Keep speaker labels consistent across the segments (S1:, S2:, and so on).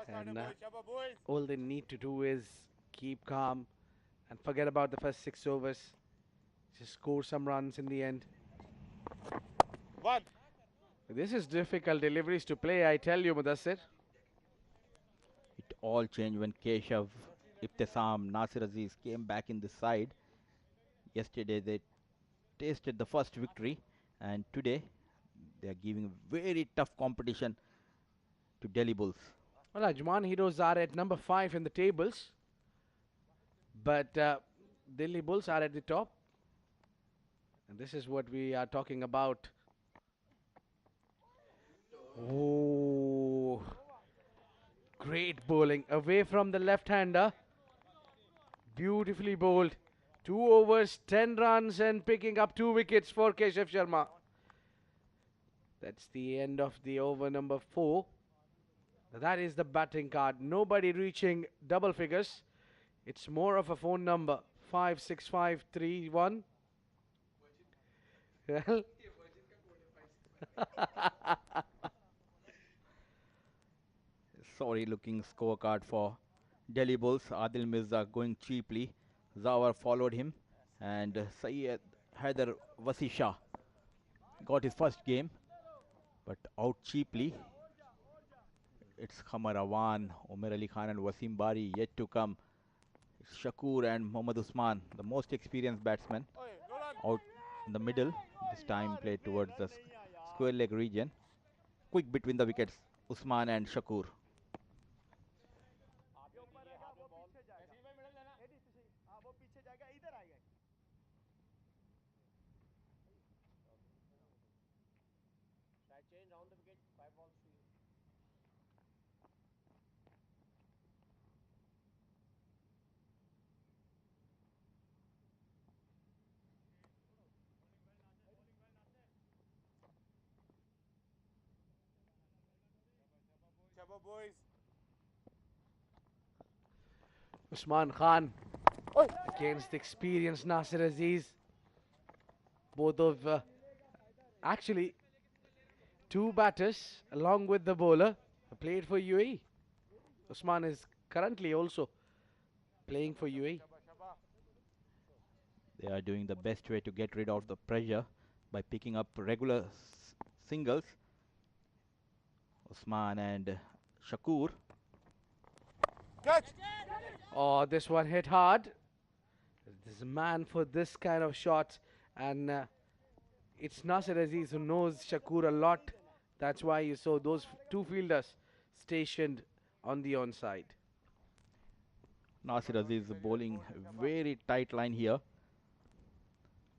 S1: And all they need to do is keep calm and forget about the first 6 overs. Just score some runs in the end. This is difficult deliveries to play, I tell you, Mudassir.
S2: It all changed when Keshav, Ibtisam, Nasir Aziz came back in the side. Yesterday they tasted the first victory, and today they are giving very tough competition to Delhi Bulls.
S1: Well, Ajman Heroes are at number 5 in the tables, but Delhi Bulls are at the top. And this is what we are talking about. Oh, great bowling away from the left-hander. Beautifully bowled. 2 overs, 10 runs, and picking up 2 wickets for Keshav Sharma. That's the end of the over number 4. That is the batting card. Nobody reaching double figures. It's more of a phone number 56531. Well,
S2: Sorry looking scorecard for Delhi Bulls. Adil Mirza going cheaply. Zawar followed him, and Syed Haider Wasi Shah got his first game, but out cheaply. It's Khamar Awan, Umair Ali Khan, and Wasim Bari yet to come. It's Shakur and Mohammad Usman, the most experienced batsmen, out in the middle. This time played towards the square leg region. Quick between the wickets, Usman and Shakur.
S1: Usman Khan against the experienced Nasir Aziz. Both of actually two batters along with the bowler played for UAE. Usman is currently also playing for UAE.
S2: They are doing the best way to get rid of the pressure by picking up regular singles. Usman and Shakur.
S1: Oh, this one hit hard. There's a man for this kind of shots, and it's Nasir Aziz who knows Shakur a lot. That's why you saw those two fielders stationed on the onside.
S2: Nasir Aziz bowling very tight line here.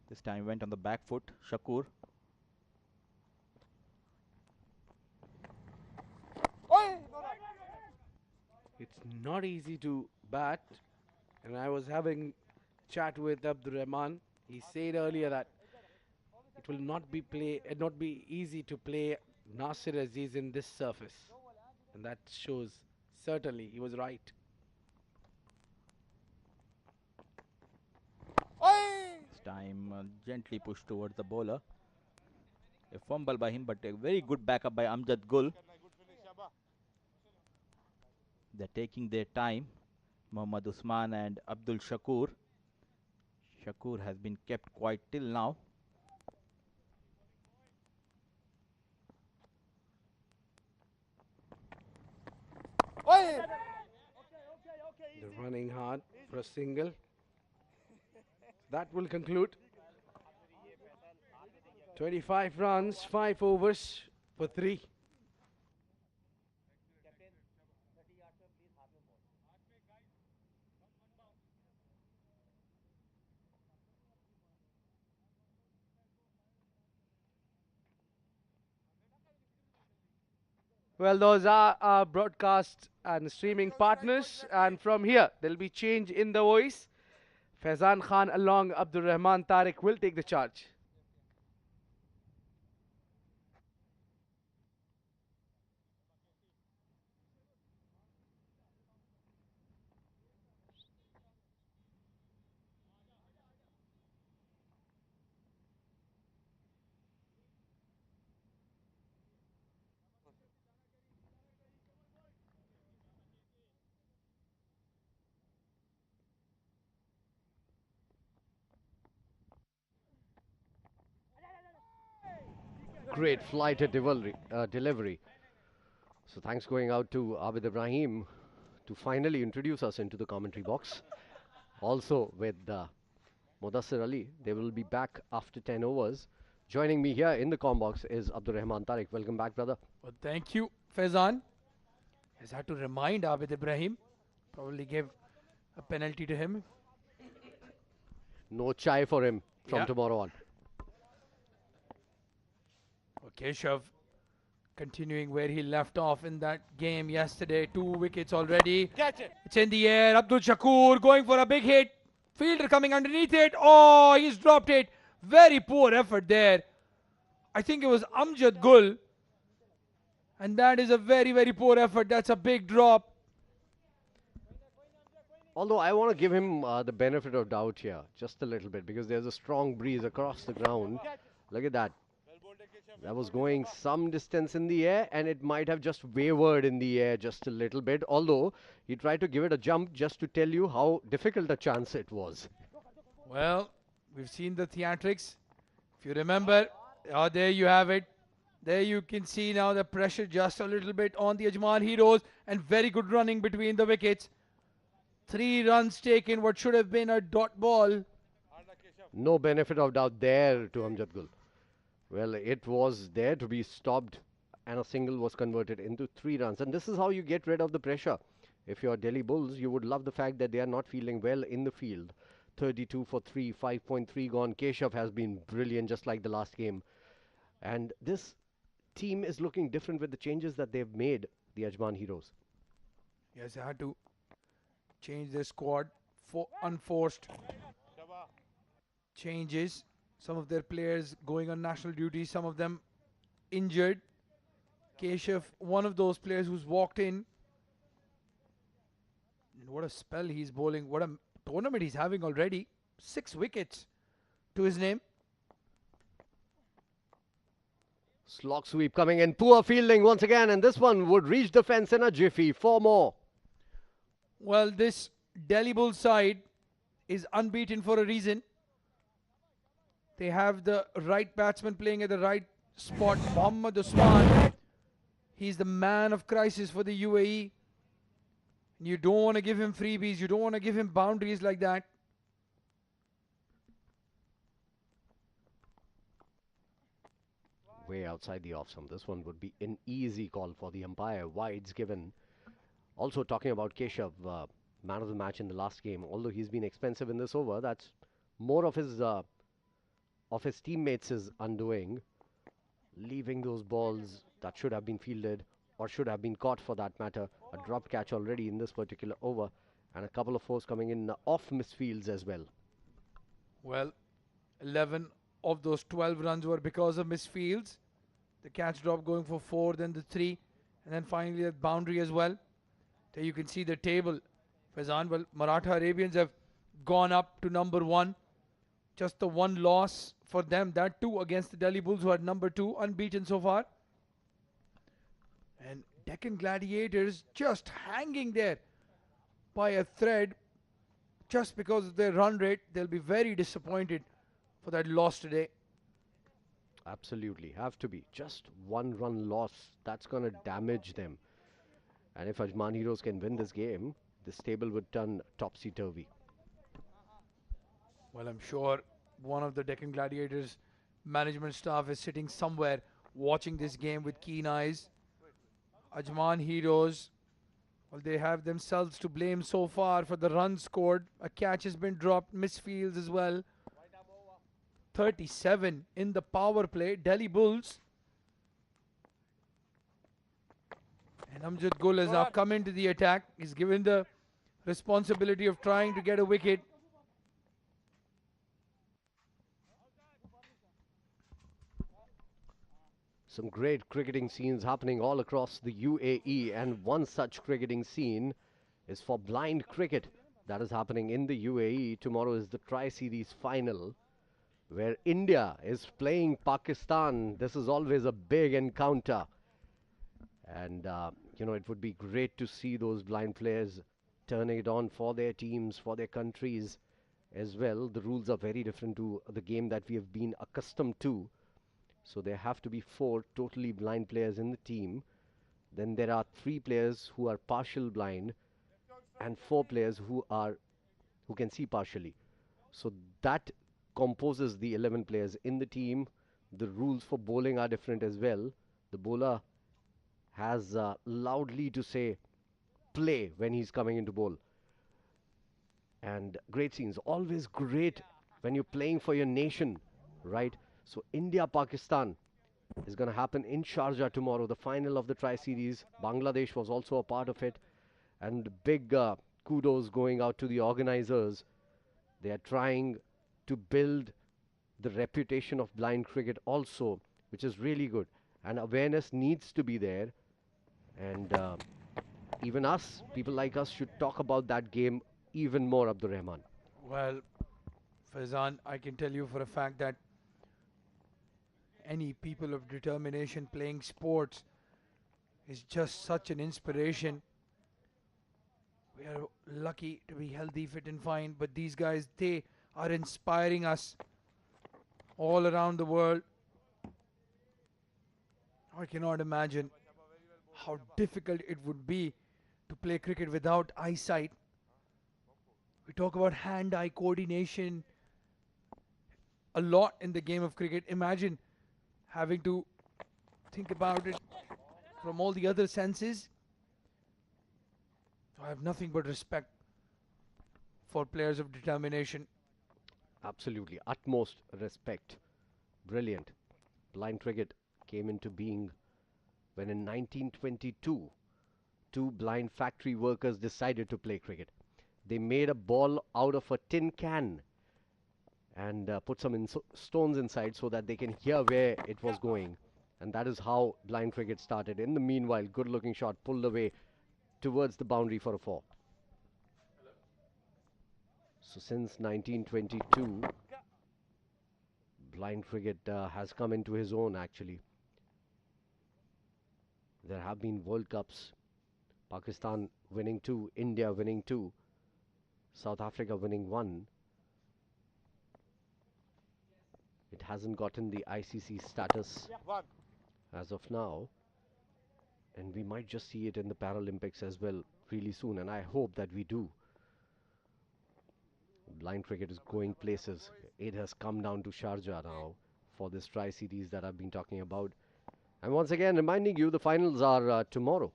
S2: This time went on the back foot. Shakur.
S1: It's not easy to bat, and I was having chat with Abdur Rehman. He said earlier that it will not be easy to play Nasir Aziz in this surface, and that shows certainly he was right.
S2: This time gently pushed towards the bowler. A fumble by him, but a very good backup by Amjad Gul. They're taking their time. Mohammad Usman and Abdul Shakur. Shakur has been kept quiet till now.
S1: They're running hard for a single. That will conclude. 25 runs, 5 overs for 3. Well, those are our broadcast and streaming partners, and from here there'll be change in the voice. Faizan Khan along Abdul Rahman Tariq will take the charge.
S3: great flighted delivery. So thanks going out to Abid Ibrahim to finally introduce us into the commentary box. Also with Mudassir Ali, they will be back after 10 overs. Joining me here in the com box is Abdul Rahman Tariq. Welcome back, brother.
S4: Well, thank you, Faizan. Has had to remind Abid Ibrahim. Probably gave a penalty to him.
S3: No chai for him from
S4: Yeah.
S3: tomorrow on.
S4: Okay, Shav continuing where he left off in that game yesterday. 2 wickets already.
S1: Catch it.
S4: It's in the air. Abdul Shakur going for a big hit. Fielder coming underneath it. Oh, he's dropped it. Very poor effort there. I think it was Amjad Gul. And that is a very, very poor effort. That's a big drop.
S3: Although I want to give him the benefit of doubt here, just a little bit, because there's a strong breeze across the ground. Look at that. That was going some distance in the air, and it might have just wavered in the air just a little bit. Although he tried to give it a jump just to tell you how difficult a chance it was.
S4: Well, we've seen the theatrics. If you remember, there you have it. There you can see now the pressure just a little bit on the Ajman Heroes, and very good running between the wickets. 3 runs taken, what should have been a dot ball.
S3: No benefit of doubt there to Amjad Gul. Well, it was there to be stopped, and a single was converted into 3 runs. And this is how you get rid of the pressure. If you're Delhi Bulls, you would love the fact that they are not feeling well in the field. 32 for 3, 5.3 gone. Keshav has been brilliant, just like the last game. And this team is looking different with the changes that they've made, the Ajman Heroes.
S4: Yes, they had to change their squad for unforced changes. Some of their players going on national duty, some of them injured. Keshav, one of those players who's walked in. And what a spell he's bowling. What a tournament he's having already. 6 wickets to his name.
S3: Slog sweep coming in. Poor fielding once again. And this one would reach the fence in a jiffy. 4 more.
S4: Well, this Delhi Bulls side is unbeaten for a reason. They have the right batsman playing at the right spot, Mohammad Usman. He's the man of crisis for the UAE. You don't want to give him freebies. You don't want to give him boundaries like that.
S3: Way outside the off stump. This one would be an easy call for the umpire. Wides given. Also talking about Keshav, man of the match in the last game. Although he's been expensive in this over, that's more of his teammates' undoing. Leaving those balls that should have been fielded or should have been caught for that matter. A dropped catch already in this particular over. And a couple of fours coming in off misfields as well.
S4: Well, 11 of those 12 runs were because of misfields. The catch drop going for 4, then the 3, and then finally that boundary as well. There you can see the table. Faizan, well, Maratha Arabians have gone up to number 1. Just the 1 loss for them, that too against the Delhi Bulls, who are number 2, unbeaten so far. And Deccan Gladiators just hanging there by a thread just because of their run rate. They'll be very disappointed for that loss today.
S3: Absolutely, have to be. Just 1 run loss, that's going to damage them. And if Ajman Heroes can win this game, this table would turn topsy-turvy.
S4: Well, I'm sure one of the Deccan Gladiators management staff is sitting somewhere watching this game with keen eyes. Ajman Heroes, well, they have themselves to blame so far for the runs scored. A catch has been dropped, misfields as well. 37 in the power play. Delhi Bulls. And Amjad Gul has now come into the attack. He's given the responsibility of trying to get a wicket.
S3: Some great cricketing scenes happening all across the UAE, and one such cricketing scene is for blind cricket that is happening in the UAE. Tomorrow is the Tri-Series final, where India is playing Pakistan. This is always a big encounter. And, it would be great to see those blind players turning it on for their teams, for their countries as well. The rules are very different to the game that we have been accustomed to. So there have to be 4 totally blind players in the team. Then there are 3 players who are partial blind and 4 players who can see partially. So that composes the 11 players in the team. The rules for bowling are different as well. The bowler has loudly to say play when he's coming into bowl. And great scenes, always great when you're playing for your nation, right? So India Pakistan is going to happen in Sharjah tomorrow, the final of the Tri Series. Bangladesh was also a part of it, and big kudos going out to the organizers. They are trying to build the reputation of blind cricket also, which is really good. And awareness needs to be there. And even us, people like us, should talk about that game even more, Abdur Rehman.
S4: Well, Faizan, I can tell you for a fact that any people of determination playing sports is just such an inspiration. We are lucky to be healthy, fit and fine, but these guys, they are inspiring us all around the world. I cannot imagine how difficult it would be to play cricket without eyesight. We talk about hand-eye coordination a lot in the game of cricket. Imagine having to think about it from all the other senses. I have nothing but respect for players of determination.
S3: Absolutely, utmost respect. Brilliant. Blind cricket came into being when in 1922, 2 blind factory workers decided to play cricket. They made a ball out of a tin can and put some stones inside so that they can hear where it was going. And that is how blind cricket started. In the meanwhile, good looking shot pulled away towards the boundary for a 4. So since 1922, blind cricket has come into his own actually. There have been World Cups, Pakistan winning 2, India winning 2, South Africa winning 1. It hasn't gotten the ICC status as of now, and we might just see it in the Paralympics as well really soon, and I hope that we do. Blind cricket is going places. It has come down to Sharjah now for this Tri-Series that I've been talking about. And once again, reminding you, the finals are tomorrow.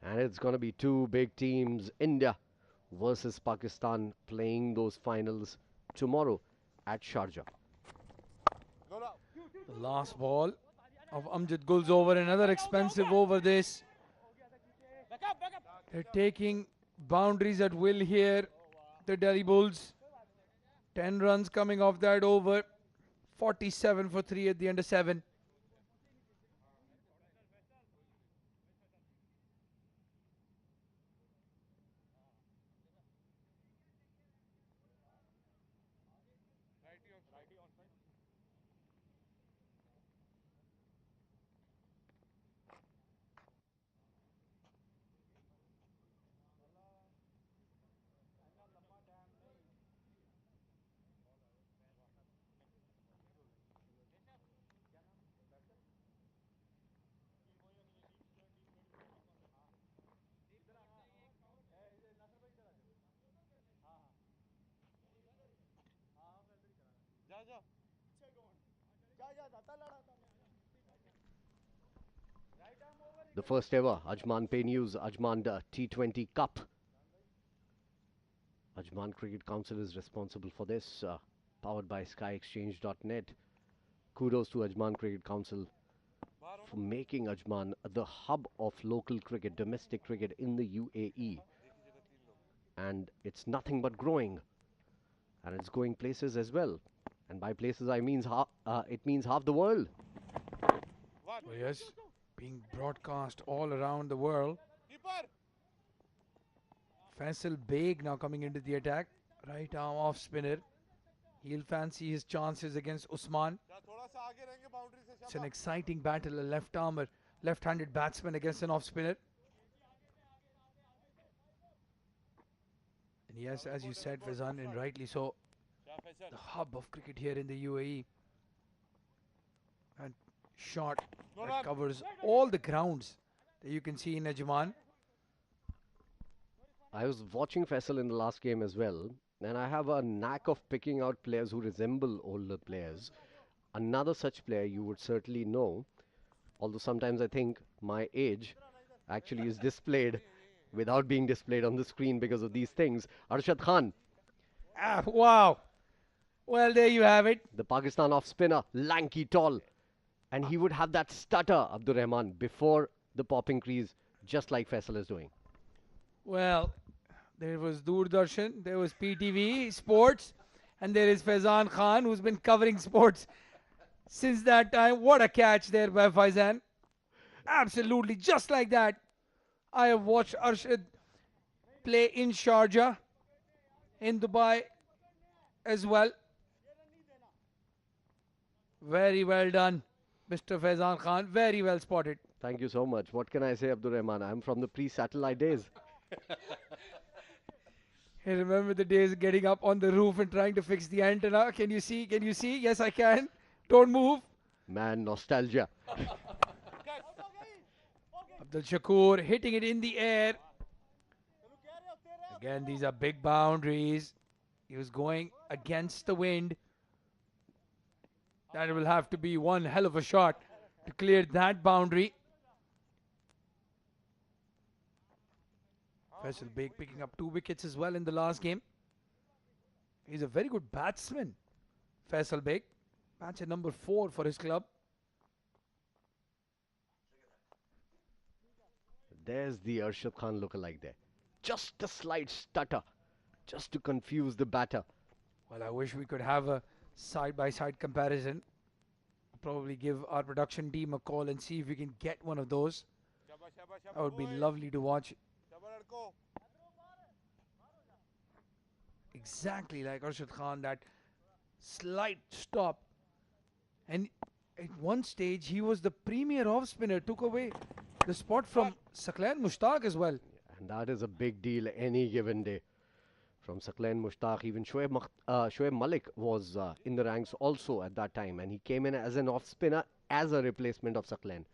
S3: And it's going to be 2 big teams, India versus Pakistan, playing those finals tomorrow at Sharjah.
S4: The last ball of Amjad goes over, another expensive over this. They're taking boundaries at will here, the Delhi Bulls. 10 runs coming off that over. 47 for 3 at the end of 7.
S3: The first ever Ajman News Ajman T20 Cup. Ajman Cricket Council is responsible for this, powered by SkyExchange.net. Kudos to Ajman Cricket Council for making Ajman the hub of local cricket, domestic cricket in the UAE. And it's nothing but growing. And it's going places as well. And by places I means it means half the world.
S4: Oh yes, being broadcast all around the world. Faisal Baig now coming into the attack. Right arm off spinner. He'll fancy his chances against Usman. It's an exciting battle, a left-armer, left-handed batsman against an off-spinner. And yes, as you said, Faizan, and rightly so, the hub of cricket here in the UAE. shot that covers all the grounds that you can see in Ajman.
S3: I was watching Faisal in the last game as well, and I have a knack of picking out players who resemble older players. Another such player you would certainly know, although sometimes I think my age actually is displayed without being displayed on the screen because of these things. Arshad Khan,
S4: Ah, wow. Well, there you have it.
S3: the Pakistan off spinner, lanky, tall, and he would have that stutter, Abdur Rehman, before the popping crease, just like Faisal is doing.
S4: Well, there was Doordarshan, there was PTV Sports, and there is Faizan Khan, who's been covering sports since that time. What a catch there by Faizan. Absolutely, just like that. I have watched Arshad play in Sharjah, in Dubai as well. Very well done, Mr. Faizan Khan. Very well spotted.
S3: Thank you so much. What can I say, Abdur Rehman? I'm from the pre-satellite days.
S4: Hey, remember the days getting up on the roof and trying to fix the antenna? Can you see? Can you see? Yes, I can. Don't move.
S3: Man, nostalgia.
S4: Abdul Shakur hitting it in the air. Again, these are big boundaries. He was going against the wind. That will have to be one hell of a shot to clear that boundary. Faisal Baig picking up 2 wickets as well in the last game. He's a very good batsman, Faisal Baig. Match at number 4 for his club.
S3: There's the Arshad Khan lookalike there. Just a slight stutter, just to confuse the batter.
S4: Well, I wish we could have a side-by-side comparison. Probably give our production team a call and see if we can get one of those. That would be lovely to watch. Exactly like Arshad Khan, that slight stop. And at one stage, he was the premier off-spinner, took away the spot from Saqlain Mushtaq as well.
S3: And that is a big deal any given day. From Saqlain Mushtaq, even Shoaib Malik was in the ranks also at that time. And he came in as an off-spinner as a replacement of Saqlain.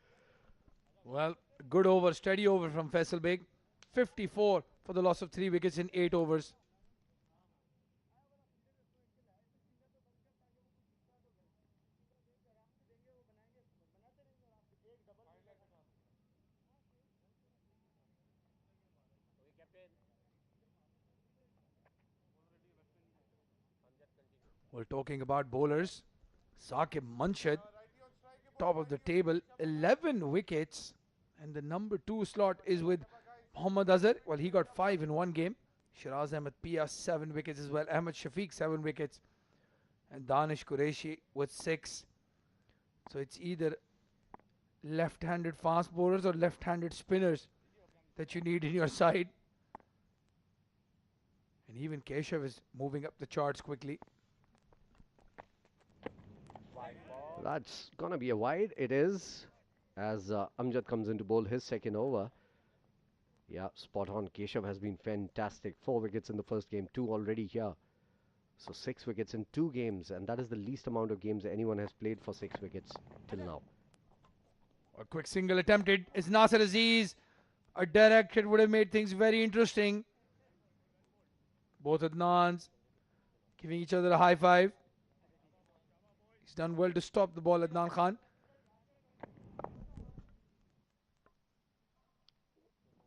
S4: Well, good over, steady over from Faisal Baig. 54 for the loss of 3 wickets in 8 overs. We're talking about bowlers. Saqib Munshid, top of the table, 11 wickets. And the number 2 slot is with Mohammad Azhar. Well, he got 5 in one game. Shiraz Ahmed Pia, 7 wickets as well. Ahmed Shafiq, 7 wickets. And Danish Qureshi with 6. So it's either left-handed fast bowlers or left-handed spinners that you need in your side. And even Keshav is moving up the charts quickly.
S3: That's going to be a wide. It is. As Amjad comes in to bowl his second over. Yeah, spot on. Keshav has been fantastic. 4 wickets in the first game, 2 already here. So 6 wickets in 2 games. And that is the least amount of games anyone has played for 6 wickets till now.
S4: A quick single attempted. It's Nasser Aziz. A direct hit would have made things very interesting. Both Adnans giving each other a high five. He's done well to stop the ball, Adnan Khan.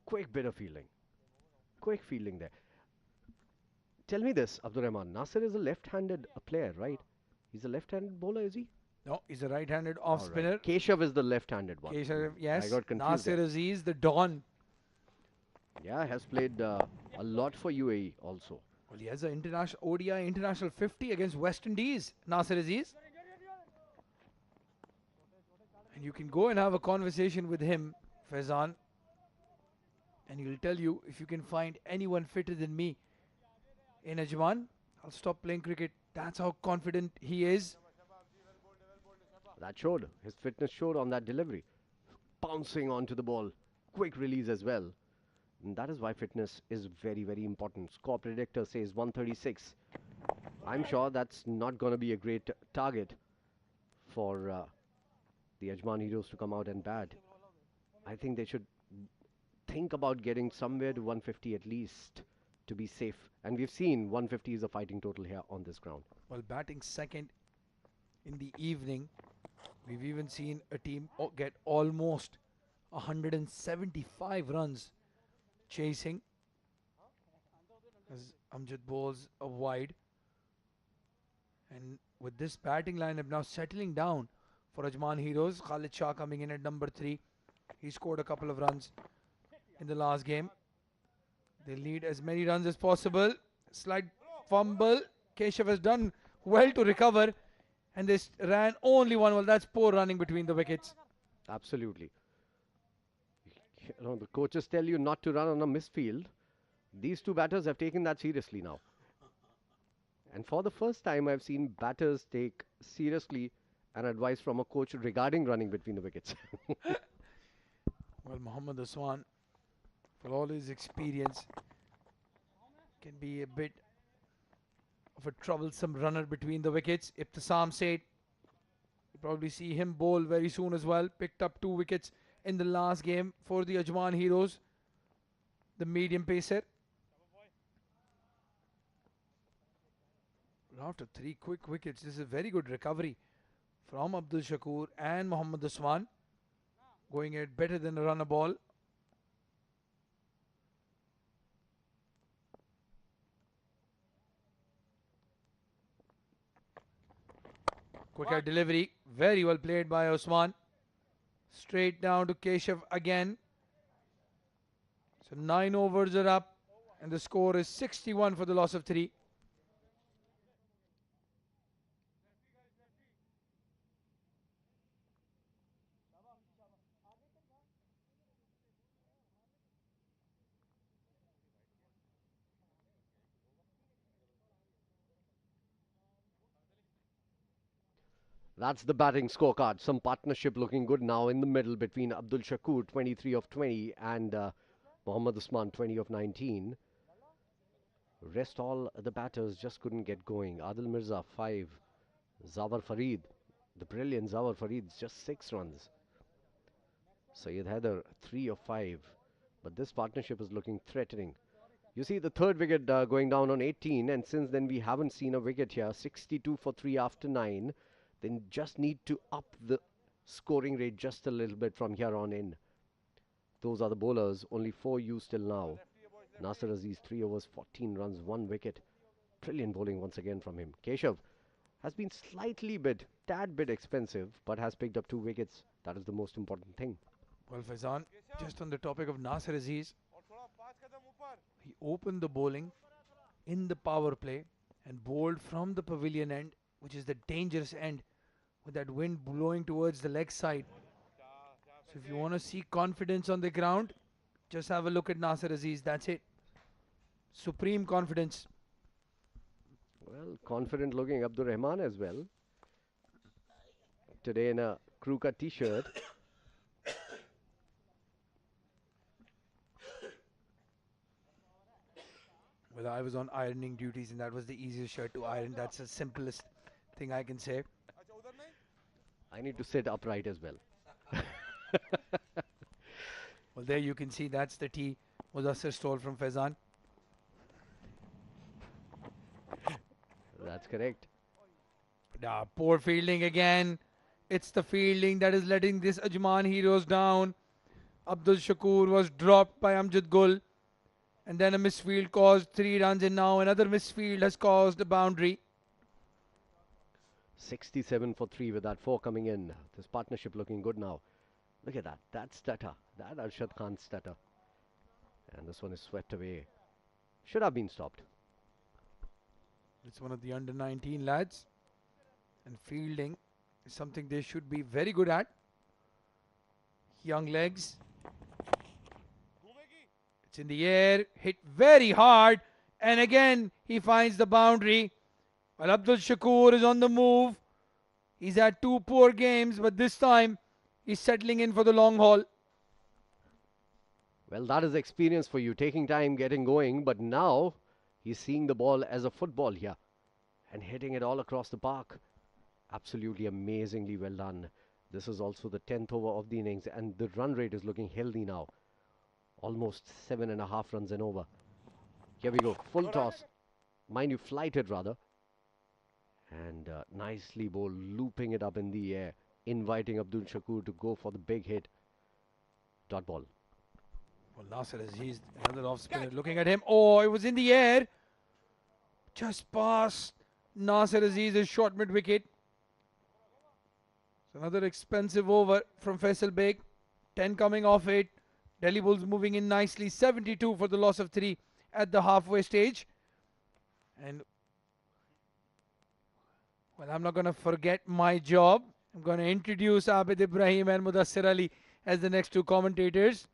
S3: Quick bit of fielding. Quick fielding there. Tell me this, Abdur Rehman. Nasser is a left-handed player, right? He's a left-handed bowler, is he?
S4: No, he's a right-handed off-spinner.
S3: Right. Keshav is the left-handed one.
S4: Keshav, yes.
S3: I got confused
S4: Nasser
S3: there.
S4: Aziz, the Don.
S3: Yeah, has played a lot for UAE also.
S4: Well, he has an international ODI international 50 against West Indies, Nasser Aziz. And you can go and have a conversation with him, Faizan. And he'll tell you, if you can find anyone fitter than me in Ajman, I'll stop playing cricket. That's how confident he is.
S3: That showed. His fitness showed on that delivery. Bouncing onto the ball. Quick release as well. And that is why fitness is very, very important. Score predictor says 136. I'm sure that's not going to be a great target for the Ajman Heroes to come out and bat. I think they should think about getting somewhere to 150 at least to be safe. And we've seen 150 is a fighting total here on this ground.
S4: Well, batting second in the evening, we've even seen a team get almost 175 runs chasing as Amjad bowls a wide. And with this batting lineup now settling down for Ajman Heroes, Khalid Shah coming in at number 3. He scored a couple of runs in the last game. They need as many runs as possible. Slight fumble. Keshav has done well to recover. And they ran only one. Well, that's poor running between the wickets.
S3: Absolutely. You know, the coaches tell you not to run on a misfield. These two batters have taken that seriously now. And for the first time, I've seen batters take seriously an advice from a coach regarding running between the wickets.
S4: Well, Mohammad Usman, for all his experience, can be a bit of a troublesome runner between the wickets. Ibtisam Said, you probably see him bowl very soon as well. Picked up 2 wickets in the last game for the Ajman Heroes, the medium pacer. After 3 quick wickets, this is a very good recovery from Abdul Shakur and Mohammad Usman, going at better than a runner ball. Quick out delivery, very well played by Usman. Straight down to Keshav again. So 9 overs are up and the score is 61 for the loss of 3.
S3: That's the batting scorecard. Some partnership looking good now in the middle between Abdul Shakur, 23 of 20, and Mohammad Usman, 20 of 19. Rest all the batters just couldn't get going. Adil Mirza, 5. Zawar Farid, the brilliant Zawar Farid, just 6 runs. Syed Haider, 3 of 5. But this partnership is looking threatening. You see the third wicket going down on 18, and since then we haven't seen a wicket here. 62 for 3 after 9. Then just need to up the scoring rate just a little bit from here on in. Those are the bowlers, only 4 used till now. Nasir Aziz, 3 overs, 14 runs, 1 wicket. Brilliant bowling once again from him. Keshav has been tad bit expensive, but has picked up 2 wickets. That is the most important thing.
S4: Well, Faizan, just on the topic of Nasir Aziz, he opened the bowling in the power play and bowled from the pavilion end, which is the dangerous end, with that wind blowing towards the leg side. So if you want to see confidence on the ground, just have a look at Nasir Aziz. That's it. Supreme confidence.
S3: Well, confident looking Abdur Rehman as well. Today in a crew cut t-shirt.
S4: Well, I was on ironing duties and that was the easiest shirt to iron. That's the simplest thing I can say.
S3: I need to sit upright as well.
S4: Well, there you can see that's the tee Mudassir stole from Faizan.
S3: That's correct.
S4: Poor fielding again. It's the fielding that is letting this Ajman Heroes down. Abdul Shakur was dropped by Amjad Gul. And then a misfield caused 3 runs, and now another misfield has caused a boundary.
S3: 67 for 3 with that 4 coming in. This partnership looking good now. Look at that. That stutter. That Arshad Khan stutter. And this one is swept away. Should have been stopped.
S4: It's one of the under 19 lads. And fielding is something they should be very good at. Young legs. It's in the air. Hit very hard. And again, he finds the boundary. Well, Abdul Shakur is on the move. He's had 2 poor games, but this time he's settling in for the long haul.
S3: Well, that is experience for you. Taking time, getting going. But now he's seeing the ball as a football here. And hitting it all across the park. Absolutely amazingly well done. This is also the 10th over of the innings, and the run rate is looking healthy now. Almost 7.5 runs and over. Here we go. Full toss. Mind you, flighted rather. And nicely bowled, looping it up in the air, inviting Abdul Shakur to go for the big hit. Dot ball.
S4: Well, Nasser Aziz, another off spinner, looking at him. Oh, it was in the air. Just past Nasser Aziz's short mid wicket. So another expensive over from Faisal Baig. 10 coming off it. Delhi Bulls moving in nicely. 72 for the loss of 3 at the halfway stage. And well, I'm not going to forget my job. I'm going to introduce Abid Ibrahim and Mudassir Ali as the next two commentators.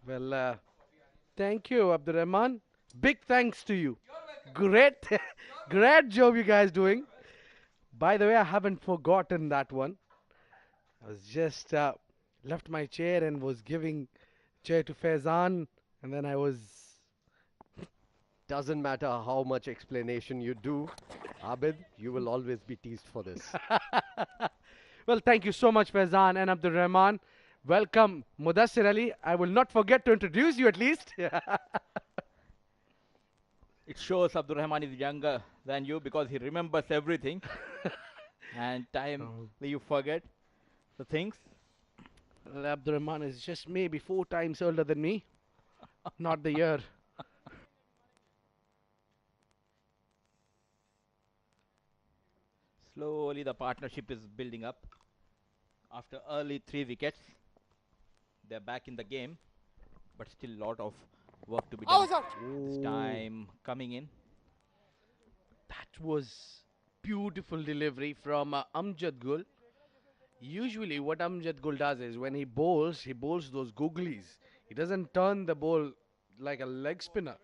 S1: Well, thank you, Abdul Rahman. Big thanks to you. Great, great job you guys doing. By the way, I haven't forgotten that one. I was just left my chair and was giving chair to Faizan, and then I was.
S3: Doesn't matter how much explanation you do, Abid, you will always be teased for this.
S1: Well, thank you so much, Faizan and Abdul Rahman. Welcome, Mudassir Ali. I will not forget to introduce you at least.
S2: It shows Abdul Rahman is younger than you because he remembers everything. And time you forget the things.
S1: Well, Abdul Rahman is just maybe 4 times older than me, not the year.
S2: Slowly the partnership is building up. After early 3 wickets, they're back in the game, but still a lot of work to be done. This time coming in.
S1: That was beautiful delivery from Amjad Gul. Usually what Amjad Gul does is when he bowls those googlies. He doesn't turn the ball like a leg spinner.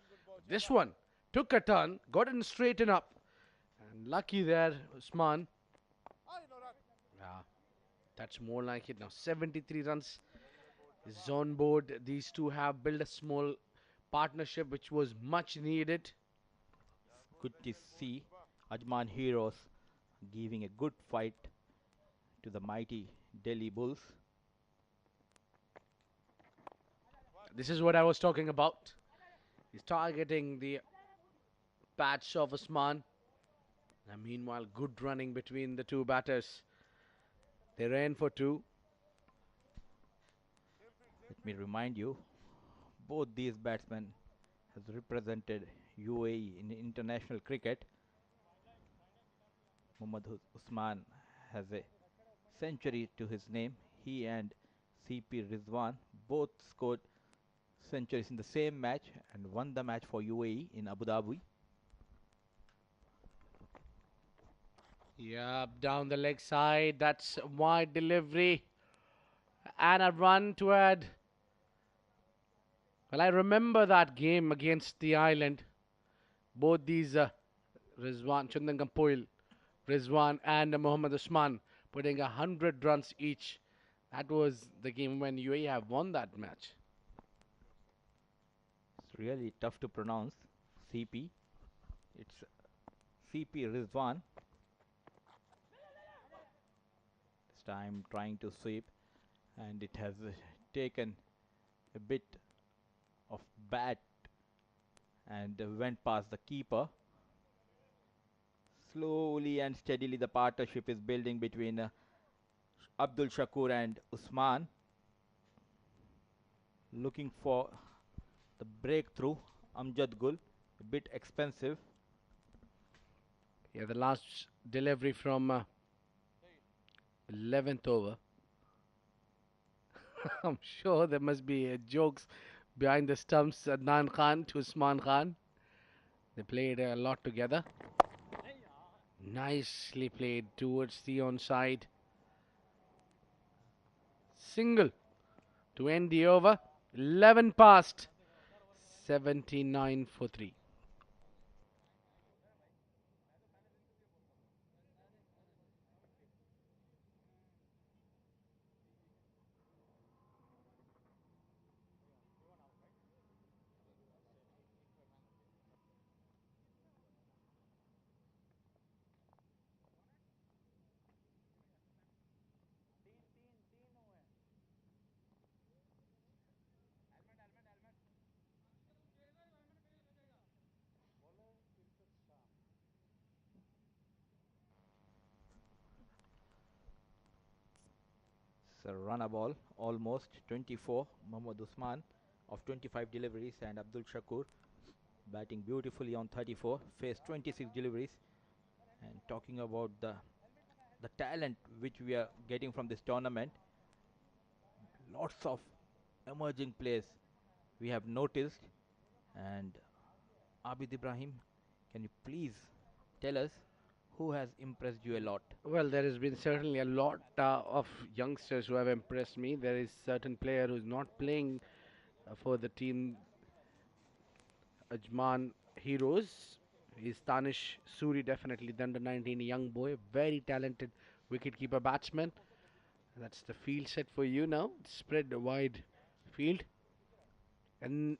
S1: This one took a turn, got it straightened up. And lucky there, Usman. Yeah, that's more like it now. 73 runs is on board. These two have built a small partnership which was much needed.
S2: Good to see Ajman Heroes giving a good fight to the mighty Delhi Bulls.
S1: This is what I was talking about. He's targeting the patch of Usman. And meanwhile, good running between the two batters. They ran for 2.
S2: Let me remind you, both these batsmen has represented UAE in international cricket. Usman has a century to his name. He and CP Rizwan both scored centuries in the same match and won the match for UAE in Abu Dhabi.
S1: Yep, down the leg side. That's wide delivery. And a run to add. Well, I remember that game against the Island. Both these Rizwan, Chandan Kampoil, Rizwan and Mohammad Usman putting 100 runs each. That was the game when UAE have won that match.
S2: It's really tough to pronounce. CP. It's CP Rizwan. This time trying to sweep, and it has taken a bit of bat and went past the keeper. Slowly and steadily the partnership is building between Abdul Shakur and Usman. Looking for the breakthrough. Amjad Gul, a bit expensive.
S1: Yeah, the last delivery from 11th over. I'm sure there must be jokes behind the stumps. Adnan Khan to Usman Khan. They played a lot together. Nicely played towards the onside. Single to end the over. 11 past. 79 for 3.
S2: a runner ball, almost 24. Mohammad Usman of 25 deliveries and Abdul Shakur batting beautifully on 34, faced 26 deliveries. And talking about the talent which we are getting from this tournament, lots of emerging players we have noticed. And Abid Ibrahim, can you please tell us who has impressed you a lot?
S1: Well, there has been certainly a lot of youngsters who have impressed me. There is certain player who's not playing for the team, Ajman Heroes. Is Tanish Suri, definitely the under 19 young boy, very talented wicketkeeper batsman. That's the field set for you now. Spread a wide field, and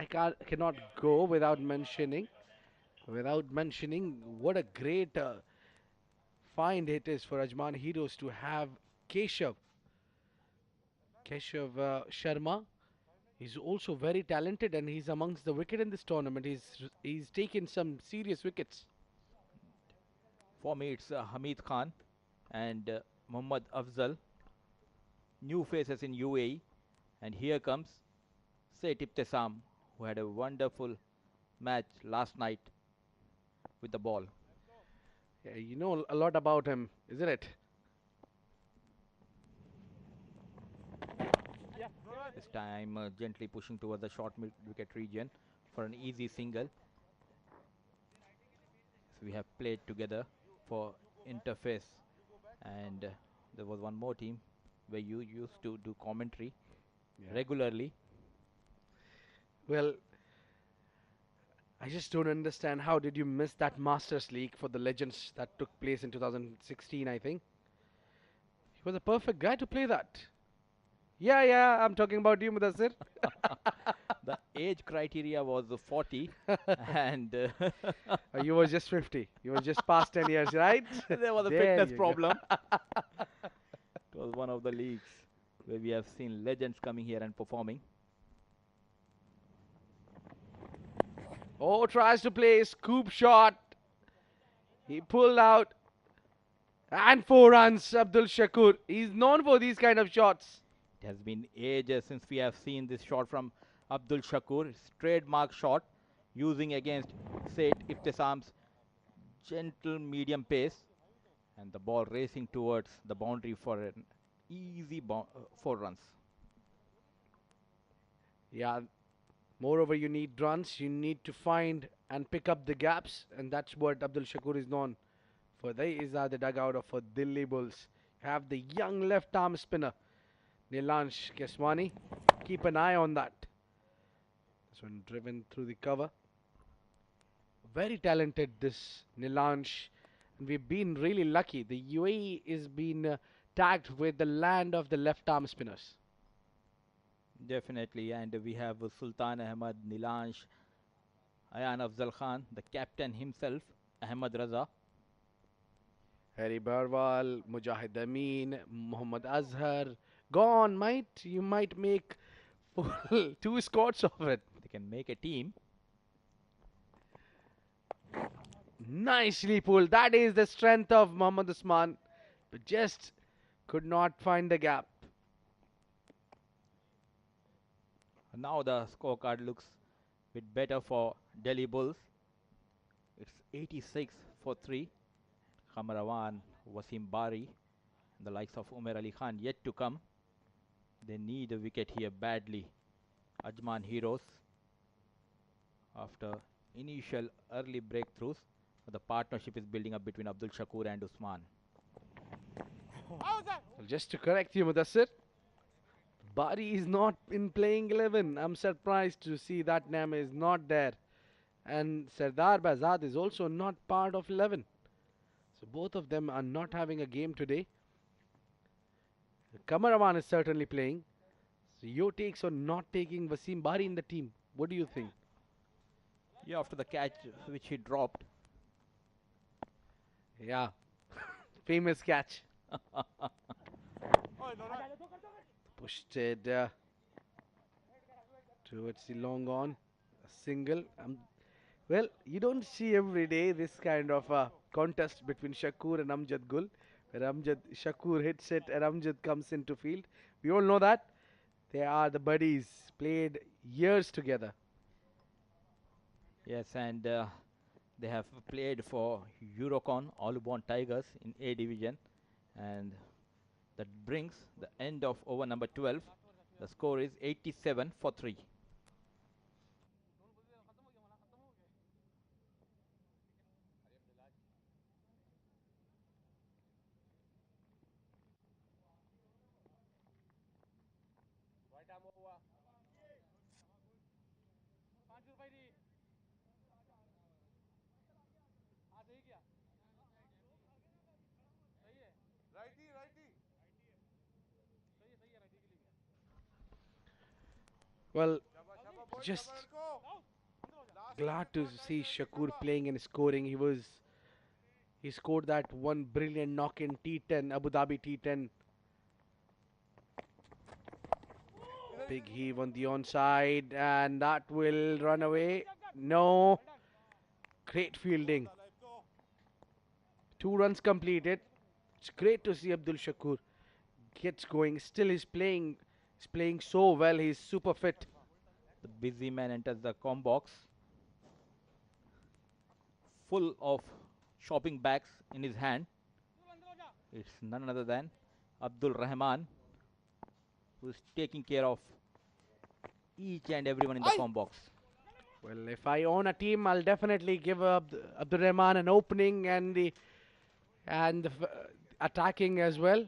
S1: cannot go without mentioning what a great find it is for Ajman Heroes to have Keshav Sharma. He's also very talented and he's amongst the wicket in this tournament. He's taken some serious wickets.
S2: For me, it's Hamid Khan and Muhammad Afzal, new faces in UAE. And here comes Said Ibtisam, who had a wonderful match last night with the ball.
S1: Yeah, you know a lot about him, isn't it?
S2: This time, gently pushing towards the short mid wicket region for an easy single. So we have played together for interface, and there was one more team where you used to do commentary
S1: Yeah.
S2: regularly.
S1: Well, I just don't understand how did you miss that Masters League for the Legends that took place in 2016, I think. He was a perfect guy to play that. Yeah, yeah, I'm talking about you, Mudassir.
S2: The age criteria was 40, and
S1: You was just 50. You was just past 10 years, right?
S2: there was a
S1: There
S2: fitness
S1: you go.
S2: problem. It was one of the leagues where we have seen legends coming here and performing.
S1: Oh, tries to play a scoop shot. He pulled out. And 4 runs, Abdul Shakur. He's known for these kind of shots.
S2: It has been ages since we have seen this shot from Abdul Shakur. His trademark shot using against Said Iftisam's gentle medium pace, and the ball racing towards the boundary for an easy 4 runs.
S1: Yeah, moreover, you need runs. You need to find and pick up the gaps. And that's what Abdul Shakur is known for. They is the dugout of for Delhi Bulls. Have the young left arm spinner, Nilansh Keswani. Keep an eye on that. This one driven through the cover. Very talented, this Nilansh. And we've been really lucky. The UAE is been tagged with the land of the left arm spinners.
S2: Definitely, and we have Sultan Ahmad, Nilansh, Ayan Afzal Khan, the captain himself, Ahmad Raza.
S1: Harry Barwal, Mujahid Amin, Muhammad Azhar. Gone, might you might make full 2 squads of it.
S2: They can make a team.
S1: Nicely pulled. That is the strength of Muhammad Usman, but just could not find the gap.
S2: Now the scorecard looks a bit better for Delhi Bulls. It's 86 for 3. Khamarawan, Wasim Bari, and the likes of Umair Ali Khan yet to come. They need a wicket here badly. Ajman Heroes, after initial early breakthroughs, the partnership is building up between Abdul Shakur and Usman.
S1: Well, just to correct you, Mudassir, Bari is not in playing 11. I'm surprised to see that name is not there. And Sardar Bazad is also not part of 11. So both of them are not having a game today. Kamaraman is certainly playing. So your takes on not taking Wasim Bari in the team. What do you think?
S2: Yeah, after the catch which he dropped.
S1: Yeah, famous catch. Pushed it towards the long on. A single. Well, you don't see every day this kind of contest between Shakur and Amjad Gul. where Amjad Shakur hits it and Amjad comes into field. We all know that they are the buddies, played years together.
S2: Yes, and they have played for Eurocon, Aluborn Tigers in A Division, and that brings the end of over number 12. The score is 87 for 3.
S1: Well, just glad to see Shakur playing and scoring. He scored that one brilliant knock in T10, Abu Dhabi T10. Big heave on the onside, and that will run away. No, great fielding. 2 runs completed. It's great to see Abdul Shakur gets going. Still, he's playing so well. He's super fit.
S2: The busy man enters the com box, full of shopping bags in his hand. It's none other than Abdul Rehman, who is taking care of each and everyone in the com box.
S1: Well, if I own a team, I'll definitely give Abdul Rahman an opening and attacking as well.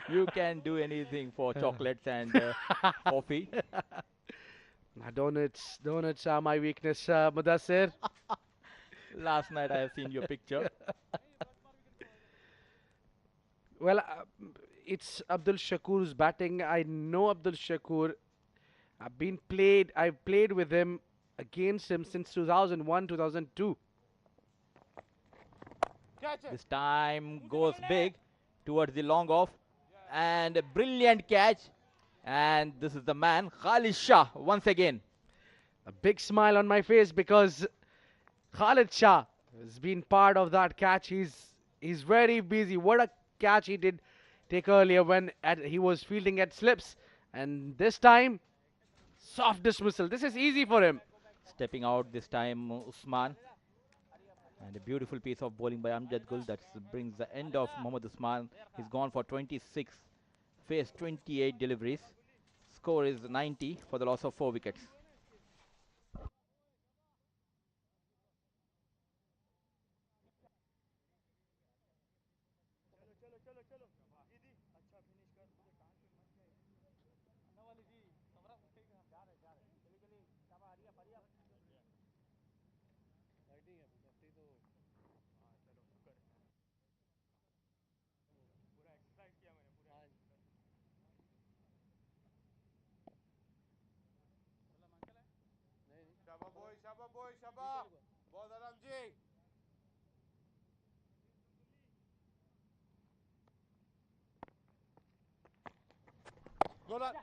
S2: You can do anything for chocolates and coffee.
S1: Donuts are my weakness, Mudassir.
S2: Last night I have seen your picture.
S1: Well, it's Abdul Shakur's batting. I know Abdul Shakur. I've played with him, against him since 2001, 2002.
S2: This time goes big towards the long off, and a brilliant catch. And this is the man, Khalid Shah, once again.
S1: A big smile on my face because Khalid Shah has been part of that catch. He's very busy. What a catch he did take earlier when he was fielding at slips, and this time soft dismissal. This is easy for him.
S2: Stepping out this time, Usman. And a beautiful piece of bowling by Amjad Gul that brings the end of Mohammad Usman. He's gone for 26, faced 28 deliveries. Score is 90 for the loss of 4 wickets.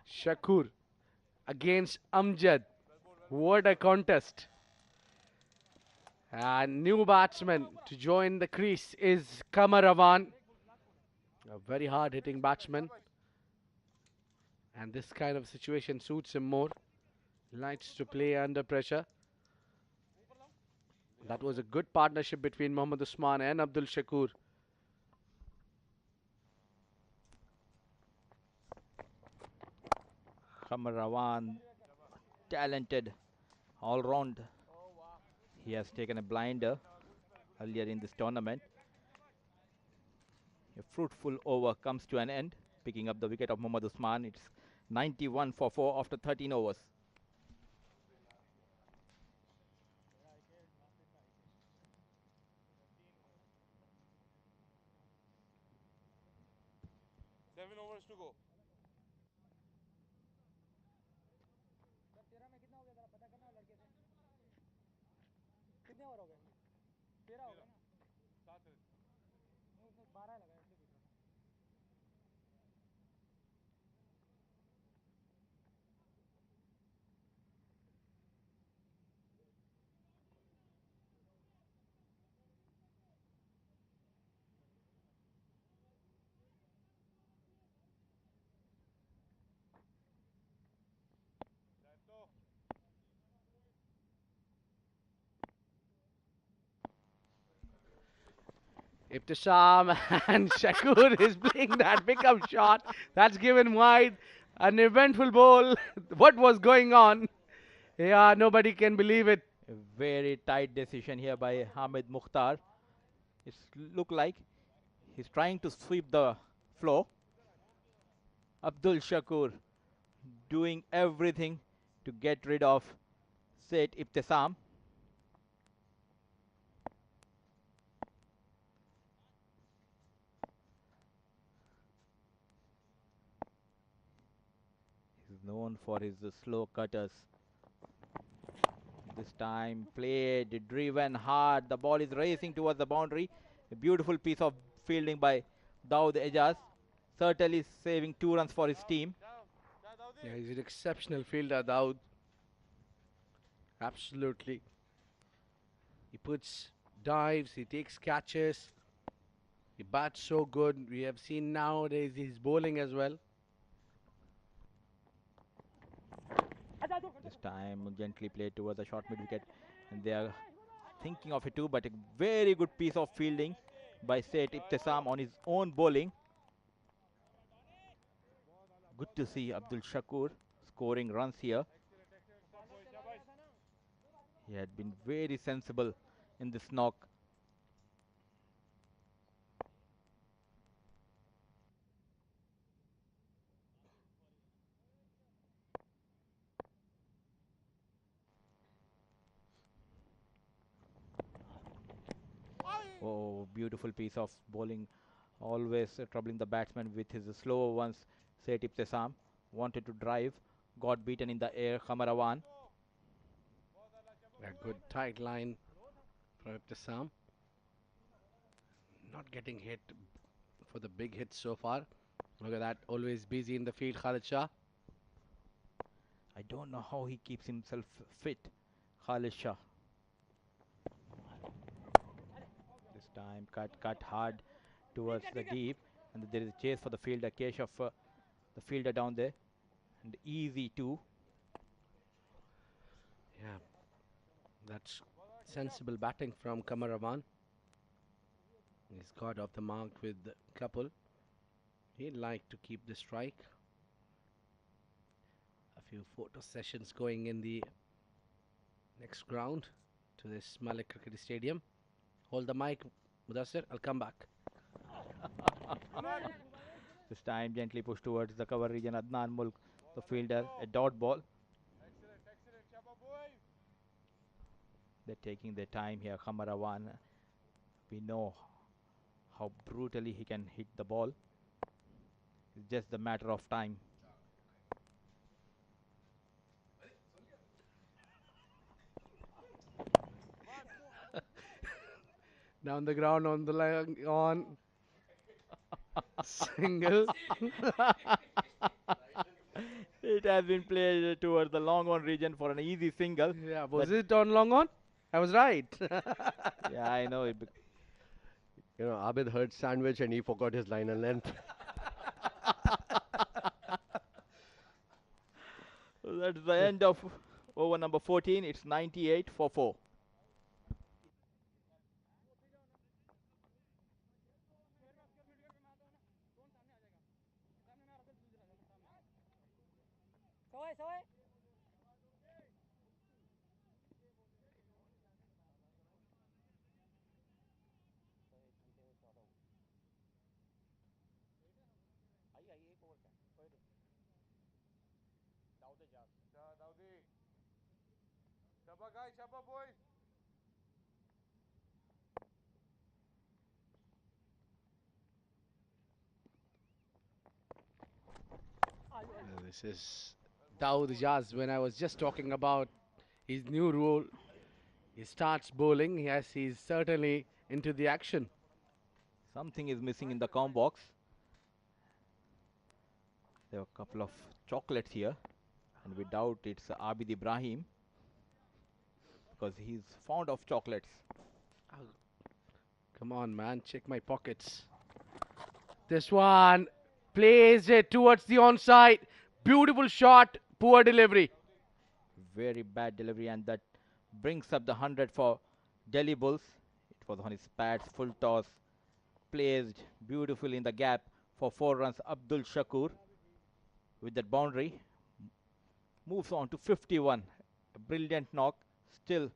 S1: Shakur against Amjad. What a contest. And new batsman to join the crease is Kamar Ravan. A very hard hitting batsman. And this kind of situation suits him more. Likes to play under pressure. That was a good partnership between Mohammad Usman and Abdul Shakur.
S2: Kamar Rawan, talented all round. He has taken a blinder earlier in this tournament. A fruitful over comes to an end, picking up the wicket of Mohammad Usman. It's 91 for 4 after 13 overs.
S1: Ibtisham and Shakur is playing that pickup shot. That's given wide. An eventful ball. What was going on? Yeah, nobody can believe it.
S2: A very tight decision here by Hamid Mukhtar. It's look like he's trying to sweep the floor. Abdul Shakur doing everything to get rid of Said Ibtisam. He's known for his slow cutters. This time played, driven hard. The ball is racing towards the boundary. A beautiful piece of fielding by Dawood Ejaz. Certainly saving 2 runs for his team.
S1: Yeah, he's an exceptional fielder, Dawood. Absolutely. He puts dives, he takes catches. He bats so good. We have seen nowadays he's bowling as well.
S2: This time gently played towards the short mid wicket, and they are thinking of it too, but a very good piece of fielding by Said Ibtisam on his own bowling. Good to see Abdul Shakur scoring runs here. He had been very sensible in this knock. Oh, beautiful piece of bowling. Always troubling the batsman with his slower ones. Said Ibtisam wanted to drive, got beaten in the air. Khamarawan.
S1: A good tight line from Ibtisam. Not getting hit for the big hits so far. Look at that, always busy in the field, Khalid Shah.
S2: I don't know how he keeps himself fit. Khalid Shah. This time cut hard towards the deep, and there is a chase for the fielder. Keshav, the fielder down there, and easy too.
S1: Yeah, that's sensible batting from Kamaraman. He's got off the mark with the couple. He'd like to keep the strike. A few photo sessions going in the next ground to this Malik Cricket Stadium. Hold the mic, Mudassir. I'll come back.
S2: This time gently pushed towards the cover region. Adnan Mulk, the fielder, a dot ball. They're taking their time here. Khamarawan, we know how brutally he can hit the ball. It's just a matter of time.
S1: Down the ground on the line on single.
S2: It has been played towards the long on region for an easy single.
S1: Yeah, was it on long on? I was right.
S2: Yeah, I know.
S3: You know, Abid heard sandwich and he forgot his line and length.
S2: So that's the end of over number 14. It's 98 for 4.
S1: This is Dawood Ejaz. When I was just talking about his new rule, he starts bowling. Yes, he's certainly into the action.
S2: Something is missing in the com box. There are a couple of chocolates here, and we doubt it's Abid Ibrahim because he's fond of chocolates.
S1: Come on, man. Check my pockets. This one plays it towards the onside. Beautiful shot. Poor delivery.
S2: Very bad delivery, and that brings up the 100 for Delhi Bulls. It was on his pads, full toss, placed beautifully in the gap for 4 runs. Abdul Shakur with that boundary moves on to 51. A brilliant knock still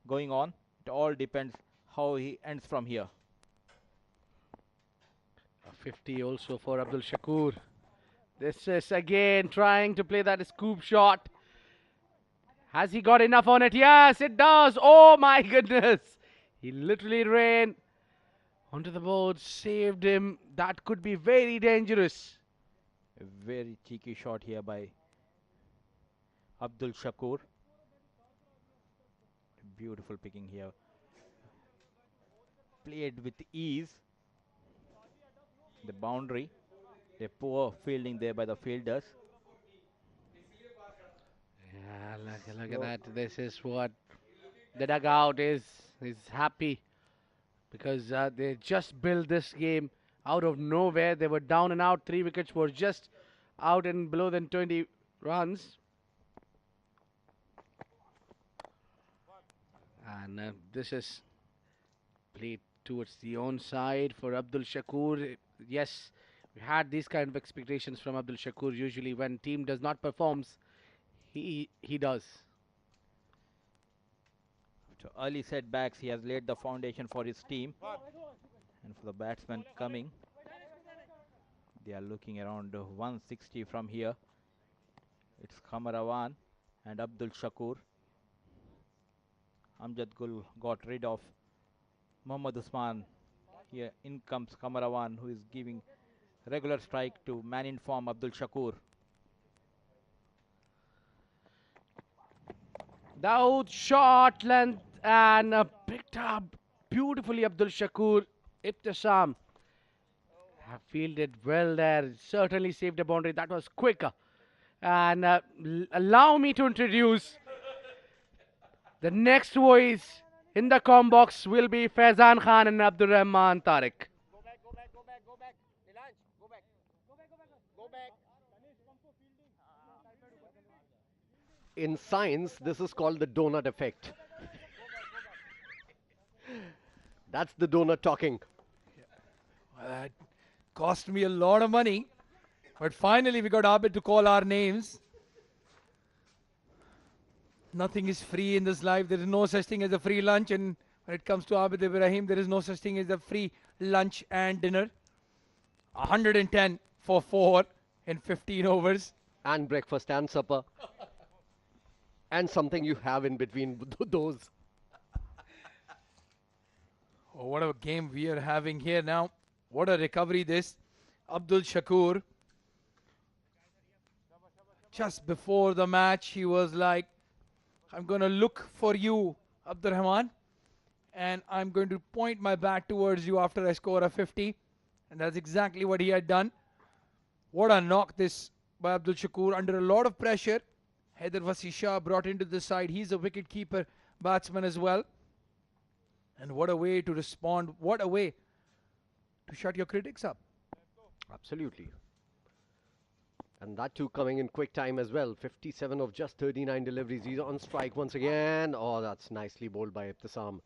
S2: going on. It all depends how he ends from here.
S1: A 50 also for Abdul Shakur. This is again trying to play that scoop shot. Has he got enough on it? Yes, it does. Oh my goodness. He literally ran onto the board, saved him. That could be very dangerous.
S2: A very cheeky shot here by Abdul Shakur. Beautiful picking here. Played with ease. The boundary. A poor fielding there by the fielders.
S1: Yeah, look at that. This is what the dugout is happy because they just built this game out of nowhere. They were down and out. 3 wickets were just out and below than 20 runs. And this is played towards the onside for Abdul Shakur. Yes, we had these kind of expectations from Abdul Shakur. Usually when team does not performs, he does.
S2: After early setbacks, he has laid the foundation for his team. And for the batsmen coming, they are looking around 160 from here. It's Kamarawan and Abdul Shakur. Amjad Gul got rid of Mohammad Usman. Here in comes Kamarawan, who is giving regular strike to man in form Abdul Shakur.
S1: Dawood shot length and picked up beautifully Abdul Shakur. Ibtisam have fielded well there. Certainly saved a boundary. That was quicker. And allow me to introduce the next voice in the com box will be Faizan Khan and Abdul Rahman Tariq.
S3: Go back. Nilansh, go back. Go back. In science, this is called the donut effect. That's the donut talking.
S4: Well, that cost me a lot of money. But finally, we got Abid to call our names. Nothing is free in this life. There is no such thing as a free lunch. And when it comes to Abid Ibrahim, there is no such thing as a free lunch and dinner. 110 for 4 in 15 overs.
S3: And breakfast and supper. And something you have in between those.
S4: Oh, what a game we are having here now. What a recovery this. Abdul Shakur. Just before the match, he was like, I'm going to look for you, Abdul Rahman. And I'm going to point my bat towards you after I score a 50. And that's exactly what he had done. What a knock this by Abdul Shakur under a lot of pressure. Wasi Shah brought into the side. He's a wicket-keeper batsman as well. And what a way to respond. What a way to shut your critics up.
S3: Absolutely. And that too coming in quick time as well. 57 of just 39 deliveries. He's on strike once again. Oh, that's nicely bowled by Ibtisam.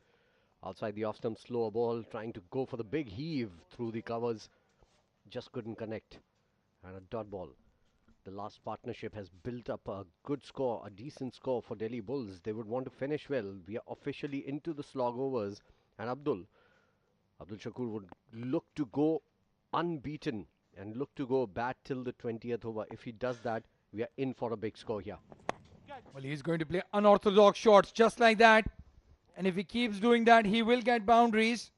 S3: Outside the off-stump, slower ball. Trying to go for the big heave through the covers. Just couldn't connect. And a dot ball. The last partnership has built up a good score, a decent score for Delhi Bulls. They would want to finish well. We are officially into the slog overs. And Abdul Shakur would look to go unbeaten and look to go bat till the 20th over. If he does that, we are in for a big score here.
S4: Well, he's going to play unorthodox shots just like that. And if he keeps doing that, he will get boundaries.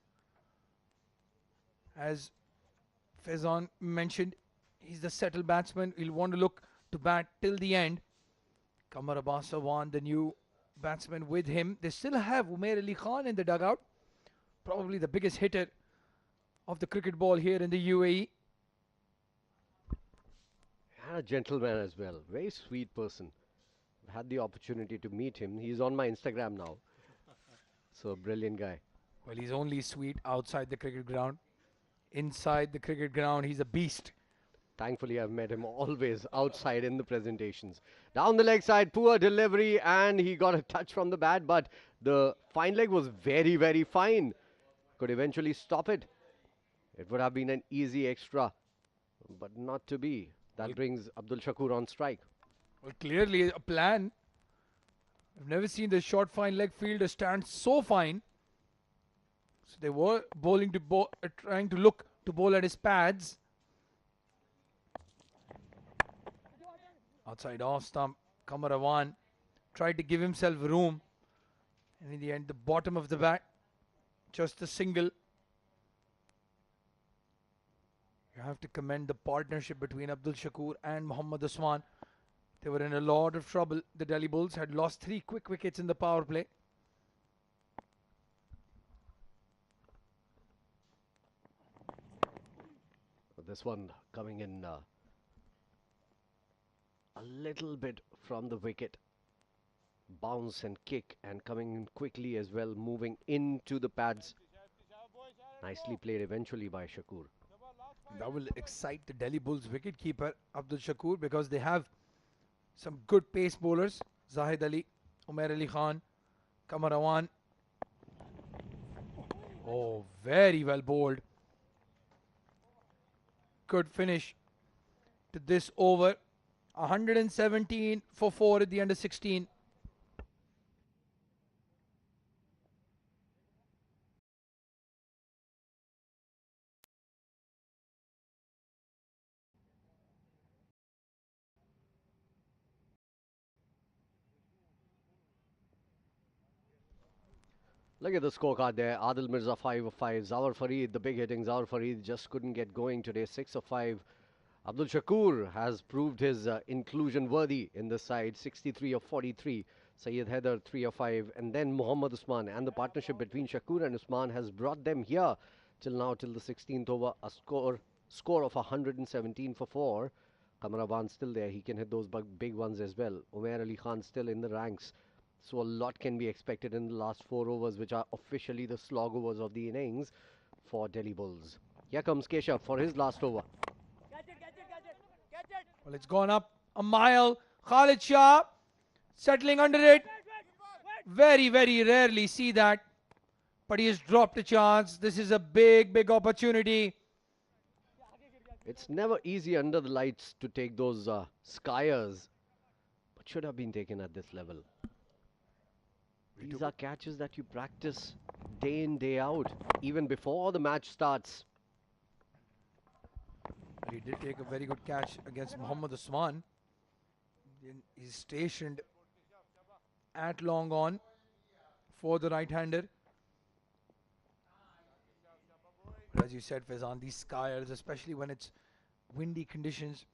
S4: As Faizan mentioned, he's the settled batsman. He'll want to look to bat till the end. Kamar Abbasawan, the new batsman with him. They still have Umair Ali Khan in the dugout. Probably the biggest hitter of the cricket ball here in the UAE.
S3: And a gentleman as well. Very sweet person. I've had the opportunity to meet him. He's on my Instagram now. So a brilliant guy.
S4: Well, he's only sweet outside the cricket ground. Inside the cricket ground, he's a beast.
S3: Thankfully, I've met him always outside in the presentations. Down the leg side, poor delivery, and he got a touch from the bat, but the fine leg was very, very fine. Could eventually stop it. It would have been an easy extra, but not to be. That
S4: Well-
S3: brings Abdul Shakur on strike.
S4: Well, clearly a plan. I've never seen the short fine leg fielder stand so fine. So they were bowling to trying to look to bowl at his pads. Outside off stump, Kamarawan tried to give himself room. And in the end, the bottom of the bat, just a single. You have to commend the partnership between Abdul Shakur and Mohammad Usman. They were in a lot of trouble. The Delhi Bulls had lost 3 quick wickets in the power play.
S3: This one coming in a little bit from the wicket. Bounce and kick and coming in quickly as well, moving into the pads. Nicely played eventually by Shakur.
S4: That will excite the Delhi Bulls wicketkeeper Abdul Shakur because they have some good pace bowlers. Zahid Ali, Umair Ali Khan, Kamarawan. Oh, very well bowled. Good finish to this over. 117 for 4 at the under 16.
S3: Look at the scorecard there. Adil Mirza 5 of 5. Zawar Fareed, the big hitting Zawar Fareed just couldn't get going today. 6 of 5. Abdul Shakur has proved his inclusion worthy in the side. 63 of 43. Syed Haider 3 of 5. And then Muhammad Usman. And the partnership between Shakur and Usman has brought them here till now, till the 16th over. A score of 117 for 4. Kamarawan still there. He can hit those big ones as well. Umair Ali Khan still in the ranks. So a lot can be expected in the last 4 overs, which are officially the slog overs of the innings for Delhi Bulls. Here comes Keshav for his last over.
S4: Well, it's gone up a mile. Khalid Shah settling under it. Very, very rarely see that. But he has dropped a chance. This is a big, big opportunity.
S3: It's never easy under the lights to take those skiers, but should have been taken at this level. These are catches that you practice day in, day out, even before the match starts.
S4: He did take a very good catch against Mohammad Usman. He's stationed at long on for the right-hander. As you said, Faizan, these skiers, especially when it's windy conditions,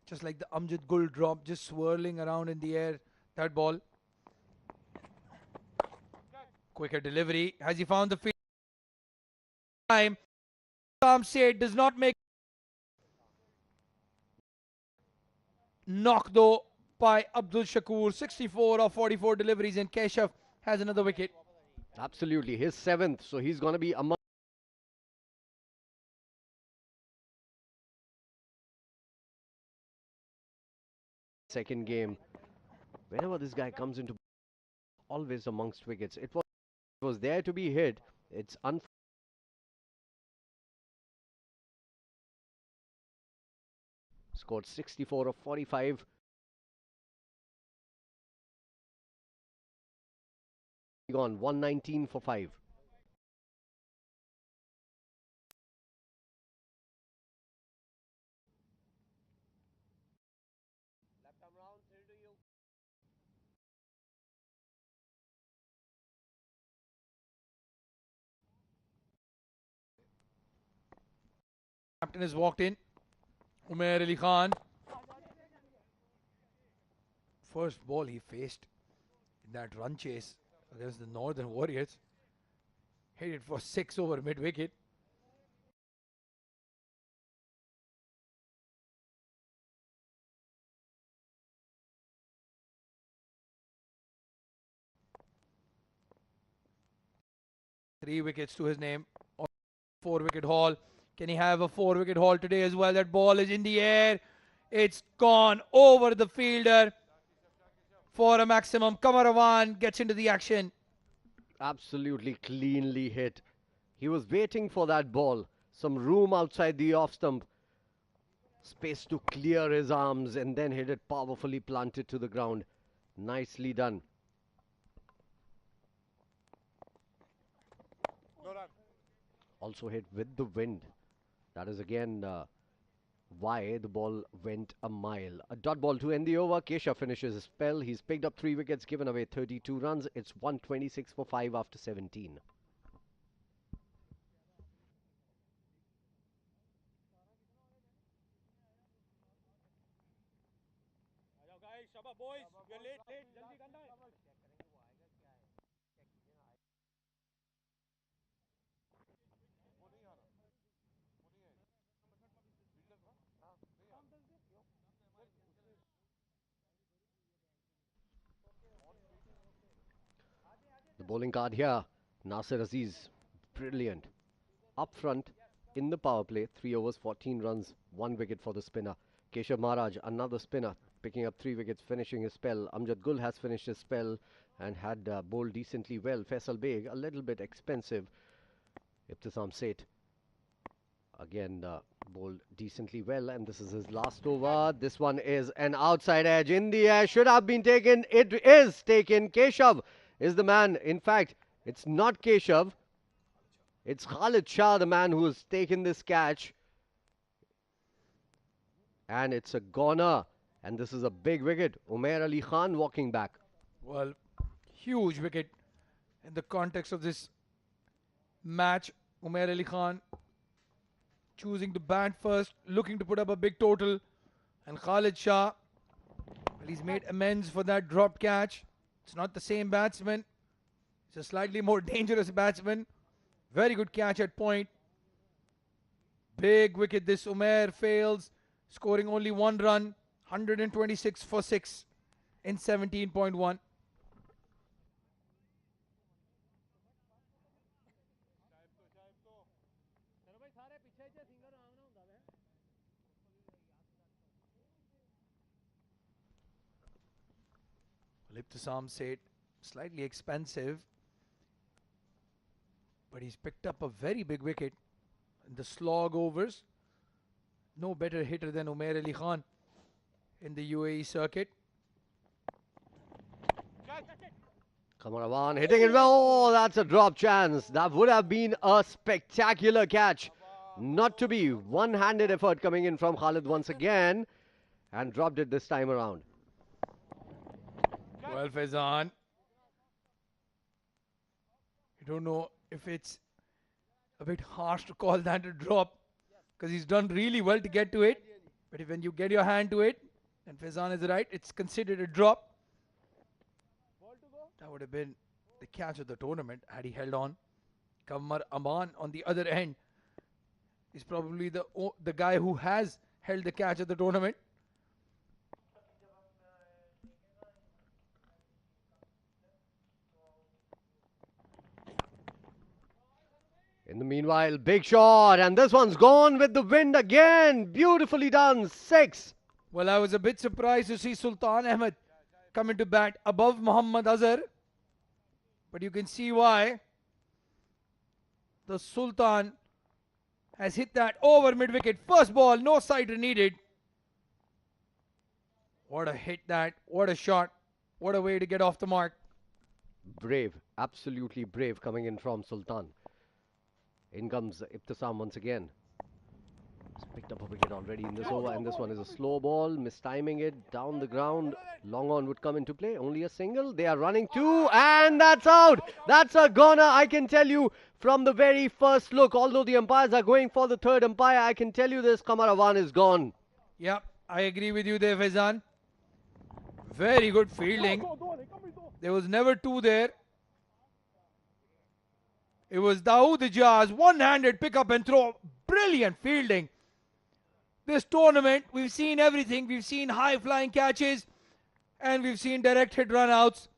S4: just like the Amjad Gul drop, just swirling around in the air, that ball. Quicker delivery. Has he found the field? Time. Said does not make. Knock though by Abdul Shakur. 64 of 44 deliveries, and Keshav has another wicket.
S3: Absolutely, his 7th, so he's going to be among second game. Whenever this guy comes into, always amongst wickets. It was there to be hit. It's scored 64 of 45. Gone 119 for 5.
S4: Captain has walked in. Umair Ali Khan. First ball he faced in that run chase against the Northern Warriors. Hit it for 6 over mid-wicket. Three wickets to his name. 4-wicket haul. Can he have a 4-wicket haul today as well? That ball is in the air. It's gone over the fielder for a maximum. Kamarawan gets into the action.
S3: Absolutely cleanly hit. He was waiting for that ball. some room outside the off stump. Space to clear his arms and then hit it powerfully planted to the ground. Nicely done. Also hit with the wind. That is again why the ball went a mile. A dot ball to end the over. Keshav finishes his spell. He's picked up 3 wickets, given away 32 runs. It's 126 for 5 after 17. The bowling card here, Nasir Aziz, brilliant. Up front in the power play, 3 overs, 14 runs, 1 wicket for the spinner. Keshav Maharaj, another spinner, picking up 3 wickets, finishing his spell. Amjad Gul has finished his spell and had bowled decently well. Faisal Baig, a little bit expensive. Ibtisam Seth, again bowled decently well, and this is his last over. This one is an outside edge in the air, should have been taken. It is taken. Keshav is the man. In fact, it's not Keshav. It's Khalid Shah, the man who has taken this catch. And it's a goner. And this is a big wicket. Umair Ali Khan walking back.
S4: Well, huge wicket in the context of this match. Umair Ali Khan choosing to bat first, looking to put up a big total. And Khalid Shah, well, he's made amends for that dropped catch. It's not the same batsman. It's a slightly more dangerous batsman. Very good catch at point. Big wicket this. Umair fails, scoring only 1 run. 126 for 6 in 17.1. Ibtisam Seth, slightly expensive, but he's picked up a very big wicket in the slog overs. No better hitter than Umair Ali Khan in the UAE circuit.
S3: Kamarawan hitting it well. Oh, that's a drop chance. That would have been a spectacular catch. Not to be. One-handed effort coming in from Khalid once again, and dropped it this time around.
S4: Well, Faizan, I don't know if it's a bit harsh to call that a drop, because he's done really well to get to it. But if when you get your hand to it, and Faizan is right, it's considered a drop. That would have been the catch of the tournament had he held on. Kumar Aman on the other end is probably the guy who has held the catch of the tournament.
S3: In the meanwhile, big shot, and this one's gone with the wind again. Beautifully done. 6.
S4: Well, I was a bit surprised to see Sultan Ahmed come into bat above Muhammad Azhar, but you can see why. The Sultan has hit that over mid-wicket. First ball, no sighter needed. What a hit that. What a shot. What a way to get off the mark.
S3: Brave, absolutely brave coming in from Sultan. In comes Ibtisam once again. He's picked up a wicket already in this over, and this one is a slow ball, mistiming it down the ground. Long on would come into play, only a single. They are running 2, and that's out. That's a goner, I can tell you from the very first look. Although the umpires are going for the third umpire, I can tell you this, Kamarawan is gone.
S4: Yep, I agree with you there, Faizan. Very good fielding. There was never 2 there. It was Dawood Ejaz, one-handed pick up and throw. Brilliant fielding. This tournament, we've seen everything. We've seen high-flying catches, and we've seen direct hit run-outs.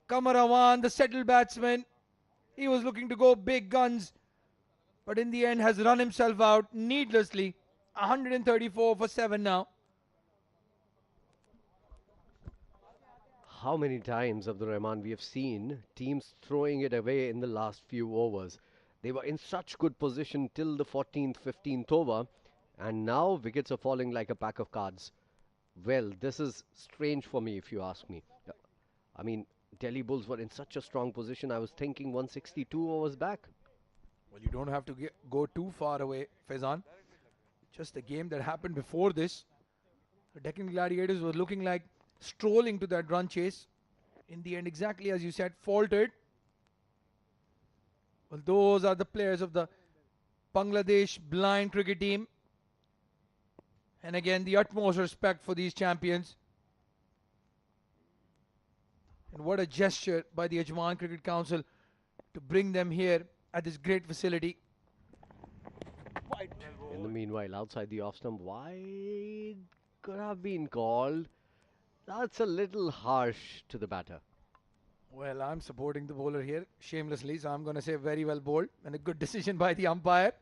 S4: Kamarawan, the settled batsman, he was looking to go big guns, but in the end has run himself out needlessly. 134 for 7 now.
S3: How many times of the Rehman we have seen teams throwing it away in the last few overs? They were in such good position till the 14th, 15th over, and now wickets are falling like a pack of cards. Well, this is strange for me, if you ask me. I mean, Delhi Bulls were in such a strong position. I was thinking 162 overs back.
S4: Well, you don't have to go too far away, Faizan. Just the game that happened before this. The Deccan Gladiators were looking like strolling to that run chase. In the end, exactly as you said, faltered. Well, those are the players of the Bangladesh blind cricket team. And again, the utmost respect for these champions. And what a gesture by the Ajman Cricket Council to bring them here at this great facility.
S3: In the meanwhile, outside the off stump, wide could have been called. That's a little harsh to the batter.
S4: Well, I'm supporting the bowler here shamelessly, so I'm going to say very well bowled and a good decision by the umpire.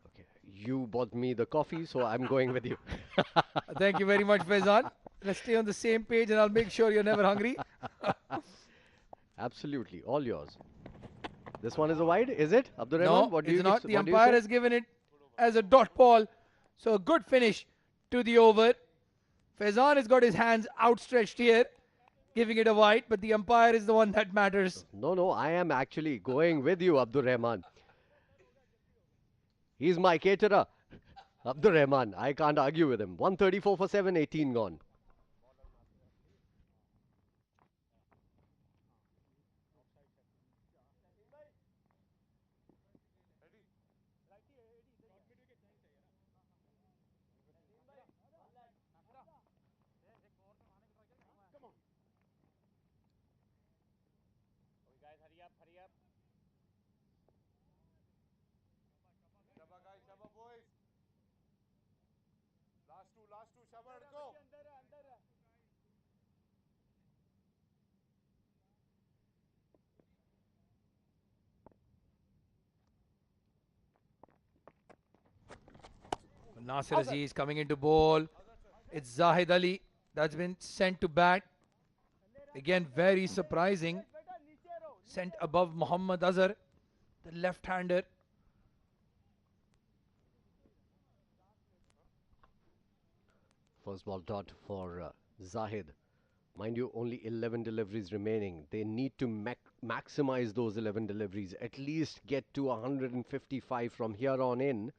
S3: Okay, you bought me the coffee, so I'm going with you.
S4: Thank you very much, Faizan. Let's stay on the same page and I'll make sure you're never hungry.
S3: Absolutely, all yours. This one is a wide, is it? Abdur
S4: No,
S3: Rahman, what do
S4: it's
S3: you
S4: not.
S3: what
S4: The
S3: do you
S4: umpire
S3: say?
S4: has given it as a dot ball. So a good finish to the over. Faizan has got his hands outstretched here, giving it a wide, but the umpire is the one that matters.
S3: No, I am actually going with you, Abdur Rahman. He's my caterer. Abdur Rahman, I can't argue with him. 134 for 7, 18 gone.
S4: Nasir Aziz coming into bowl. It's Zahid Ali that's been sent to bat. Again, very surprising. Sent above Muhammad Azhar, the left-hander.
S3: First ball dot for Zahid. Mind you, only 11 deliveries remaining. They need to maximize those 11 deliveries. At least get to 155 from here on in.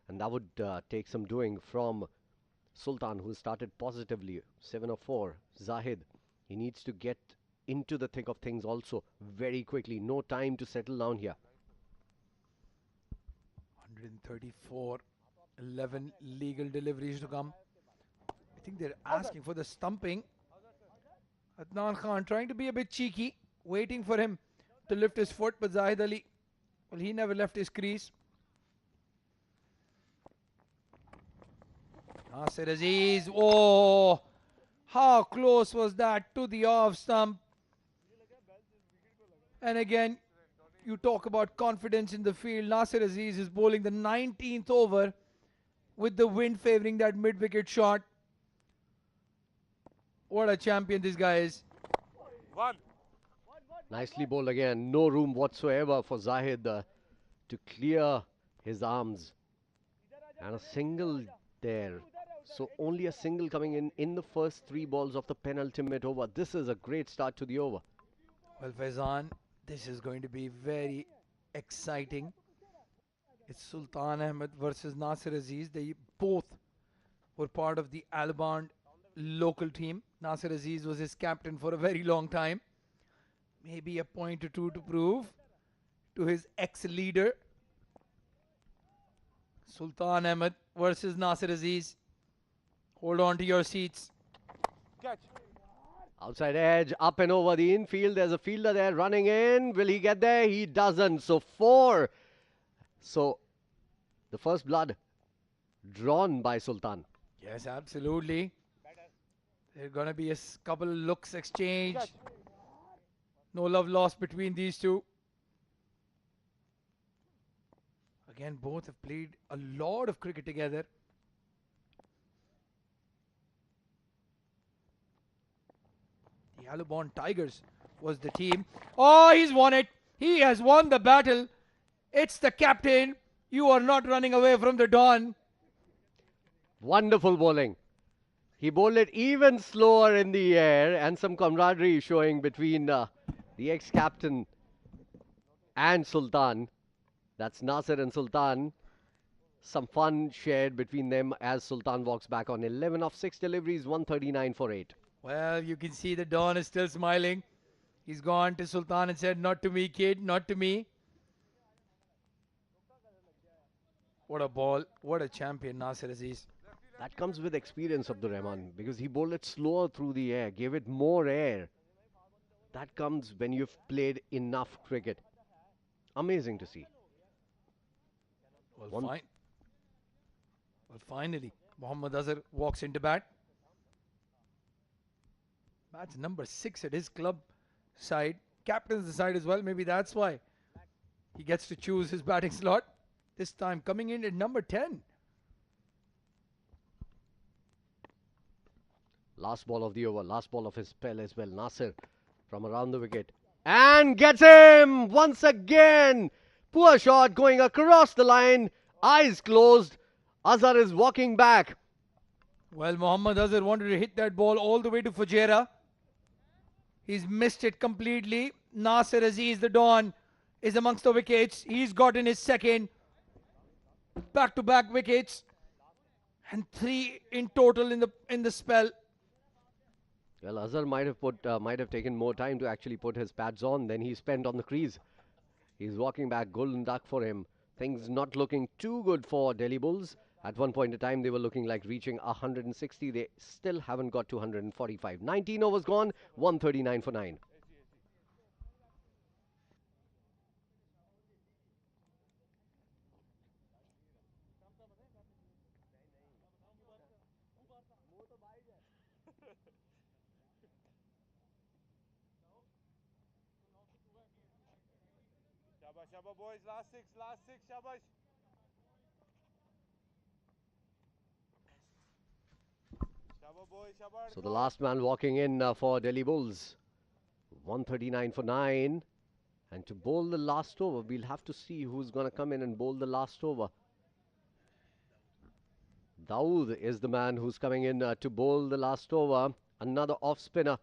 S3: And that would take some doing from Sultan, who started positively. 7 of 4. Zahid, he needs to get into the thick of things also very quickly. No time to settle down here.
S4: 134, 11 legal deliveries to come. I think they're asking for the stumping. Adnan Khan trying to be a bit cheeky, waiting for him to lift his foot, but Zahid Ali, well, he never left his crease. Nasir Aziz, oh, how close was that to the off stump? And again, you talk about confidence in the field. Nasir Aziz is bowling the 19th over with the wind favoring that mid-wicket shot. What a champion this guy is.
S3: Nicely bowled again. No room whatsoever for Zahid to clear his arms. And a single there. So only a single coming in the first 3 balls of the penultimate over. This is a great start to the over.
S4: Well, Faizan, this is going to be very exciting. It's Sultan Ahmed versus Nasir Aziz. They both were part of the Alaband local team. Nasir Aziz was his captain for a very long time. Maybe a point or two to prove to his ex-leader. Sultan Ahmed versus Nasir Aziz. Hold on to your seats.
S3: Outside edge, up and over the infield. There's a fielder there running in. Will he get there? He doesn't. So 4. So the first blood drawn by Sultan.
S4: Yes, absolutely. There's going to be a couple looks exchanged. No love lost between these two. Again, both have played a lot of cricket together. The Alaband Tigers was the team. Oh, he's won it. He has won the battle. It's the captain. You are not running away from the dawn.
S3: Wonderful bowling. He bowled it even slower in the air, and some camaraderie showing between the ex-captain and Sultan. That's Nasir and Sultan. Some fun shared between them as Sultan walks back on 11 of 6 deliveries, 139 for 8.
S4: Well, you can see the Don is still smiling. He's gone to Sultan and said, "Not to me, kid, not to me." What a ball. What a champion Nasir Aziz.
S3: That comes with experience of the Rehman, because he bowled it slower through the air, gave it more air. That comes when you've played enough cricket. Amazing to see.
S4: Well, fine. Well, finally, Mohammad Azhar walks into bat. That's number 6 at his club side. Captain's the side as well. Maybe that's why he gets to choose his batting slot. This time coming in at number 10.
S3: Last ball of the over, last ball of his spell as well. Nasir from around the wicket. And gets him once again. Poor shot going across the line. Eyes closed. Azhar is walking back.
S4: Well, Mohammad Azhar wanted to hit that ball all the way to Fujairah. He's missed it completely. Nasir Aziz, the Don, is amongst the wickets. He's gotten his second. Back-to-back wickets. And 3 in total in the spell.
S3: Well, Azhar might have taken more time to actually put his pads on than he spent on the crease. He's walking back, golden duck for him. Things not looking too good for Delhi Bulls. At one point in time, they were looking like reaching 160. They still haven't got to 145. 19 overs gone, 139 for 9.
S5: Shabba boys, last six, shabash. Shabba boys, shabba.
S3: So the last man walking in for Delhi Bulls. 139 for 9. And to bowl the last over, we'll have to see who's going to come in and bowl the last over. Dawood is the man who's coming in to bowl the last over. Another off-spinner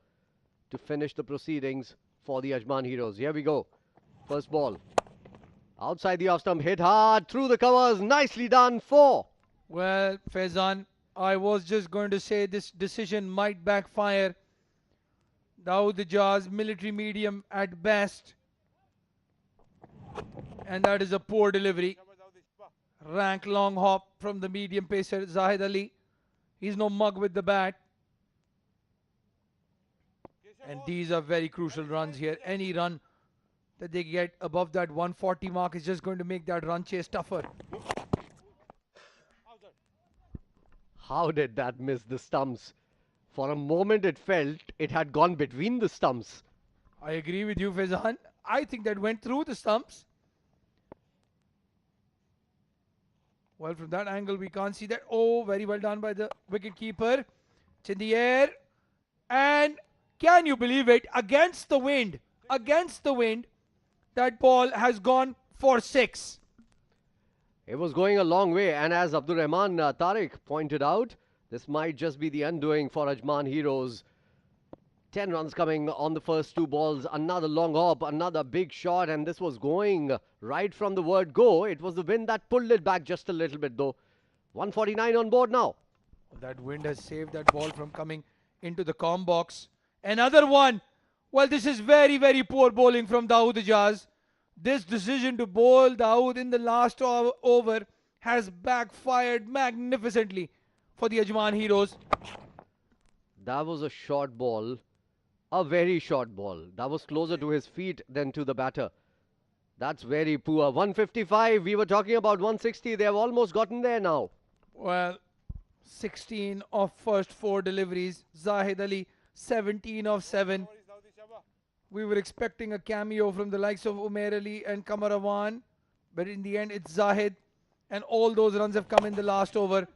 S3: to finish the proceedings for the Ajman Heroes. Here we go. First ball. Outside the off-stump, hit hard through the covers. Nicely done. 4.
S4: Well, Faizan, I was just going to say this decision might backfire. Dawood Ejaz, military medium at best. And that is a poor delivery. Rank long hop from the medium pacer Zahid Ali. He's no mug with the bat. And these are very crucial runs here. Any run that they get above that 140 mark is just going to make that run chase tougher.
S3: How did that miss the stumps? For a moment it felt it had gone between the stumps.
S4: I agree with you, Faizan. I think that went through the stumps. Well, from that angle we can't see that. Oh, very well done by the wicket keeper. It's in the air. And can you believe it? Against the wind, that ball has gone for 6.
S3: It was going a long way, and as Abdur Rahman Tariq pointed out, this might just be the undoing for Ajman Heroes. 10 runs coming on the first 2 balls, another long hop, another big shot, and this was going right from the word go. It was the wind that pulled it back just a little bit though. 149 on board now.
S4: That wind has saved that ball from coming into the com box. Another one. Well, this is very, very poor bowling from Dawood Ejaz. This decision to bowl Dawood in the last over has backfired magnificently for the Ajman Heroes.
S3: That was a short ball, a very short ball. That was closer to his feet than to the batter. That's very poor. 155, we were talking about 160. They have almost gotten there now.
S4: Well, 16 of first 4 deliveries. Zahid Ali, 17 of 7. We were expecting a cameo from the likes of Umair Ali and Kamarawan, but in the end it's Zahid, and all those runs have come in the last over.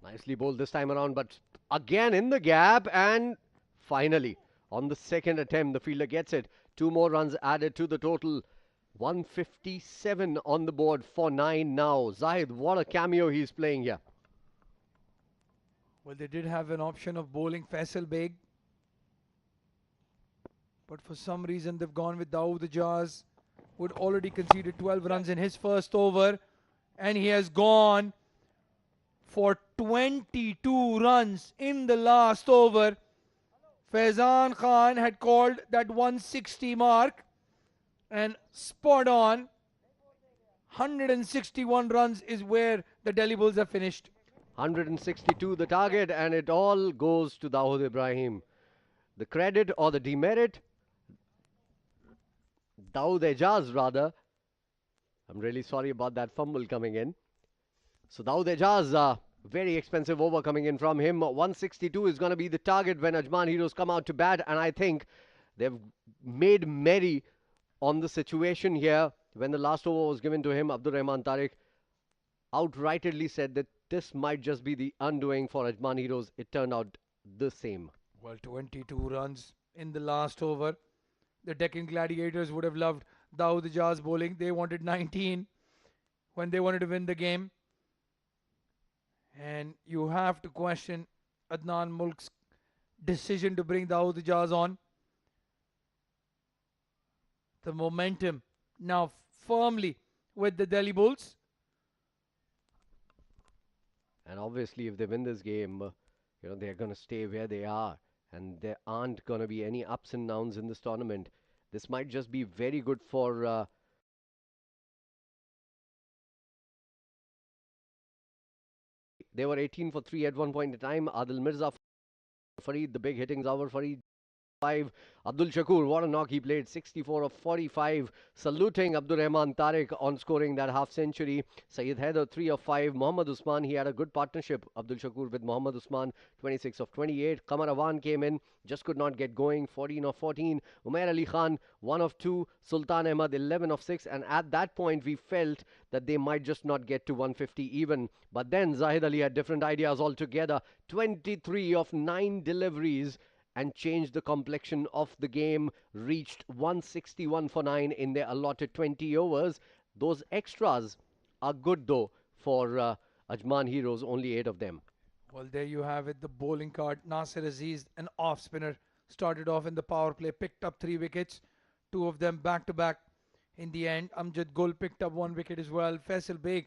S3: Nicely bowled this time around, but again in the gap, and finally on the second attempt the fielder gets it. 2 more runs added to the total. 157 on the board for 9 now. Zahid, what a cameo he's playing here.
S4: Well, they did have an option of bowling Faisal Baig, but for some reason they've gone with Dawood Ejaz, who had already conceded 12 runs in his first over, and he has gone for 22 runs in the last over. Faizan Khan had called that 160 mark, and spot on. 161 runs is where the Delhi Bulls have finished.
S3: 162 the target, and it all goes to Dawood Ibrahim. The credit or the demerit, Dawood Ejaz rather. I'm really sorry about that fumble coming in. So Dawood Ejaz, very expensive over coming in from him. 162 is going to be the target when Ajman Heroes come out to bat, and I think they've made merry on the situation here. When the last over was given to him, Abdur Rahman Tariq outrightly said that this might just be the undoing for Ajman Heroes. It turned out the same.
S4: Well, 22 runs in the last over. The Deccan Gladiators would have loved Dawood Ejaz bowling. They wanted 19 when they wanted to win the game. And you have to question Adnan Mulk's decision to bring Dawood Ejaz on. The momentum now firmly with the Delhi Bulls.
S3: And obviously, if they win this game, they're going to stay where they are. And there aren't going to be any ups and downs in this tournament. This might just be very good for... They were 18 for 3 at one point in time. Adil Mirza, Farid, the big hittings over Farid. 5. Abdul Shakur, what a knock he played. 64 of 45. Saluting Abdur Rahman Tariq on scoring that half century. Syed Haider, 3 of 5. Mohammad Usman, he had a good partnership, Abdul Shakur with Mohammad Usman. 26 of 28. Kamar Awan came in, just could not get going. 14 of 14. Umair Ali Khan, 1 of 2. Sultan Ahmad, 11 of 6. And at that point, we felt that they might just not get to 150 even. But then Zahid Ali had different ideas altogether. 23 of 9 deliveries and changed the complexion of the game, reached 161 for 9 in their allotted 20 overs. Those extras are good though for Ajman Heroes, only 8 of them.
S4: Well, there you have it, the bowling card. Nasir Aziz, an off spinner, started off in the power play, picked up 3 wickets, 2 of them back to back. In the end, Amjad Gul picked up 1 wicket as well. Faisal Baig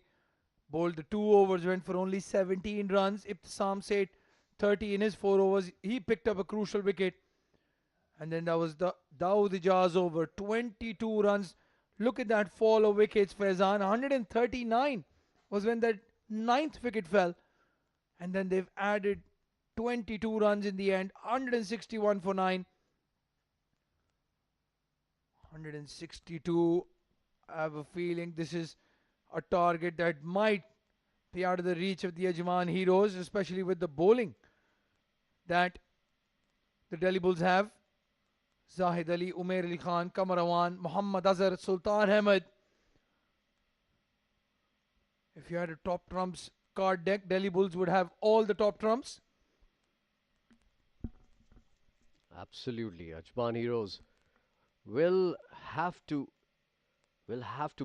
S4: bowled the 2 overs, went for only 17 runs. Ibtisam Seth, 30 in his 4 overs. He picked up a crucial wicket. And then that was the Dawood Ejaz over. 22 runs. Look at that fall of wickets, Faizan. 139 was when that 9th wicket fell. And then they've added 22 runs in the end. 161 for 9. 162. I have a feeling this is a target that might be out of the reach of the Ajman Heroes, especially with the bowling that the Delhi Bulls have. Zahid Ali, Umair Ali Khan, Kamar Awan, Muhammad Azhar, Sultan Ahmed. If you had a top trumps card deck, Delhi Bulls would have all the top trumps.
S3: Absolutely. Ajman Heroes will have to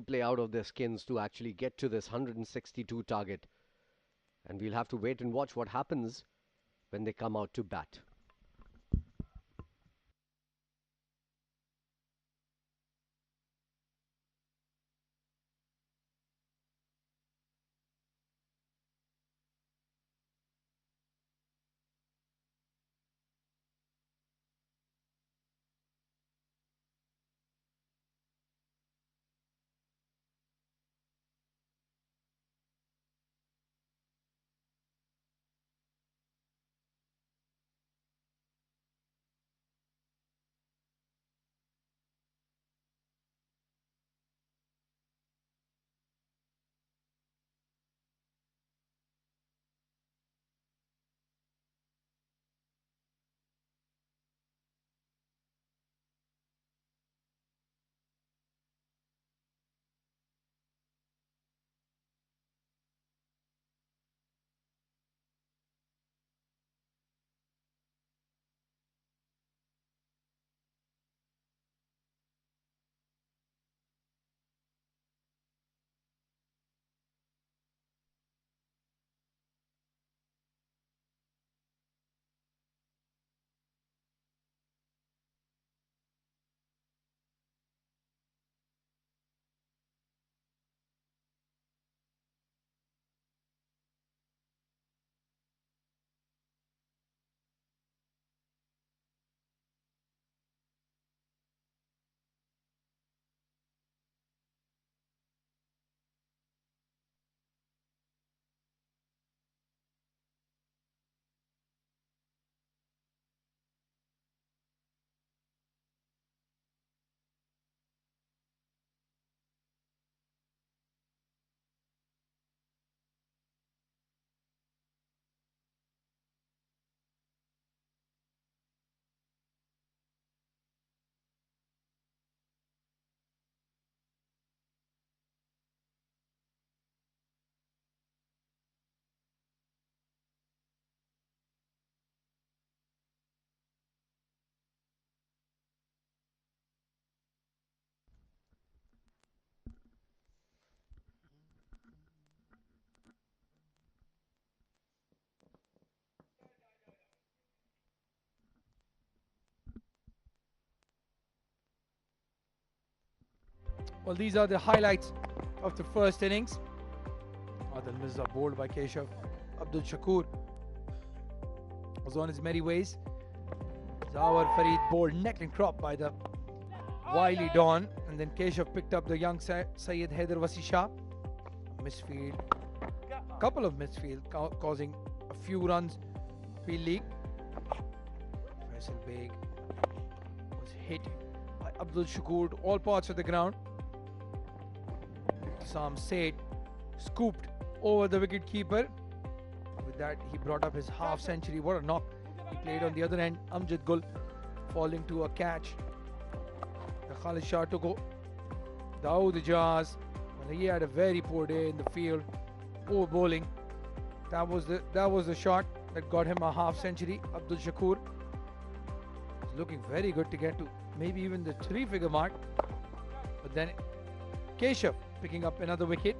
S3: play out of their skins to actually get to this 162 target. And we'll have to wait and watch what happens when they come out to bat.
S4: Well, these are the highlights of the first innings. Adil Mirza bowled by Keshav. Abdul Shakur was on his merry ways. Zawar Farid bowled neck and crop by the wily Dawn, and then Keshav picked up the young Syed Haider Wasi Shah. Misfield, couple of misfield causing a few runs. Field league. Faisal Baig was hit by Abdul Shakur to all parts of the ground. Sam Said scooped over the wicket keeper. With that, he brought up his half century. What a knock he played on the other end. Amjad Gul falling to a catch. The Khalid Shah took Dawood Ejaz. Well, he had a very poor day in the field. Poor bowling. That was the shot that got him a half century. Abdul Shakur is looking very good to get to maybe even the 3-figure mark. But then Keshav picking up another wicket.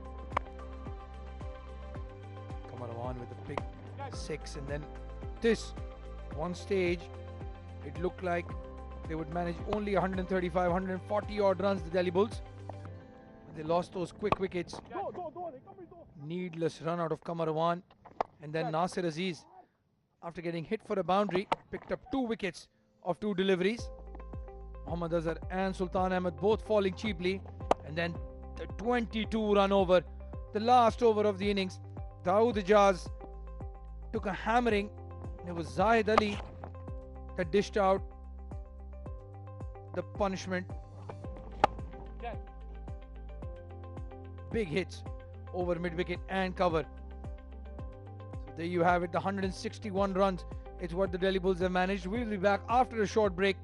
S4: Kumar with a big 6, and then this one stage it looked like they would manage only 135, 140 odd runs, the Delhi Bulls. They lost those quick wickets. Needless run out of Kamarawan. And then Nasir Aziz, after getting hit for a boundary, picked up 2 wickets of 2 deliveries. Muhammad Azhar and Sultan Ahmed both falling cheaply. And then the 22 run over, the last over of the innings. Dawood Ejaz took a hammering. It was Zahid Ali that dished out the punishment. Big hits over mid-wicket and cover. So there you have it, the 161 runs. It's what the Delhi Bulls have managed. We'll be back after a short break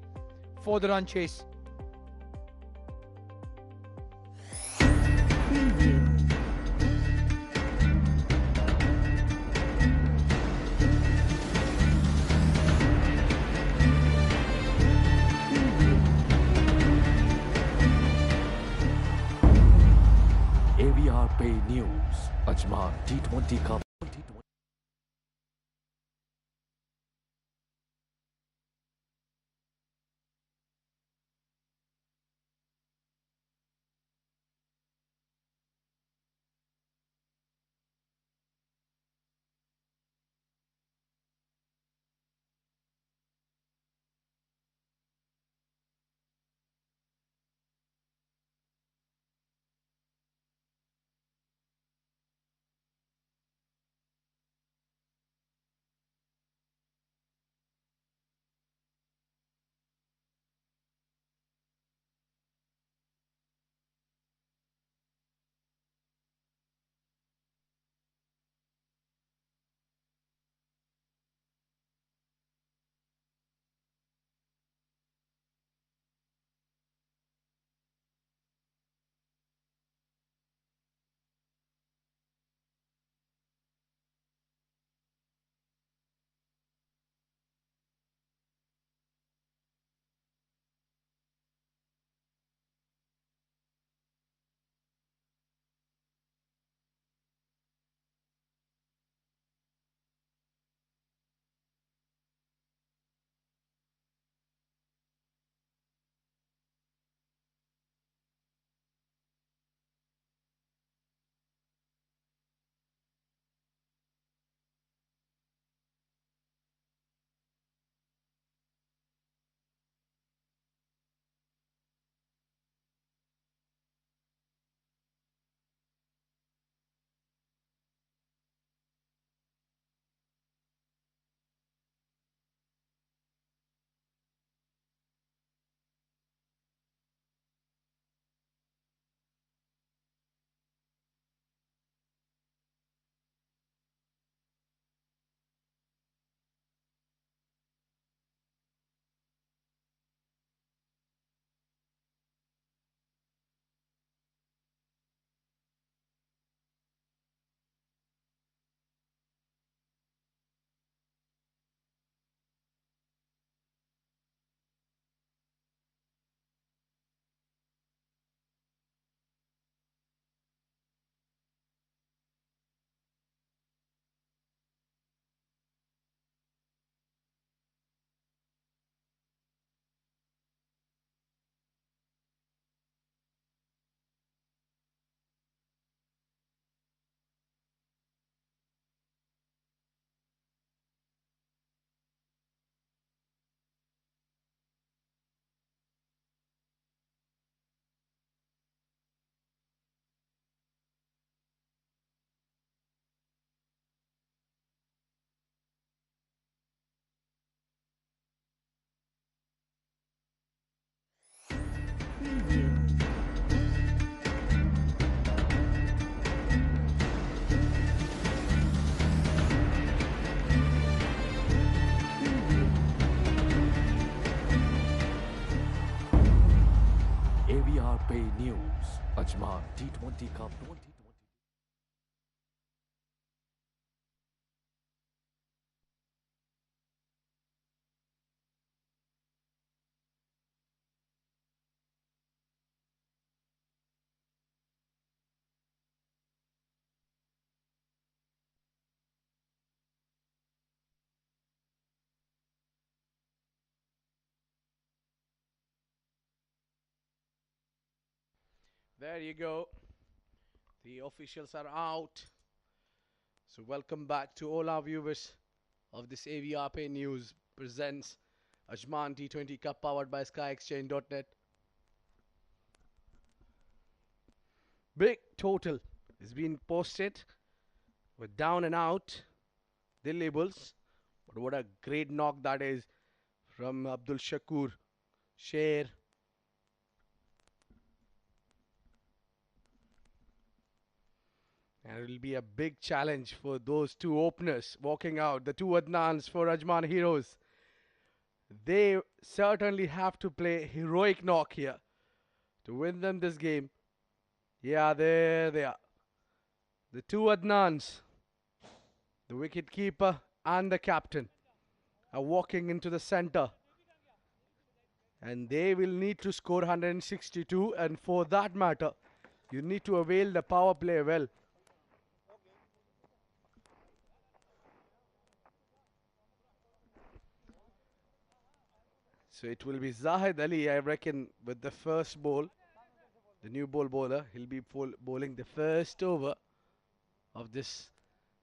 S4: for the run chase.
S6: Pay News, Ajman T20 Cup. Ajman T20 Cup 2020.
S1: There you go. The officials are out. So welcome back to all our viewers of this AVRP News presents Ajman T20 Cup powered by SkyExchange.net. Big total is being posted with down and out the labels. But what a great knock that is from Abdul Shakur Sher. And it will be a big challenge for those two openers walking out, the two Adnans for Ajman Heroes. They certainly have to play heroic knock here to win them this game. Yeah, there they are. The two Adnans, the wicket keeper and the captain, are walking into the center. And they will need to score 162, and for that matter, you need to avail the power play well. So it will be Zahid Ali, I reckon, with the first ball. The new ball bowler. He'll be bowling the first over of this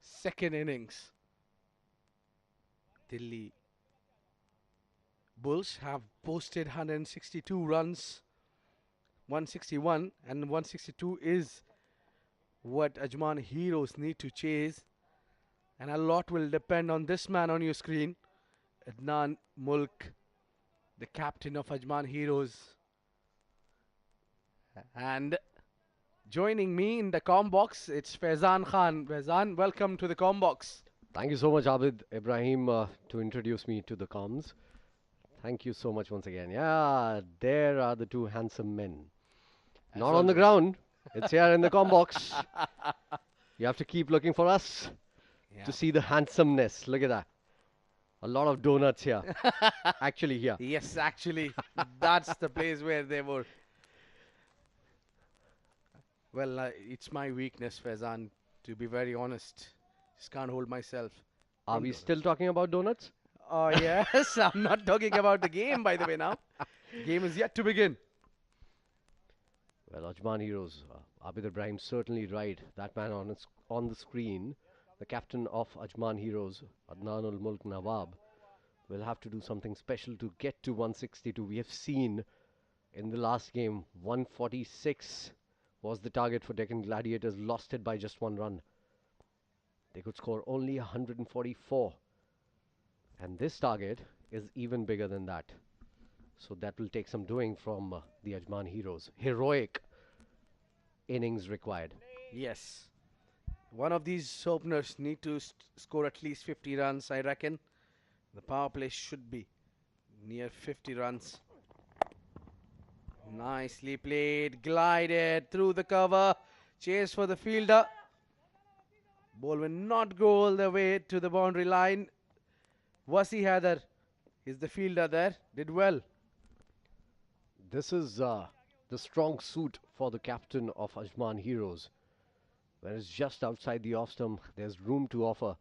S1: second innings. Delhi Bulls have posted 162 runs, 161, and 162 is what Ajman Heroes need to chase. And a lot will depend on this man on your screen, Adnan Mulk, the captain of Ajman Heroes. And joining me in the com box, it's Faizan Khan. Faizan, welcome to the com box.
S3: Thank you so much, Abid Ibrahim, to introduce me to the comms. Thank you so much once again. Yeah, there are the two handsome men. Not on the ground. It's here in the com box. You have to keep looking for us to see the handsomeness. Look at that. A lot of donuts here. Actually here.
S1: Yes, actually, that's the place where they were. Well, it's my weakness, Faizan, to be very honest. Just can't hold myself.
S3: Are we still talking about donuts?
S1: Oh, yes. I'm not talking about the game, by the way, now. The game is yet to begin.
S3: Well, Ajman Heroes, Abid Ibrahim certainly right. That man on the screen, the captain of Ajman Heroes, Adnan Mulk Nawab, will have to do something special to get to 162. We have seen in the last game, 146 was the target for Deccan Gladiators, lost it by just one run. They could score only 144. And this target is even bigger than that. So that will take some doing from the Ajman Heroes. Heroic innings required.
S1: Yes. One of these openers need to score at least 50 runs, I reckon. The power play should be near 50 runs. Nicely played, glided through the cover. Chase for the fielder. Ball will not go all the way to the boundary line. Wasi Haider is the fielder there. Did well.
S3: This is the strong suit for the captain of Ajman Heroes. When it's just outside the off stump, there's room to offer.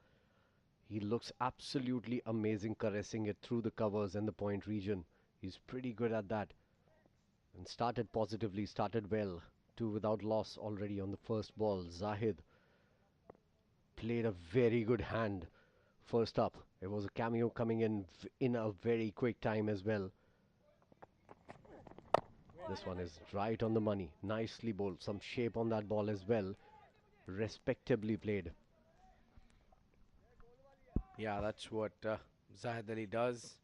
S3: He looks absolutely amazing caressing it through the covers and the point region. He's pretty good at that. And started positively, started well. 2 without loss already on the first ball. Zahid played a very good hand first up. It was a cameo coming in a very quick time as well. This one is right on the money. Nicely bowled. Some shape on that ball as well. Respectably played.
S1: Yeah, that's what Zahid Ali does.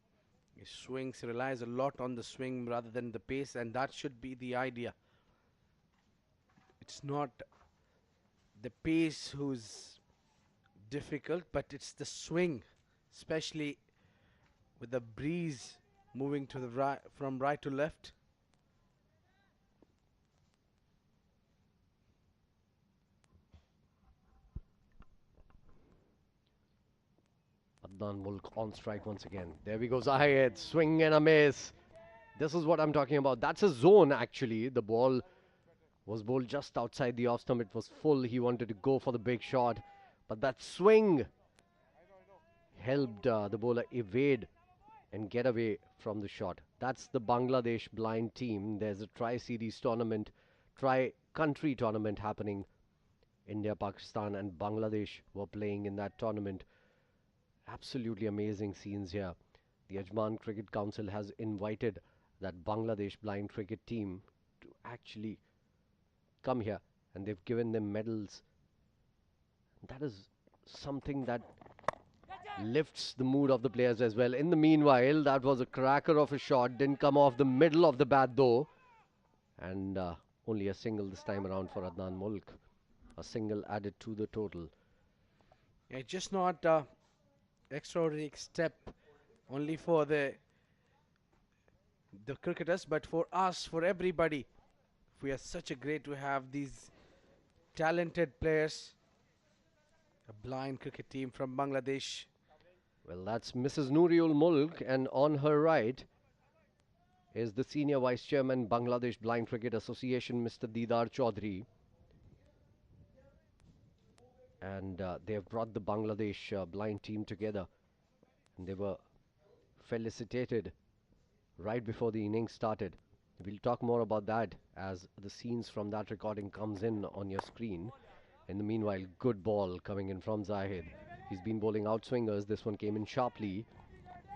S1: He swings, relies a lot on the swing rather than the pace, and that should be the idea. It's not the pace who's difficult, but it's the swing, especially with the breeze moving to the right, from right to left.
S3: Adnan Mulk on strike once again. There we go, Zahid. Swing and a miss. This is what I'm talking about. That's a zone, actually. The ball was bowled just outside the off stump. It was full. He wanted to go for the big shot. But that swing helped the bowler evade and get away from the shot. That's the Bangladesh blind team. There's a tri-series tournament, tri-country tournament happening. India, Pakistan and Bangladesh were playing in that tournament. Absolutely amazing scenes here. The Ajman Cricket Council has invited that Bangladesh blind cricket team to actually come here, and they've given them medals. That is something that lifts the mood of the players as well. In the meanwhile, that was a cracker of a shot. Didn't come off the middle of the bat though. And only a single this time around for Adnan Mulk. A single added to the total.
S1: Yeah, just not extraordinary step only for the cricketers, but for us, for everybody. We are such a great to have these talented players. A blind cricket team from Bangladesh.
S3: Well, that's Mrs. Nooriul Mulk, and on her right is the Senior Vice Chairman, Bangladesh Blind Cricket Association, Mr. Didar Chaudhry. And they have brought the Bangladesh blind team together. And they were felicitated right before the innings started. We'll talk more about that as the scenes from that recording comes in on your screen. In the meanwhile, good ball coming in from Zahid. He's been bowling outswingers. This one came in sharply.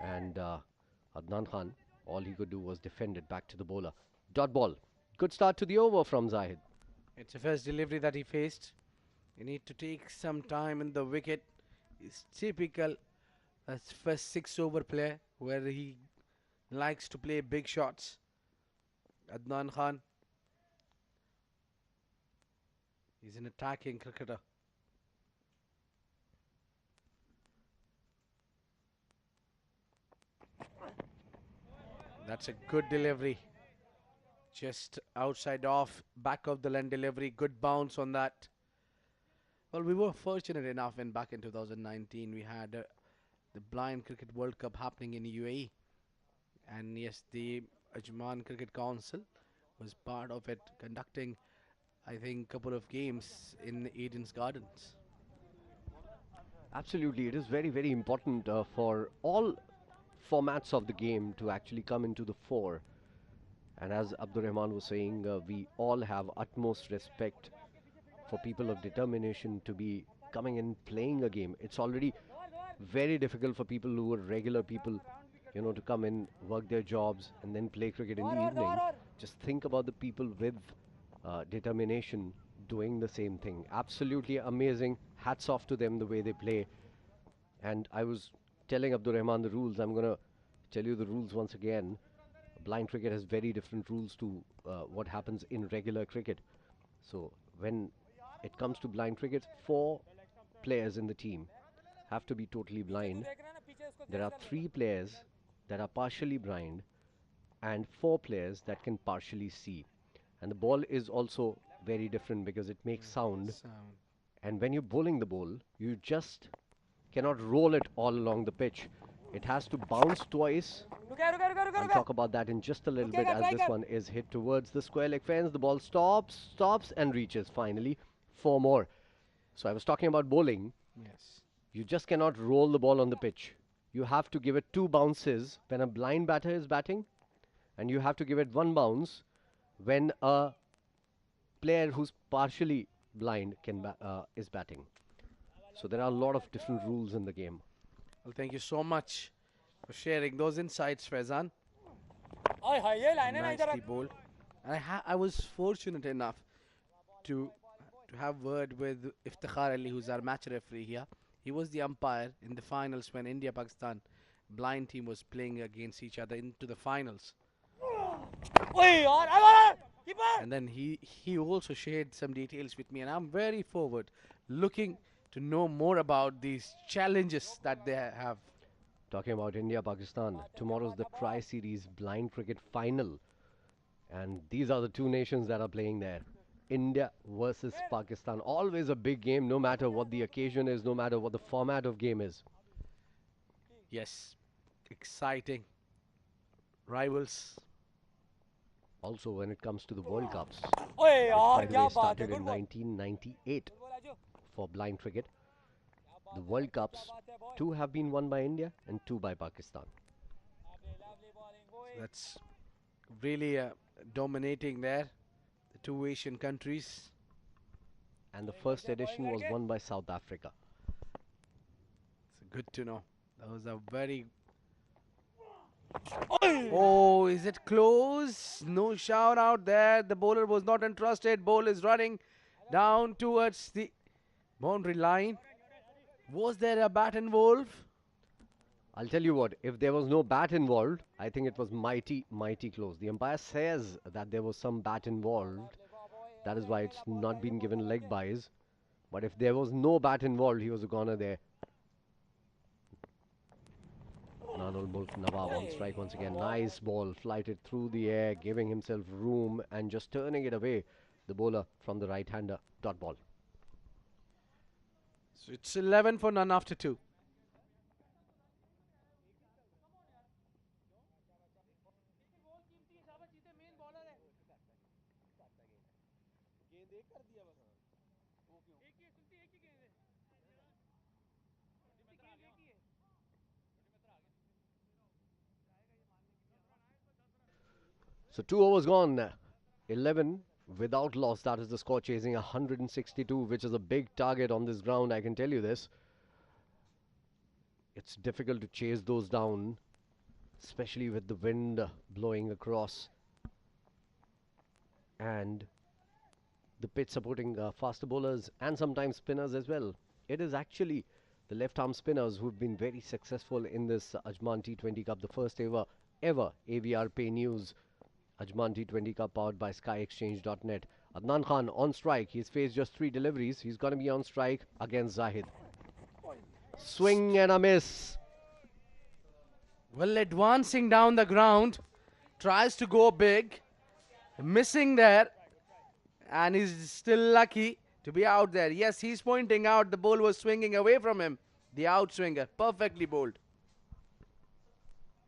S3: And Adnan Khan, all he could do was defend it back to the bowler. Dot ball. Good start to the over from Zahid.
S1: It's the first delivery that he faced. You need to take some time in the wicket. It's typical as first 6-over player where he likes to play big shots. Adnan Khan. He's an attacking cricketer. That's a good delivery. Just outside off, back of the line delivery. Good bounce on that. Well, we were fortunate enough when back in 2019 we had the Blind Cricket World Cup happening in UAE. And yes, the Ajman Cricket Council was part of it, conducting, I think, a couple of games in Eden's Gardens.
S3: Absolutely, it is very, very important for all formats of the game to actually come into the fore. And as Abdur Rehman was saying, we all have utmost respect for people of determination to be coming and playing a game. It's already very difficult for people who are regular people, you know, to come in, work their jobs and then play cricket in the evening. Just think about the people with determination doing the same thing. Absolutely amazing. Hats off to them the way they play. And I was telling Abdur Rehman the rules. I'm going to tell you the rules once again. Blind cricket has very different rules to what happens in regular cricket. So when it comes to blind cricket, 4 players in the team have to be totally blind. There are 3 players that are partially blind and 4 players that can partially see. And the ball is also very different because it makes sound. And when you're bowling the ball, you just cannot roll it all along the pitch. It has to bounce twice. I'll talk about that in just a little bit as this one is hit towards the square leg fence. The ball stops and reaches finally. 4 more. So I was talking about bowling.
S1: Yes.
S3: You just cannot roll the ball on the pitch. You have to give it 2 bounces when a blind batter is batting, and you have to give it 1 bounce when a player who's partially blind is batting. So there are a lot of different rules in the game.
S1: Well, thank you so much for sharing those insights, Faizan. Nicely bowled. And I was fortunate enough to have word with Iftikhar Ali, who's our match referee here. He was the umpire in the finals when India-Pakistan blind team was playing against each other into the finals. And then he also shared some details with me, and I'm very forward looking to know more about these challenges that they have.
S3: Talking about India-Pakistan, tomorrow's the Tri-Series blind cricket final. And these are the 2 nations that are playing there. India versus Pakistan. Always a big game, no matter what the occasion is, no matter what the format of game is.
S1: Yes, exciting rivals.
S3: Also, when it comes to the World Cups,
S6: ओए
S3: which
S6: यार
S3: by the
S6: क्या
S3: way
S6: बात है,
S3: started
S6: good
S3: in
S6: ball.
S3: 1998
S6: Good ball, आजो.
S3: for blind cricket, the World Cups, 2 have been won by India and 2 by Pakistan.
S6: Lovely bowling, boy.
S1: That's really dominating there. The two Asian countries.
S3: And the first edition was won by South Africa.
S1: It's good to know. That was a very. Oh, is it close? No shout out there. The bowler was not entrusted. Ball is running down towards the boundary line. Was there a bat involved?
S3: I'll tell you what, if there was no bat involved, I think it was mighty, mighty close. The umpire says that there was some bat involved. That is why it's not been given leg byes. But if there was no bat involved, he was a goner there. Mulk Nawab on strike once again. Nice ball, flighted through the air, giving himself room and just turning it away. The bowler from the right-hander, dot ball.
S1: So it's 11 for none after 2.
S3: So 2 overs gone. 11 without loss. That is the score, chasing 162, which is a big target on this ground. I can tell you this. It's difficult to chase those down, especially with the wind blowing across and the pitch supporting faster bowlers and sometimes spinners as well. It is actually the left-arm spinners who've been very successful in this Ajman T20 Cup, the first ever AVR Pay News Ajman T20 Cup powered by SkyExchange.net. Adnan Khan on strike. He's faced just 3 deliveries. He's going to be on strike against Zahid. Swing and a miss.
S1: Well, advancing down the ground. Tries to go big. Missing there. And he's still lucky to be out there. Yes, he's pointing out the ball was swinging away from him. The outswinger. Perfectly bowled.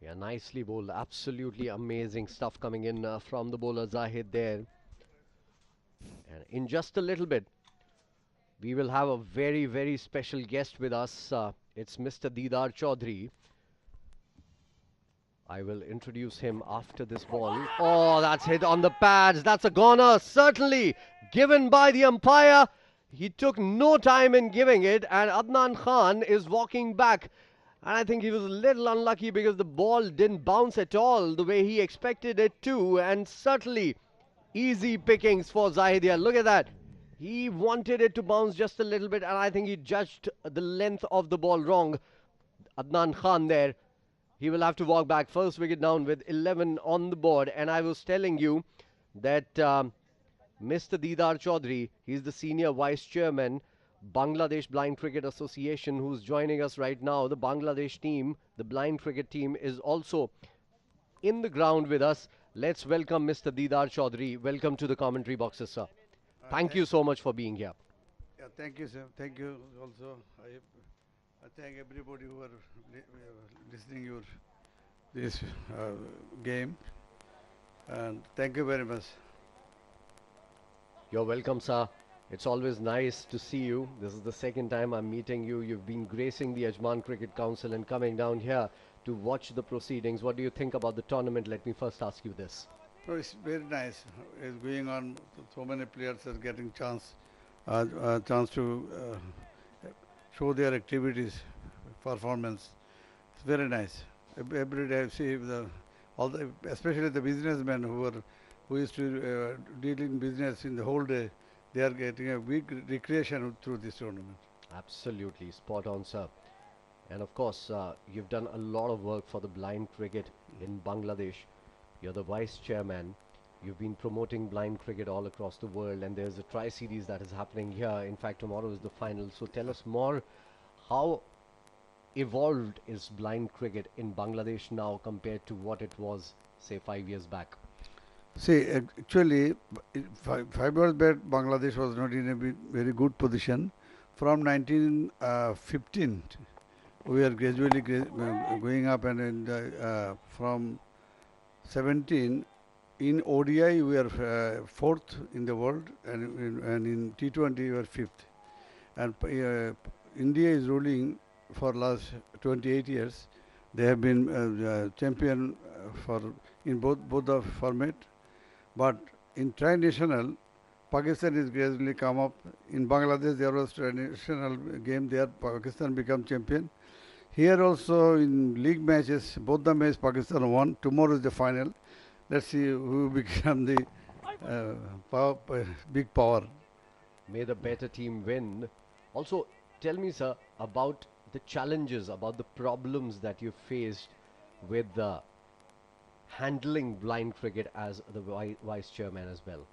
S3: Yeah, nicely bowled. Absolutely amazing stuff coming in from the bowler Zahid there. And in just a little bit, we will have a very, very special guest with us. It's Mr. Deedar Chaudhary. I will introduce him after this ball. Oh, that's hit on the pads. That's a goner, certainly. Given by the umpire. He took no time in giving it. And Adnan Khan is walking back. And I think he was a little unlucky because the ball didn't bounce at all the way he expected it to. And certainly easy pickings for Zahidia. Look at that. He wanted it to bounce just a little bit. And I think he judged the length of the ball wrong. Adnan Khan there. He will have to walk back. First wicket down with 11 on the board. And I was telling you that Mr. Deedar Chaudhary, he's the senior vice chairman, Bangladesh Blind Cricket Association, who's joining us right now. The Bangladesh team, the blind cricket team, is also in the ground with us. Let's welcome Mr. Deedar Chaudhary. Welcome to the commentary boxes, sir. Thank you so much for being here.
S7: Yeah, thank you, sir. Thank you also. I thank everybody who are listening your this game, and thank you very much.
S3: You're welcome, sir. It's always nice to see you. This is the second time I'm meeting you. You've been gracing the Ajman Cricket Council and coming down here to watch the proceedings. What do you think about the tournament? Let me first ask you this.
S7: No, it's very nice. It's going on. So many players are getting chance to show their activities, performance. It's very nice. Every day I see especially the businessmen who used to deal in business in the whole day. They are getting a big recreation through this tournament.
S3: Absolutely, spot on, sir. And of course, you've done a lot of work for the blind cricket in Bangladesh. You're the vice chairman. You've been promoting blind cricket all across the world, and there's a tri-series that is happening here. In fact, tomorrow is the final. So tell us more, how evolved is blind cricket in Bangladesh now compared to what it was, say, 5 years back?
S7: See, actually, 5 years back, Bangladesh was not in a very good position. From 1915, we are gradually going up, and from 17 in ODI we are fourth in the world, and in T20 we are fifth. And India is ruling for last 28 years. They have been champion for in both the format, but in tri-national, Pakistan is gradually come up. In Bangladesh, there was tri-national game there. Pakistan become champion. Here also in league matches, both the matches Pakistan won. Tomorrow is the final. Let's see who become the big power.
S3: May the better team win. Also, tell me, sir, about the challenges, about the problems that you faced with handling blind cricket as the vice chairman as well.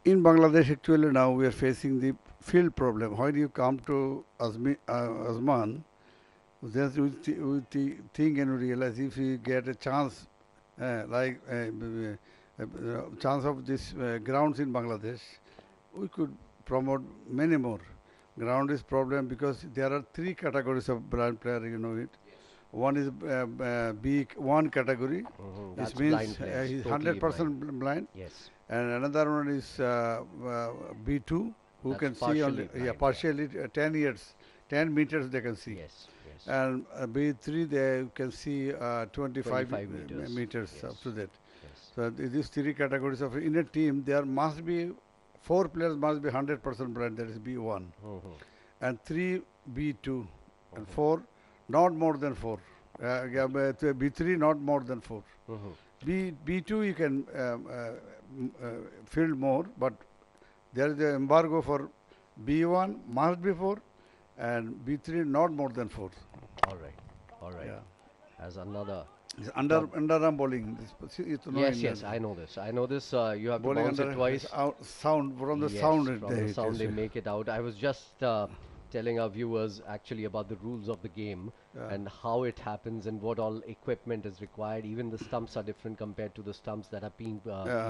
S7: In Bangladesh, actually now we are facing the field problem. When you come to Ajman, then we think and realize if we get a chance, chance of this grounds in Bangladesh, we could promote many more. Ground is problem because there are three categories of blind player, you know it. One is B1 category,
S3: That's
S7: this
S3: blind
S7: means
S3: players,
S7: he's
S3: totally
S7: 100% blind.
S3: Yes.
S7: And another one is B2, who
S3: That's
S7: can see only,
S3: partially blind.
S7: partially 10 years, 10 meters they can see.
S3: Yes. Yes.
S7: And B3 they can see 25
S3: meters.
S7: meters
S3: Yes.
S7: up to that.
S3: Yes.
S7: So these three categories of in a team, there must be 4 players must be 100% blind. That is B1, and 3 B2, and 4 not more than 4. B3 not more than 4. B2 you can field more, but there is the embargo for B1 must be 4, and B3 not more than 4.
S3: All right. All right.
S7: Yeah.
S3: As another.
S7: It's underarm bowling.
S3: Yes, I know this. I know this. You have to
S7: Bowling
S3: bounce it
S7: under
S3: twice.
S7: Sound from the
S3: Yes,
S7: sound.
S3: from the sound they make it out. I was just telling our viewers actually about the rules of the game and how it happens and what all equipment is required. Even the stumps are different compared to the stumps that are being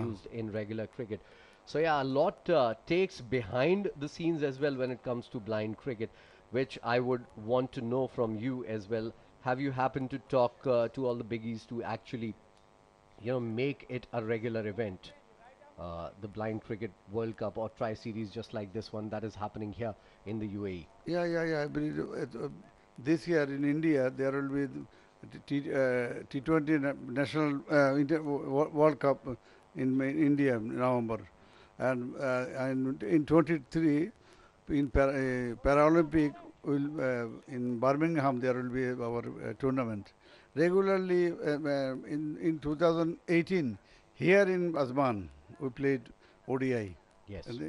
S3: used in regular cricket. So yeah, a lot takes behind the scenes as well when it comes to blind cricket, which I would want to know from you as well. Have you happened to talk to all the biggies to actually, make it a regular event? The Blind Cricket World Cup or Tri-Series just like this one that is happening here in the UAE.
S7: Yeah. I believe this year in India there will be T20 National World Cup in India in November, and in 23 in Paralympic in Birmingham there will be our tournament. Regularly in 2018 here in Ajman we played ODI.
S3: Yes.
S7: And